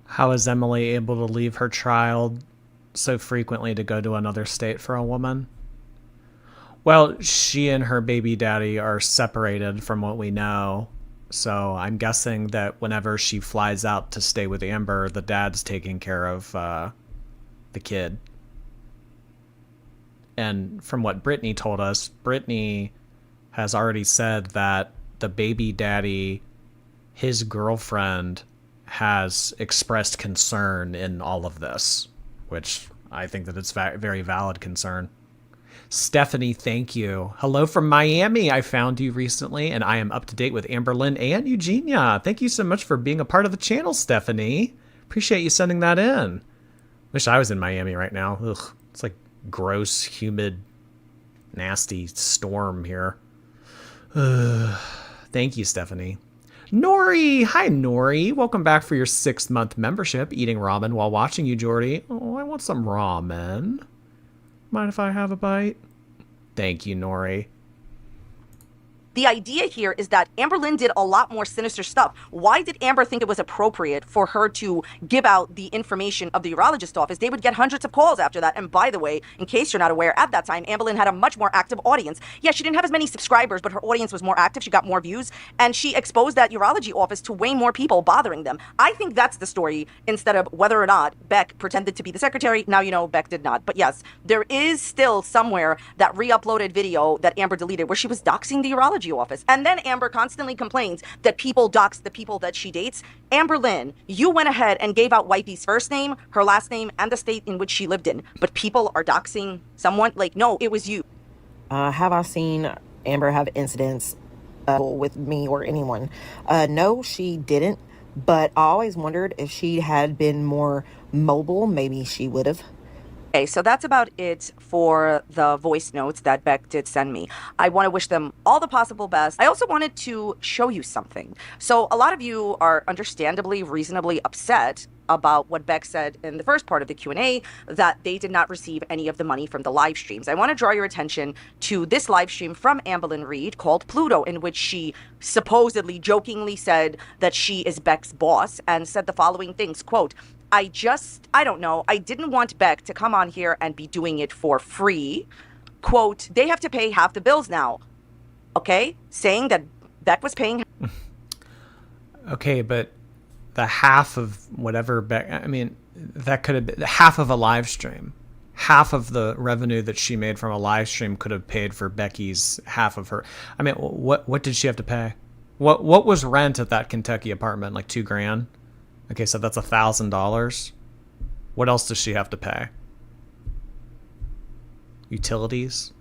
How is Emily able to leave her child so frequently to go to another state for a woman? Well, she and her baby daddy are separated from what we know. So I'm guessing that whenever she flies out to stay with Amber, the dad's taking care of the kid. And from what Brittany told us, Brittany has already said that the baby daddy, his girlfriend, has expressed concern in all of this, which I think that it's very valid concern. Stephanie, thank you. Hello from Miami. I found you recently, and I am up to date with Amberlynn and Eugenia. Thank you so much for being a part of the channel, Stephanie. Appreciate you sending that in. Wish I was in Miami right now. Ugh, it's like gross, humid, nasty storm here. Thank you, Stephanie. Nori! Hi, Nori. Welcome back for your 6-month membership. Eating ramen while watching you, Jordy. Oh, I want some ramen. Mind if I have a bite? Thank you, Nori. The idea here is that Amberlynn did a lot more sinister stuff. Why did Amber think it was appropriate for her to give out the information of the urologist office? They would get hundreds of calls after that. And by the way, in case you're not aware, at that time, Amberlynn had a much more active audience. Yeah, she didn't have as many subscribers, but her audience was more active. She got more views, and she exposed that urology office to way more people bothering them. I think that's the story, instead of whether or not Beck pretended to be the secretary. Now you know Beck did not. But yes, there is still somewhere that re-uploaded video that Amber deleted where she was doxing the urology office. And then Amber constantly complains that people dox the people that she dates. Amberlynn, you went ahead and gave out Wifey's first name, her last name, and the state in which she lived in. But people are doxing someone? Like, no, it was you. Have I seen Amber have incidents with me or anyone? No, she didn't. But I always wondered if she had been more mobile, maybe she would have. Okay, so that's about it for the voice notes that Beck did send me. I want to wish them all the possible best. I also wanted to show you something. So a lot of you are understandably, reasonably upset about what Beck said in the first part of the Q&A, that they did not receive any of the money from the live streams. I want to draw your attention to this live stream from Amberlynn Reed called Pluto, in which she supposedly, jokingly said that she is Beck's boss and said the following things, quote, I don't know, I didn't want Beck to come on here and be doing it for free. Quote, they have to pay half the bills now. Okay? Saying that Beck was paying. Okay, but the half of whatever Beck, I mean, that could have been half of a live stream. Half of the revenue that she made from a live stream could have paid for Becky's half of her. I mean, what did she have to pay? What was rent at that Kentucky apartment? Like $2,000? Okay, so that's $1,000. What else does she have to pay? Utilities?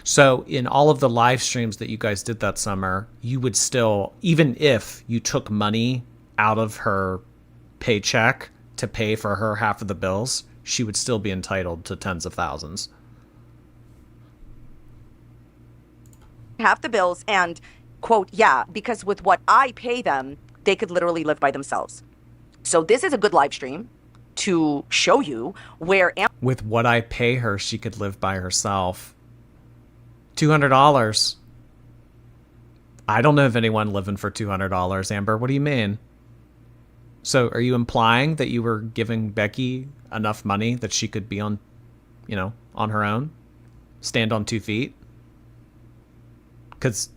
So in all of the live streams that you guys did that summer, you would still, even if you took money out of her paycheck to pay for her half of the bills, she would still be entitled to tens of thousands. Half the bills and, quote, yeah, because with what I pay them, they could literally live by themselves. So this is a good live stream to show you where... With what I pay her, she could live by herself. $200. I don't know of anyone living for $200, Amber. What do you mean? So are you implying that you were giving Becky enough money that she could be on, you know, on her own? Stand on 2 feet? Because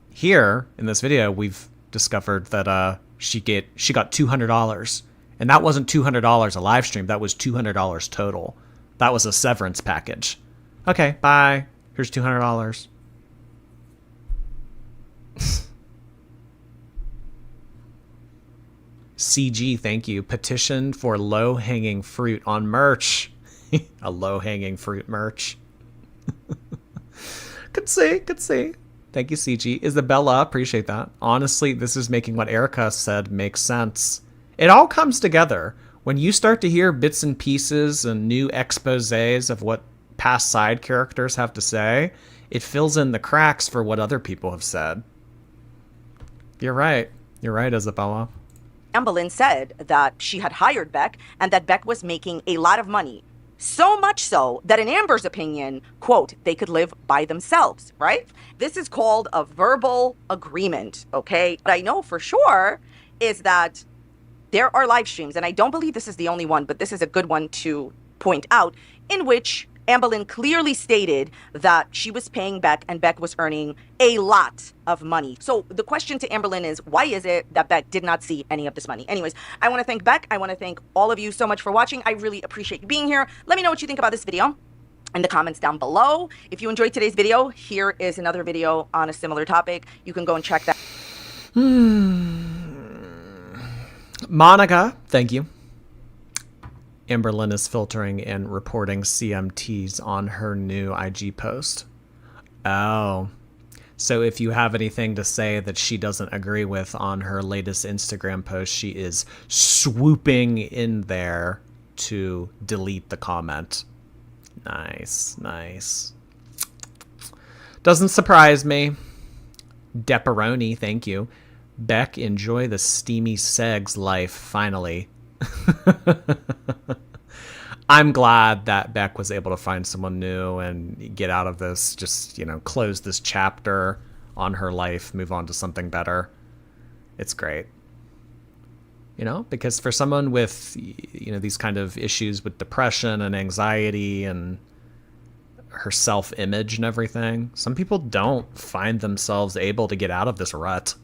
here in this video, we've discovered that she got $200. And that wasn't $200 a live stream. That was $200 total. That was a severance package. Okay, bye. Here's $200. CG, thank you. Petition for low-hanging fruit on merch. A low-hanging fruit merch. Could see. Thank you, CG. Isabella, appreciate that. Honestly, this is making what Erica said make sense. It all comes together. When you start to hear bits and pieces and new exposés of what past side characters have to say, it fills in the cracks for what other people have said. You're right. You're right, Isabella. Amberlynn said that she had hired Beck and that Beck was making a lot of money. So much so that in Amber's opinion, quote, they could live by themselves, right? This is called a verbal agreement, okay? What I know for sure is that there are live streams, and I don't believe this is the only one, but this is a good one to point out, in which Amberlynn clearly stated that she was paying Beck and Beck was earning a lot of money. So the question to Amberlynn is, why is it that Beck did not see any of this money? Anyways, I want to thank Beck. I want to thank all of you so much for watching. I really appreciate you being here. Let me know what you think about this video in the comments down below. If you enjoyed today's video, here is another video on a similar topic. You can go and check that. Monica, thank you. Amberlynn is filtering and reporting CMTs on her new IG post. Oh. So if you have anything to say that she doesn't agree with on her latest Instagram post, she is swooping in there to delete the comment. Nice, nice. Doesn't surprise me. Depperoni, thank you. Beck, enjoy the steamy segs life, finally. I'm glad that Beck was able to find someone new and get out of this, just, you know, close this chapter on her life, move on to something better. It's great. You know, because for someone with, you know, these kind of issues with depression and anxiety and her self-image and everything, some people don't find themselves able to get out of this rut.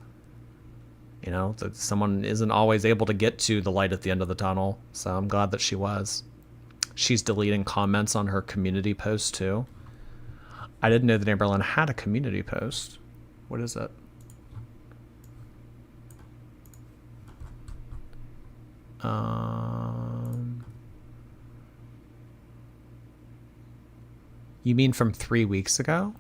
You know, that someone isn't always able to get to the light at the end of the tunnel. So I'm glad that she was. She's deleting comments on her community post too. I didn't know that Amberlynn had a community post. What is it? You mean from 3 weeks ago?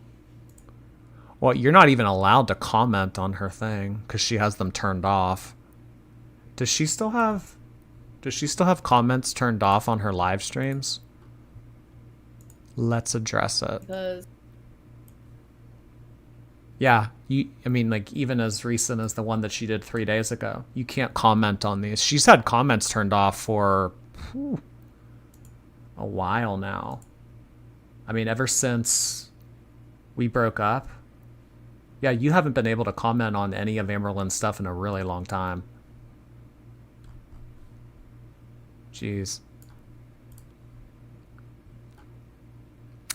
Well, you're not even allowed to comment on her thing because she has them turned off. Does she still have comments turned off on her live streams? Let's address it. Yeah, I mean, like, even as recent as the one that she did 3 days ago, you can't comment on these. She's had comments turned off for a while now. I mean, ever since we broke up. Yeah, you haven't been able to comment on any of Amberlynn's stuff in a really long time. Jeez.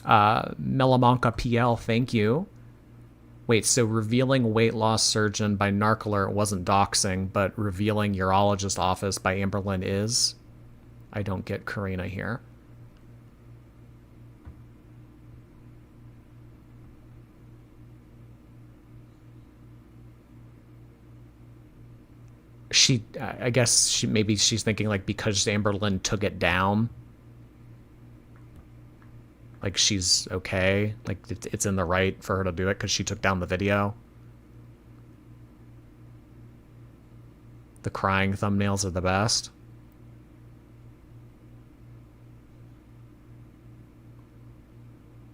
Melamanca PL, thank you. Wait, so revealing weight loss surgeon by Narc wasn't doxing, but revealing urologist office by Amberlynn is? I don't get Karina here. I guess maybe she's thinking like because Amberlynn took it down, like she's okay, like it's in the right for her to do it because she took down the video. The crying thumbnails are the best.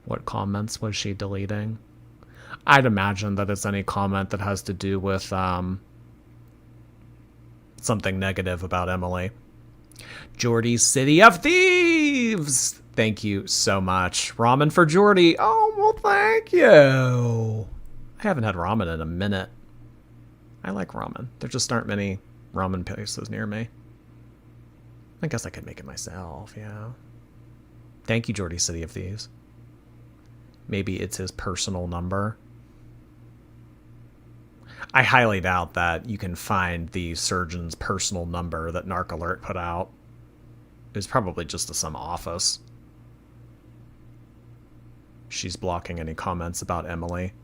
What comments was she deleting? I'd imagine that it's any comment that has to do with something negative about Emily. Jordy's City of Thieves! Thank you so much. Ramen for Jordy. Oh, well, thank you. I haven't had ramen in a minute. I like ramen. There just aren't many ramen places near me. I guess I could make it myself, yeah. Thank you, Jordy, City of Thieves. Maybe it's his personal number. I highly doubt that you can find the surgeon's personal number that Narc Alert put out. It was probably just to some office. She's blocking any comments about Emily.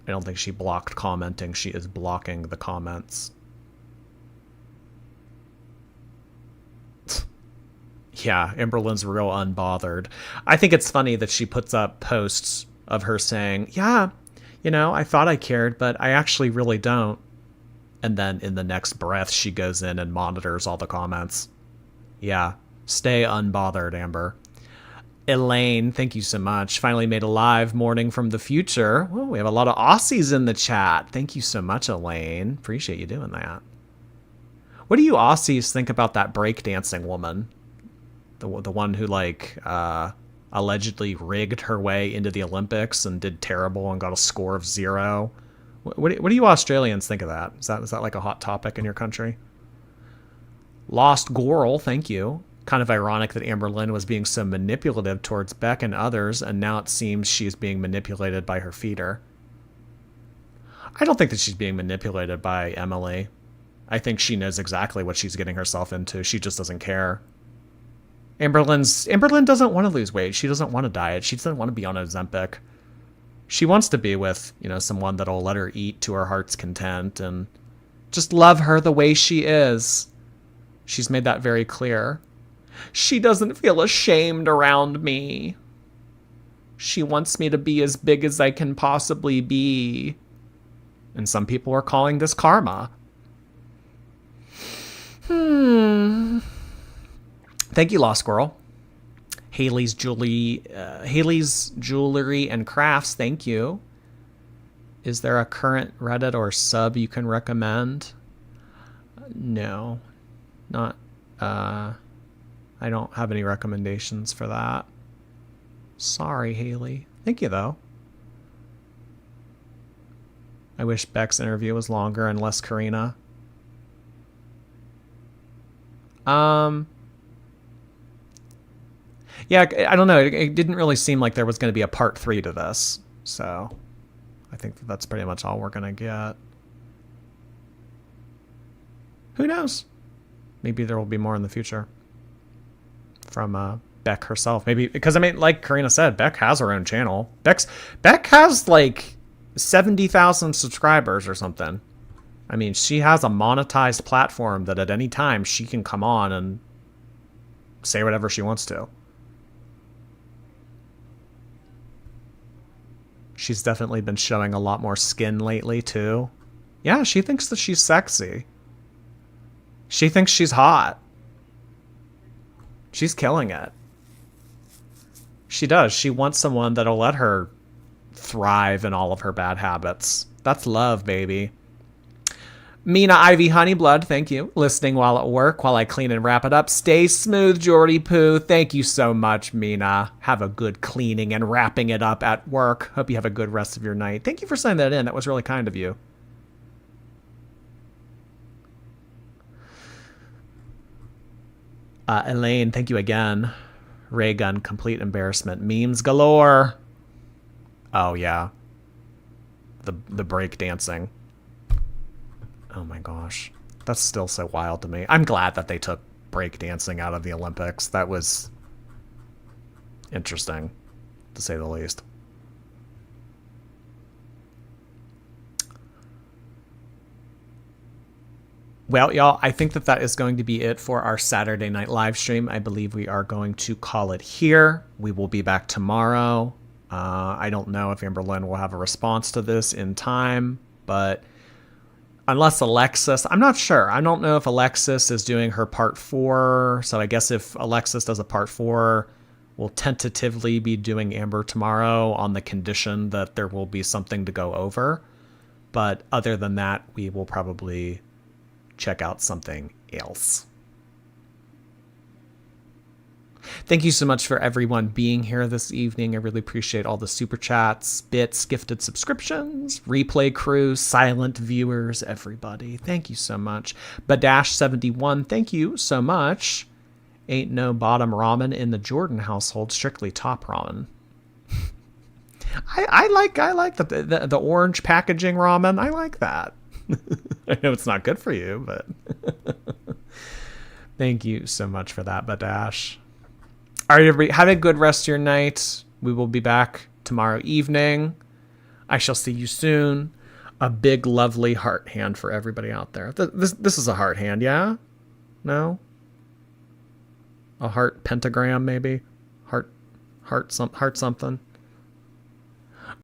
I don't think she blocked commenting. She is blocking the comments. Yeah, Amberlynn's real unbothered. I think it's funny that she puts up posts of her saying, yeah, you know, I thought I cared, but I actually really don't. And then in the next breath, she goes in and monitors all the comments. Yeah, stay unbothered, Amber. Elaine, thank you so much. Finally made a live morning from the future. Well, we have a lot of Aussies in the chat. Thank you so much, Elaine. Appreciate you doing that. What do you Aussies think about that breakdancing woman? The one who, like, allegedly rigged her way into the Olympics and did terrible and got a score of 0. What do you Australians think of that? Is that like a hot topic in your country? Lost Goral, thank you. Kind of ironic that Amberlynn was being so manipulative towards Beck and others, and now it seems she's being manipulated by her feeder. I don't think that she's being manipulated by Emily. I think she knows exactly what she's getting herself into. She just doesn't care. Amberlynn doesn't want to lose weight. She doesn't want to diet. She doesn't want to be on Ozempic. She wants to be with, you know, someone that'll let her eat to her heart's content and just love her the way she is. She's made that very clear. She doesn't feel ashamed around me. She wants me to be as big as I can possibly be. And some people are calling this karma. Thank you, Lost Squirrel. Haley's Jewelry and Crafts, thank you. Is there a current Reddit or sub you can recommend? No. Not, I don't have any recommendations for that. Sorry, Haley. Thank you, though. I wish Beck's interview was longer and less Karina. Yeah, I don't know. It didn't really seem like there was going to be a part 3 to this. So I think that's pretty much all we're going to get. Who knows? Maybe there will be more in the future from Beck herself. Maybe because, I mean, like Karina said, Beck has her own channel. Beck has like 70,000 subscribers or something. I mean, she has a monetized platform that at any time she can come on and say whatever she wants to. She's definitely been showing a lot more skin lately, too. Yeah, she thinks that she's sexy. She thinks she's hot. She's killing it. She does. She wants someone that'll let her thrive in all of her bad habits. That's love, baby. Mina Ivy Honeyblood, thank you. Listening while at work, while I clean and wrap it up. Stay smooth, Jordy Poo. Thank you so much, Mina. Have a good cleaning and wrapping it up at work. Hope you have a good rest of your night. Thank you for sending that in. That was really kind of you. Elaine, thank you again. Ray gun, complete embarrassment. Memes galore. Oh, yeah. The break dancing. Oh, my gosh. That's still so wild to me. I'm glad that they took break dancing out of the Olympics. That was interesting, to say the least. Well, y'all, I think that is going to be it for our Saturday night live stream. I believe we are going to call it here. We will be back tomorrow. I don't know if Amberlynn will have a response to this in time, but unless Alexis, I'm not sure. I don't know if Alexis is doing her part 4. So I guess if Alexis does a part 4, we'll tentatively be doing Amber tomorrow on the condition that there will be something to go over. But other than that, we will probably check out something else. Thank you so much for everyone being here this evening. I really appreciate all the super chats, bits, gifted subscriptions, replay crew, silent viewers, everybody. Thank you so much. Badash71, thank you so much. Ain't no bottom ramen in the Jordan household, strictly top ramen. I like the orange packaging ramen. I like that. I know it's not good for you, but thank you so much for that, Badash. All right, everybody, have a good rest of your night. We will be back tomorrow evening. I shall see you soon. A big, lovely heart hand for everybody out there. This is a heart hand, yeah? No? A heart pentagram, maybe? Heart something?